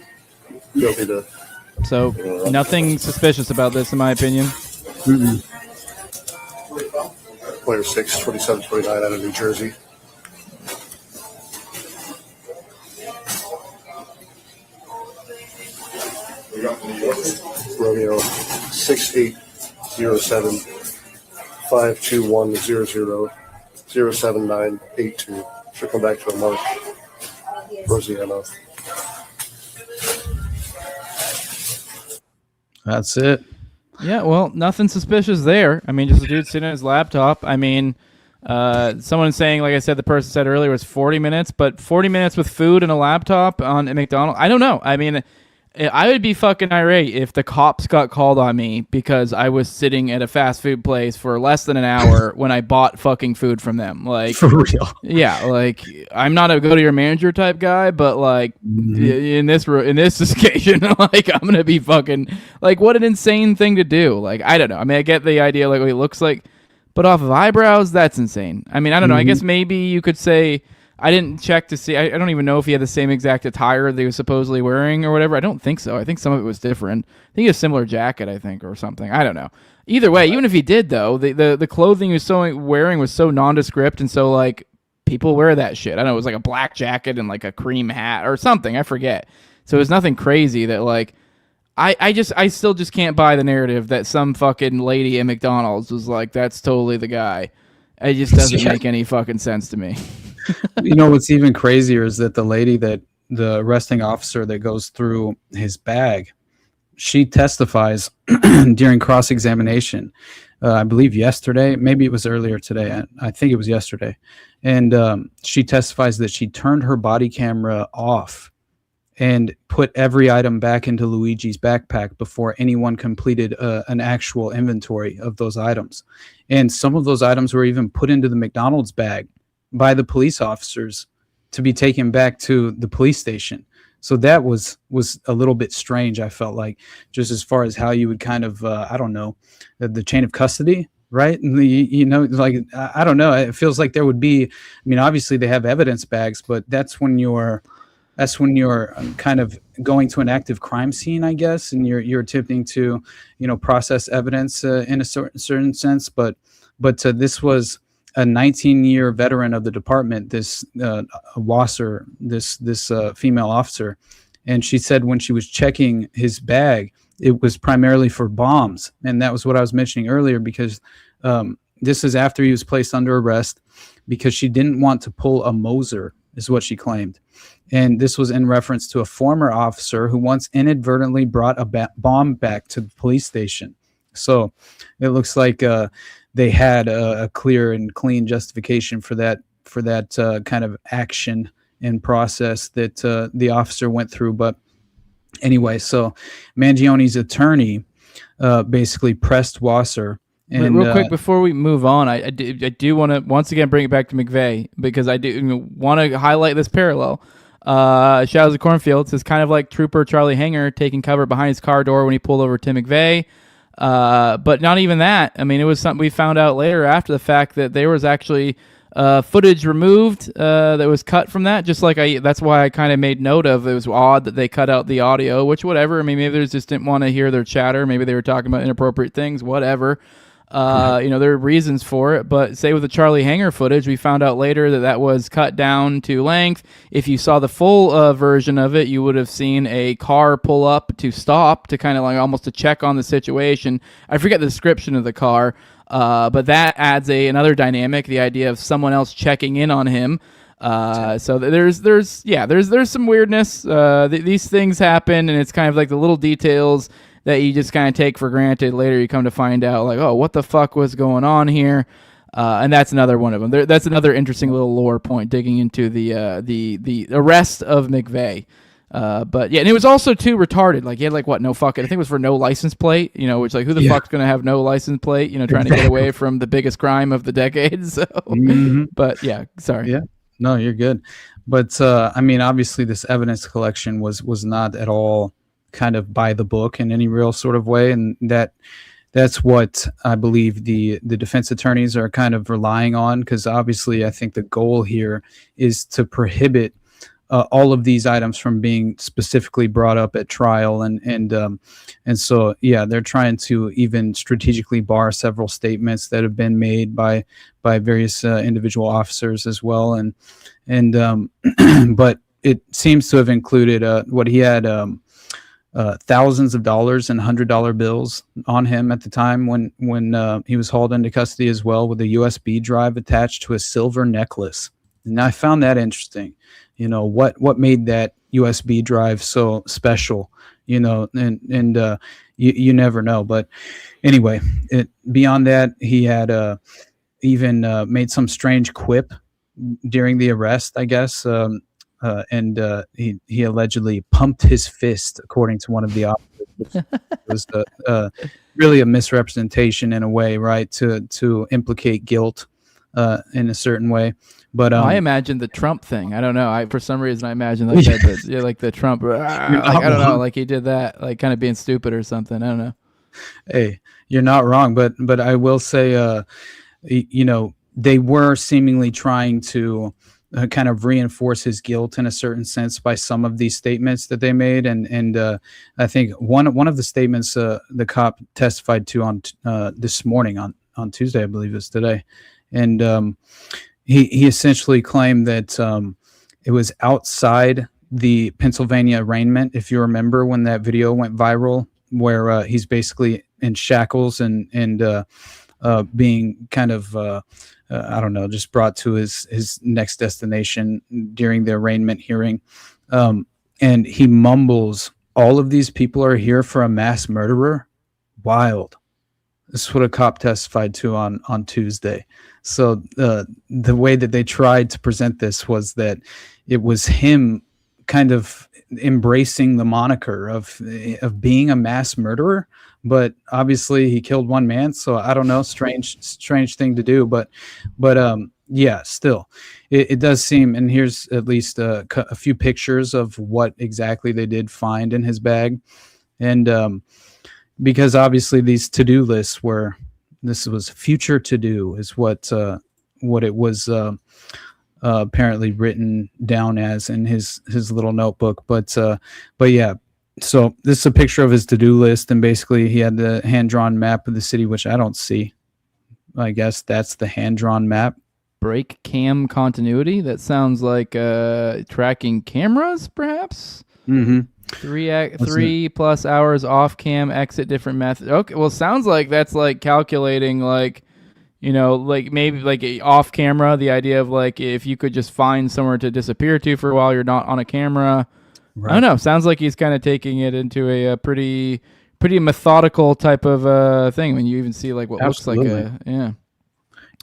Speaker 8: So, nothing suspicious about this, in my opinion.
Speaker 9: Mm-mm.
Speaker 1: Player 6, 2729 out of New Jersey. Romeo 6807 52100 07982. Should come back to a Mark Rosiano.
Speaker 9: That's it.
Speaker 8: Yeah, well, nothing suspicious there. I mean, just a dude sitting on his laptop. I mean, someone saying, like I said, the person said earlier was 40 minutes, but 40 minutes with food and a laptop on a McDonald's? I don't know. I mean, I would be fucking irate if the cops got called on me because I was sitting at a fast food place for less than an hour when I bought fucking food from them. Like,
Speaker 9: for real.
Speaker 8: Yeah, like, I'm not a go to your manager type guy, but like in this occasion, like, I'm gonna be fucking like, what an insane thing to do. Like, I don't know. I mean, I get the idea, like what he looks like, but off of eyebrows, that's insane. I mean, I don't know. I guess maybe you could say I didn't check to see. I don't even know if he had the same exact attire that he was supposedly wearing or whatever. I don't think so. I think some of it was different. I think he had a similar jacket, I think, or something. I don't know. Either way, even if he did, though, the clothing he was wearing was so nondescript and so, like, people wear that shit. I don't know. It was like a black jacket and, like, a cream hat or something. I forget. So it was nothing crazy that, like, I still just can't buy the narrative that some fucking lady at McDonald's was like, that's totally the guy. It just doesn't make any fucking sense to me.
Speaker 9: You know what's even crazier is that the arresting officer that goes through his bag, she testifies during cross-examination. I believe yesterday, maybe it was earlier today. I think it was yesterday, and she testifies that she turned her body camera off and put every item back into Luigi's backpack before anyone completed an actual inventory of those items. And some of those items were even put into the McDonald's bag by the police officers to be taken back to the police station. So that was a little bit strange, I felt like, just as far as how you would kind of, I don't know, the chain of custody, right? And I don't know. It feels like there would be, I mean, obviously they have evidence bags, but that's when you're kind of going to an active crime scene, I guess, and you're attempting to, process evidence in a certain sense. But this was a 19-year veteran of the department, this Wasser, this female officer, and she said when she was checking his bag, it was primarily for bombs, and that was what I was mentioning earlier, because this is after he was placed under arrest because she didn't want to pull a Moser, is what she claimed. And this was in reference to a former officer who once inadvertently brought a bomb back to the police station. So it looks like they had a clear and clean justification for that kind of action and process that the officer went through. But anyway, so Mangione's attorney basically pressed Wasser. And
Speaker 8: real quick before we move on, I do want to once again bring it back to McVeigh, because I do want to highlight this parallel. Shadows of Cornfields is kind of like Trooper Charlie Hanger taking cover behind his car door when he pulled over Tim McVeigh. But not even that. I mean, it was something we found out later after the fact that there was actually footage removed that was cut from that. Just like that's why I kind of made note of it was odd that they cut out the audio, which whatever. I mean, maybe they just didn't want to hear their chatter. Maybe they were talking about inappropriate things, whatever. There are reasons for it, but say with the Charlie Hanger footage, we found out later that was cut down to length. If you saw the full version of it, you would have seen a car pull up to stop to kind of like almost to check on the situation. I forget the description of the car, but that adds another dynamic, the idea of someone else checking in on him. So there's some weirdness. These things happen, and it's kind of like the little details that you just kind of take for granted. Later you come to find out, like, oh, what the fuck was going on here? And that's another one of them. That's another interesting little lore point, digging into the arrest of McVeigh. But yeah, and it was also too retarded. Like he had no fucking, I think it was for no license plate, which like who the fuck's going to have no license plate, trying to get away from the biggest crime of the decade. So, but yeah, sorry.
Speaker 9: Yeah, no, you're good. But I mean, obviously this evidence collection was not at all kind of by the book in any real sort of way, and that's what I believe the defense attorneys are kind of relying on, because obviously I think the goal here is to prohibit all of these items from being specifically brought up at trial, and so yeah, they're trying to even strategically bar several statements that have been made by various individual officers as well, and but it seems to have included what he had. Thousands of dollars and $100 bills on him at the time when he was hauled into custody, as well, with a USB drive attached to a silver necklace. And I found that interesting. What made that USB drive so special? And you never know. But anyway, beyond that, he had even made some strange quip during the arrest, I guess. And he allegedly pumped his fist, according to one of the officers, which was really a misrepresentation in a way, right? To implicate guilt in a certain way. But
Speaker 8: I imagine the Trump thing. I don't know. For some reason I imagine like that, like the Trump. I don't know. Like he did that, like kind of being stupid or something. I don't know.
Speaker 9: Hey, you're not wrong, but I will say, they were seemingly trying to kind of reinforce his guilt in a certain sense by some of these statements that they made. And I think one of the statements the cop testified to on this morning on Tuesday, I believe it's today. And he essentially claimed that it was outside the Pennsylvania arraignment. If you remember when that video went viral, where he's basically in shackles and being kind of I don't know, just brought to his next destination during the arraignment hearing. And he mumbles, all of these people are here for a mass murderer. Wild. This is what a cop testified to on Tuesday. So the way that they tried to present this was that it was him kind of embracing the moniker of being a mass murderer. But obviously he killed one man, so I don't know, strange thing to do. But yeah, still, it does seem. And here's at least a few pictures of what exactly they did find in his bag, and because obviously these to-do lists were, this was future to-do is what it was apparently written down as in his little notebook. But yeah. So this is a picture of his to-do list, and basically he had the hand-drawn map of the city, which I don't see. I guess that's the hand-drawn map.
Speaker 8: Break cam continuity? That sounds like tracking cameras, perhaps?
Speaker 9: Mm-hmm.
Speaker 8: 3+ hours off cam, exit different methods. Okay, well, sounds like that's like calculating, like, you know, like maybe like off camera, the idea of like if you could just find somewhere to disappear to for a while, you're not on a camera. Right. I don't know. Sounds like he's kind of taking it into a pretty methodical type of thing. When you even see like what
Speaker 9: Absolutely.
Speaker 8: looks like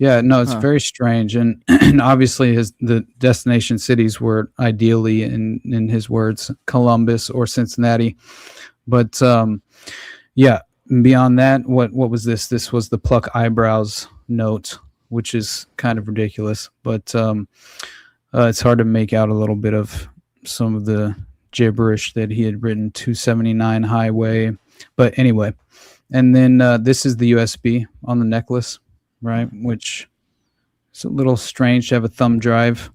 Speaker 9: yeah. No, it's very strange, and obviously the destination cities were ideally, in his words, Columbus or Cincinnati. But yeah, beyond that, what was this? This was the pluck eyebrows note, which is kind of ridiculous. But it's hard to make out a little bit of some of the gibberish that he had written. 279 highway, but anyway. And then this is the USB on the necklace, right? Which is a little strange to have a thumb drive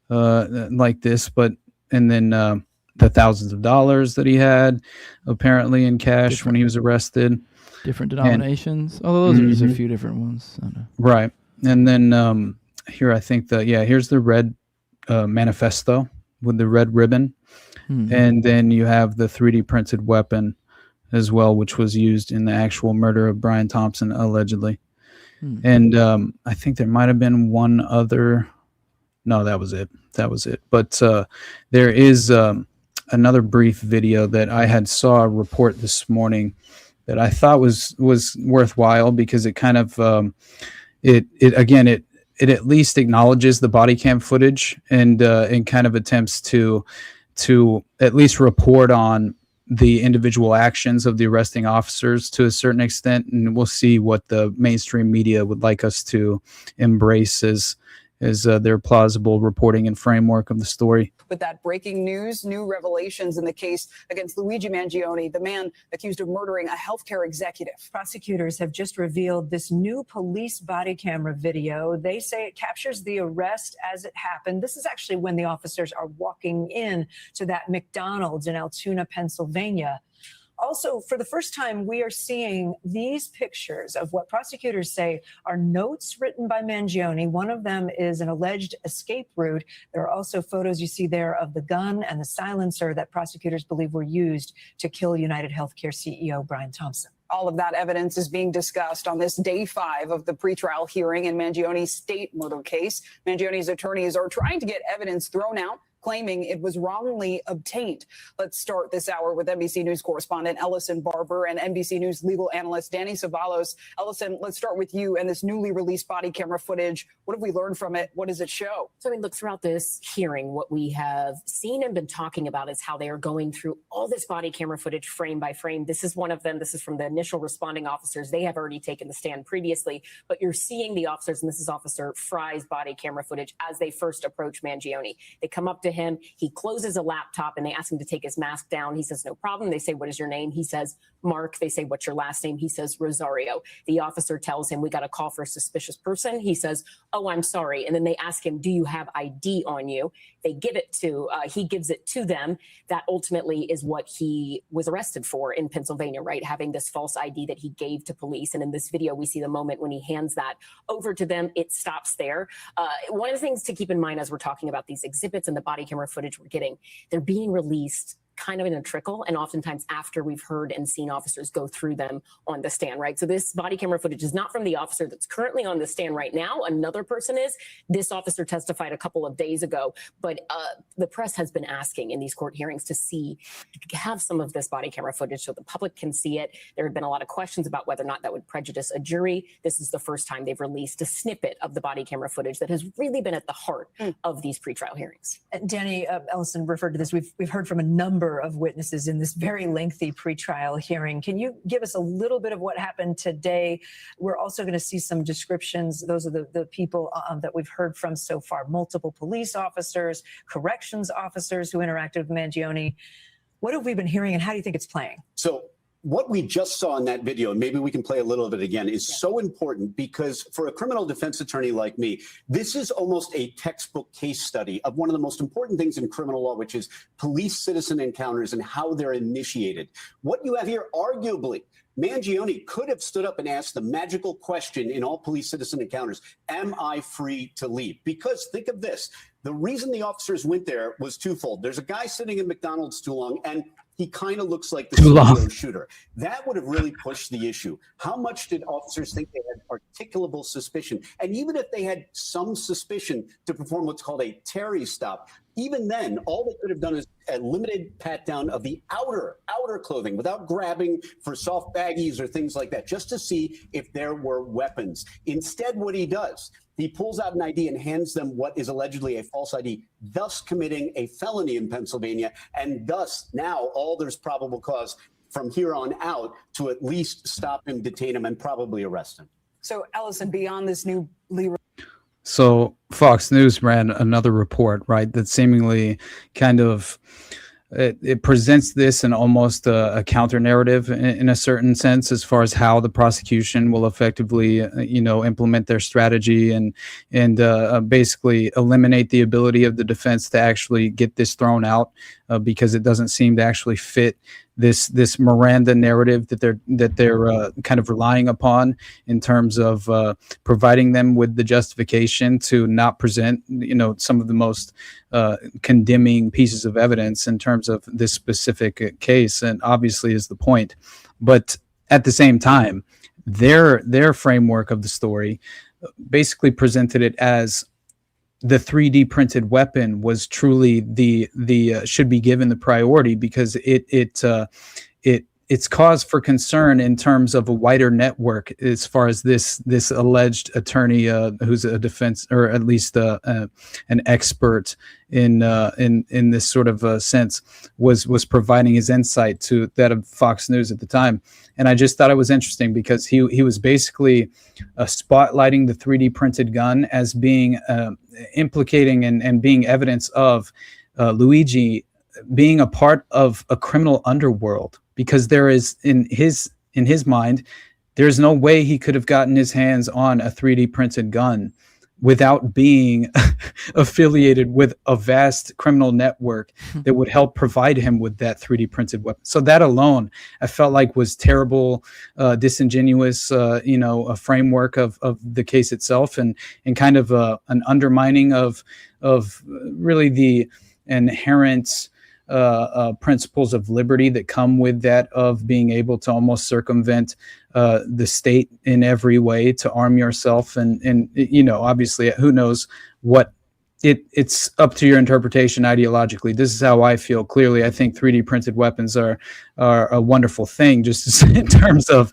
Speaker 9: like this, but and then the thousands of dollars that he had apparently in cash when he was arrested.
Speaker 8: Different denominations. Those are just a few different ones. I don't know.
Speaker 9: Right. And then here I think here's the red manifesto with the red ribbon. And then you have the 3D printed weapon as well, which was used in the actual murder of Brian Thompson, allegedly. And I think there might have been one other. No, that was it. But there is another brief video that I had saw a report this morning that I thought was worthwhile, because it kind of it at least acknowledges the body cam footage and kind of attempts to at least report on the individual actions of the arresting officers to a certain extent. And we'll see what the mainstream media would like us to embrace as their plausible reporting and framework of the story.
Speaker 2: With that breaking news, new revelations in the case against Luigi Mangione, the man accused of murdering a healthcare executive.
Speaker 4: Prosecutors have just revealed this new police body camera video. They say it captures the arrest as it happened. This is actually when the officers are walking in to that McDonald's in Altoona, Pennsylvania. Also, for the first time, we are seeing these pictures of what prosecutors say are notes written by Mangione. One of them is an alleged escape route. There are also photos you see there of the gun and the silencer that prosecutors believe were used to kill United Healthcare CEO Brian Thompson.
Speaker 2: All of that evidence is being discussed on this day 5 of the pretrial hearing in Mangione's state murder case. Mangione's attorneys are trying to get evidence thrown out, claiming it was wrongly obtained. Let's start this hour with NBC News correspondent Ellison Barber and NBC News legal analyst Danny Savalos. Ellison, let's start with you and this newly released body camera footage. What have we learned from it? What does it show?
Speaker 5: So, look, throughout this hearing, what we have seen and been talking about is how they are going through all this body camera footage frame by frame. This is one of them. This is from the initial responding officers. They have already taken the stand previously, but you're seeing the officers, and this is Officer Fry's body camera footage as they first approach Mangione. They come up to him. He closes a laptop and they ask him to take his mask down. He says, no problem. They say, what is your name? He says, Mark. They say, what's your last name? He says, Rosario. The officer tells him, we got a call for a suspicious person. He says, oh, I'm sorry. And then they ask him, do you have ID on you? They give it to, he gives it to them. That ultimately is what he was arrested for in Pennsylvania, right? Having this false ID that he gave to police. And in this video, we see the moment when he hands that over to them. It stops there. One of the things to keep in mind as we're talking about these exhibits and the body camera footage we're getting, they're being released kind of in a trickle, and oftentimes after we've heard and seen officers go through them on the stand, right? So this body camera footage is not from the officer that's currently on the stand right now. Another person is. This officer testified a couple of days ago, but the press has been asking in these court hearings to have some of this body camera footage so the public can see it. There have been a lot of questions about whether or not that would prejudice a jury. This is the first time they've released a snippet of the body camera footage that has really been at the heart of these pretrial hearings.
Speaker 4: Danny, Ellison referred to this. We've heard from a number of witnesses in this very lengthy pretrial hearing. Can you give us a little bit of what happened today? We're also going to see some descriptions. Those are the people that we've heard from so far. Multiple police officers, corrections officers who interacted with Mangione. What have we been hearing, and how do you think it's playing?
Speaker 3: So what we just saw in that video, and maybe we can play a little of it again, is so important because for a criminal defense attorney like me, this is almost a textbook case study of one of the most important things in criminal law, which is police-citizen encounters and how they're initiated. What you have here, arguably, Mangione could have stood up and asked the magical question in all police-citizen encounters, am I free to leave? Because think of this, the reason the officers went there was twofold. There's a guy sitting in McDonald's too long, and he kind of looks like the CEO shooter. That would have really pushed the issue. How much did officers think they had articulable suspicion? And even if they had some suspicion to perform what's called a Terry stop, even then, all they could have done is a limited pat down of the outer clothing without grabbing for soft baggies or things like that, just to see if there were weapons. Instead, what he does, he pulls out an ID and hands them what is allegedly a false ID, thus committing a felony in Pennsylvania. And thus, now all there's probable cause from here on out to at least stop him, detain him, and probably arrest him.
Speaker 2: So, Ellison, beyond this new
Speaker 9: So Fox News ran another report, right, that seemingly kind of it presents this in almost a counter narrative in a certain sense, as far as how the prosecution will effectively, implement their strategy and basically eliminate the ability of the defense to actually get this thrown out because it doesn't seem to actually fit this Miranda narrative that they're kind of relying upon in terms of providing them with the justification to not present, some of the most condemning pieces of evidence in terms of this specific case, and obviously is the point. But at the same time, their framework of the story basically presented it as the 3D printed weapon was truly the should be given the priority because it's cause for concern in terms of a wider network as far as this alleged attorney who's a defense or at least an expert in this sort of sense was providing his insight to that of Fox News at the time. And I just thought it was interesting because he was basically spotlighting the 3D printed gun as being implicating and being evidence of Luigi being a part of a criminal underworld, because there is in his mind, there's no way he could have gotten his hands on a 3D printed gun without being affiliated with a vast criminal network that would help provide him with that 3D printed weapon. So that alone, I felt like was terrible, disingenuous, a framework of the case itself, and kind of an undermining of really the inherent principles of liberty that come with that, of being able to almost circumvent the state in every way to arm yourself. And obviously, who knows what it's up to your interpretation ideologically. This is how I feel. Clearly, I think 3D printed weapons are a wonderful thing, just in terms of,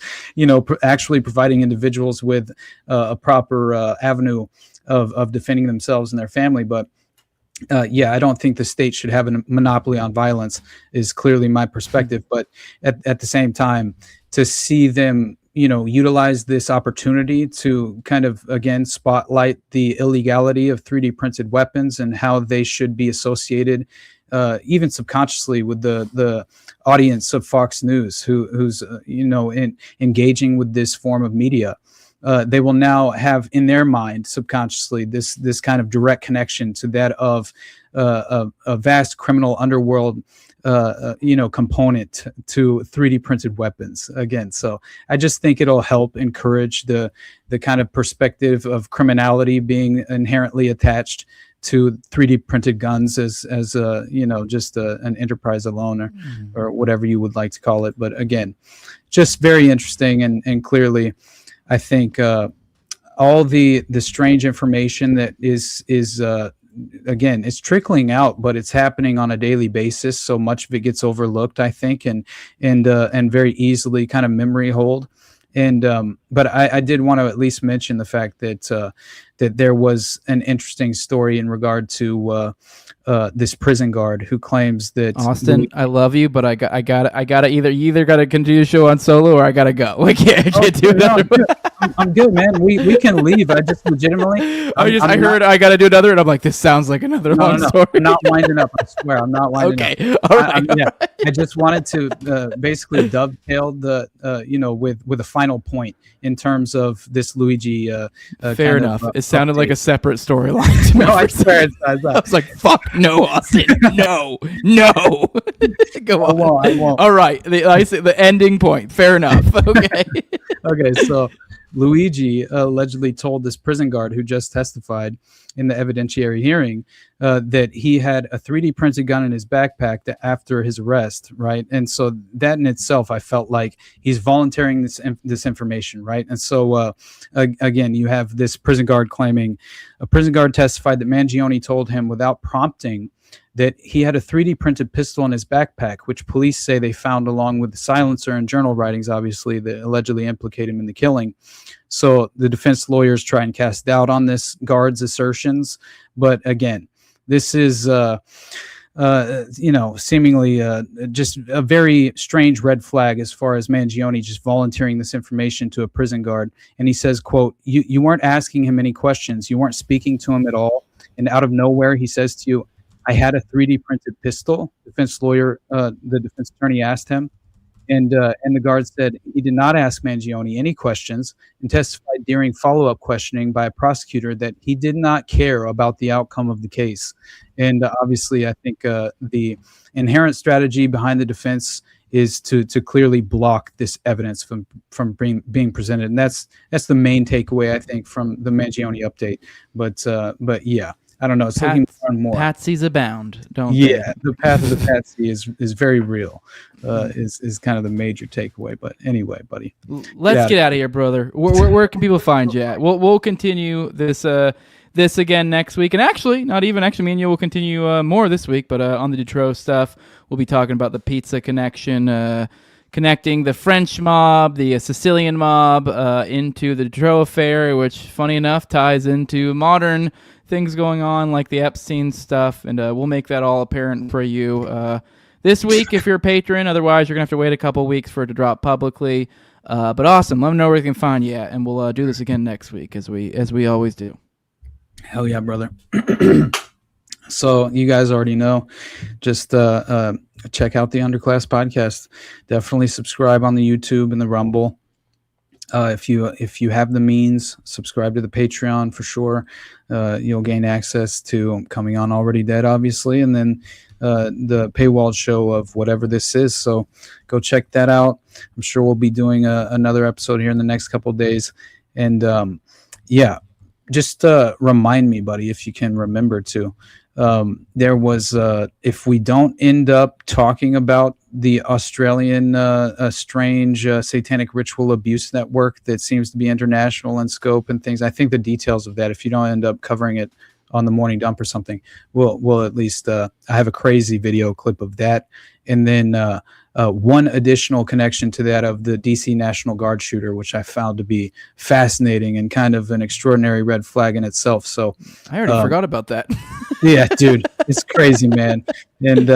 Speaker 9: actually providing individuals with a proper avenue of defending themselves and their family. But I don't think the state should have a monopoly on violence is clearly my perspective. But at the same time, to see them utilize this opportunity to kind of, again, spotlight the illegality of 3D printed weapons and how they should be associated, even subconsciously, with the audience of Fox News, who's engaging with this form of media. They will now have in their mind subconsciously this kind of direct connection to that of a vast criminal underworld component to 3D printed weapons again. So I just think it'll help encourage the kind of perspective of criminality being inherently attached to 3D printed guns as just an enterprise alone or whatever you would like to call it. But again, just very interesting and clearly, I think all the strange information that is again, it's trickling out, but it's happening on a daily basis. So much of it gets overlooked, I think, and very easily kind of memory hold. And but I did want to at least mention the fact that that there was an interesting story in regard to this prison guard who claims that
Speaker 8: Austin, I love you, but I gotta either gotta continue the show on solo or I gotta go. I can't do another.
Speaker 9: I'm good, man. We can leave. I just legitimately.
Speaker 8: I heard I got to do another, and I'm like, this sounds like another long story.
Speaker 9: I'm not winding up. I swear, I'm not winding up.
Speaker 8: Okay, all right.
Speaker 9: I just wanted to basically dovetail the with a final point in terms of this Luigi.
Speaker 8: Fair enough. It sounded like a separate storyline.
Speaker 9: No, I swear.
Speaker 8: I was like, fuck no, Austin, no. Go on. I won't. All right, the ending point. Fair enough. Okay.
Speaker 9: Okay, so Luigi allegedly told this prison guard who just testified in the evidentiary hearing that he had a 3D printed gun in his backpack after his arrest, right? And so that in itself, I felt like he's volunteering this information, right? And so again, you have this prison guard claiming a prison guard testified that Mangione told him without prompting that he had a 3D printed pistol in his backpack, which police say they found along with the silencer and journal writings, obviously, that allegedly implicate him in the killing. So the defense lawyers try and cast doubt on this guard's assertions. But again, this is, seemingly just a very strange red flag as far as Mangione just volunteering this information to a prison guard. And he says, quote, you weren't asking him any questions. You weren't speaking to him at all. And out of nowhere, he says to you, I had a 3D printed pistol. Defense lawyer, the defense attorney asked him, and the guard said he did not ask Mangione any questions and testified during follow-up questioning by a prosecutor that he did not care about the outcome of the case. And obviously, I think the inherent strategy behind the defense is to clearly block this evidence from being presented, and that's the main takeaway I think from the Mangione update. But yeah. I don't know. It's looking more and more.
Speaker 8: Patsies abound, don't they?
Speaker 9: Yeah, the path of the patsy is very real. Is kind of the major takeaway. But anyway, buddy,
Speaker 8: let's get out of here, brother. Where can people find you at? We'll continue this again next week, and actually, me and you will continue more this week. But on the Dutroux stuff, we'll be talking about the pizza connection. Connecting the French mob, the Sicilian mob, into the Dutroux affair, which, funny enough, ties into modern things going on like the Epstein stuff, and we'll make that all apparent for you this week if you're a patron. Otherwise, you're gonna have to wait a couple weeks for it to drop publicly. But awesome, let me know where we can find you at, and we'll do this again next week as we always do.
Speaker 9: Hell yeah, brother. So you guys already know, just check out the Underclass podcast. Definitely subscribe on the YouTube and the Rumble. If you have the means, subscribe to the Patreon for sure. You'll gain access to Coming On Already Dead, obviously, and then the paywall show of whatever this is. So go check that out. I'm sure we'll be doing another episode here in the next couple of days. And just remind me, buddy, if you can remember to. There was, if we don't end up talking about the Australian strange satanic ritual abuse network that seems to be international in scope and things, I think the details of that, if you don't end up covering it on the morning dump or something, we'll at least, I have a crazy video clip of that, And then one additional connection to that of the DC National Guard shooter, which I found to be fascinating and kind of an extraordinary red flag in itself. So
Speaker 8: I already forgot about that.
Speaker 9: yeah, dude, it's crazy, man. And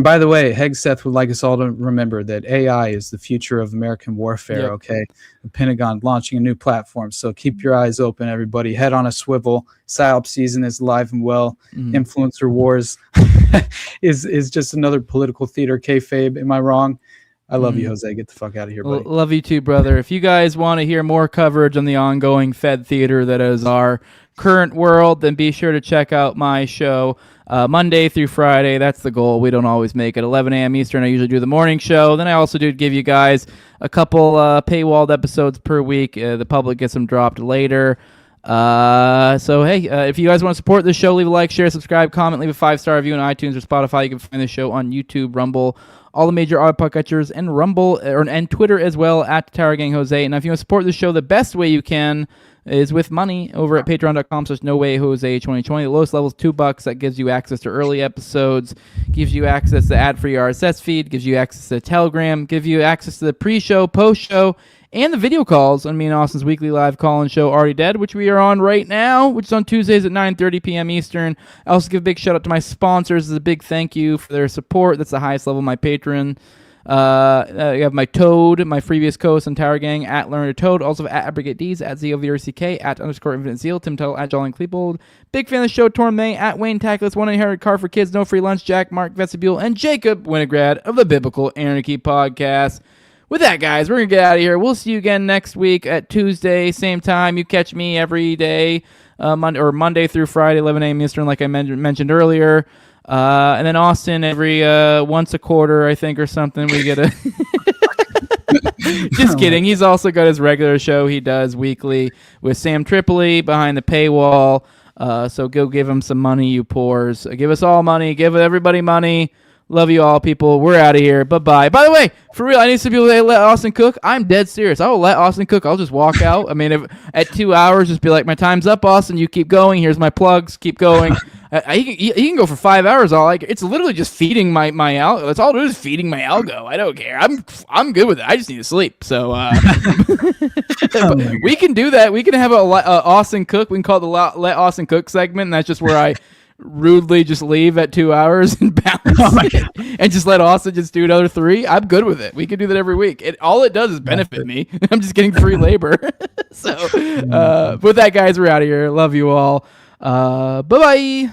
Speaker 9: by the way, Hegseth would like us all to remember that AI is the future of American warfare.
Speaker 8: Yep.
Speaker 9: Okay, the Pentagon launching a new platform, so keep your eyes open, everybody. Head on a swivel. PsyOps season is alive and well. Influencer wars is just another political theater kayfabe. Am I wrong? I love you, Jose. Get the fuck out of here, buddy.
Speaker 8: Love you too, brother. If you guys want to hear more coverage on the ongoing Fed theater that is our current world, then be sure to check out my show Monday through Friday. That's the goal. We don't always make it 11 a.m. Eastern. I usually do the morning show. Then I also do give you guys a couple paywalled episodes per week. The public gets them dropped later. So hey, if you guys want to support this show, leave a like, share, subscribe, comment, leave a 5-star review on iTunes or Spotify. You can find the show on YouTube, Rumble, all the major audio podcatchers, and Rumble and Twitter as well at Tower Gang Jose. And if you want to support the show, the best way you can is with money over at patreon.com/NoWayJose2020. The lowest level is $2. That gives you access to early episodes, gives you access to ad-free RSS feed, gives you access to Telegram, gives you access to the pre-show, post-show, and the video calls on me and Austin's weekly live call-in show, Already Dead, which we are on right now, which is on Tuesdays at 9:30 p.m. Eastern. I also give a big shout-out to my sponsors. As a big thank you for their support. That's the highest level of my Patreon. You have my Toad, my previous co-host on Tower Gang, at Learner Toad, also at Abrogate D's, at ZOVRCK, at _Infinite Zeal, Tim Tuttle, at Jolly Cleepold. Big fan of the show, Torn May, at Wayne Tackless, 1-800 Car for Kids, No Free Lunch, Jack, Mark Vestibule, and Jacob Winograd of the Biblical Anarchy Podcast. With that, guys, we're going to get out of here. We'll see you again next week at Tuesday, same time. You catch me every day, Monday through Friday, 11 a.m. Eastern, like I mentioned earlier. And then Austin every once a quarter, I think, or something. We get a... Just kidding. He's also got his regular show he does weekly with Sam Tripoli behind the paywall. So go give him some money, you poors. Give us all money. Give everybody money. Love you all, people. We're out of here. Bye-bye. By the way, for real, I need some people to let Austin cook. I'm dead serious. I will let Austin cook. I'll just walk out. I mean, if at 2 hours, just be like, my time's up, Austin. You keep going. Here's my plugs. Keep going. He can go for 5 hours. It's literally just feeding my algo. That's all it is, feeding my algo. I don't care. I'm good with it. I just need to sleep. So we can do that. We can have a Austin cook. We can call it the Let Austin Cook segment, and that's just where I rudely just leave at 2 hours and bounce and just let Austin just do another 3. I'm good with it. We can do that every week. All it does is benefit me. I'm just getting free labor. So with that, guys, we're out of here. Love you all. Bye-bye.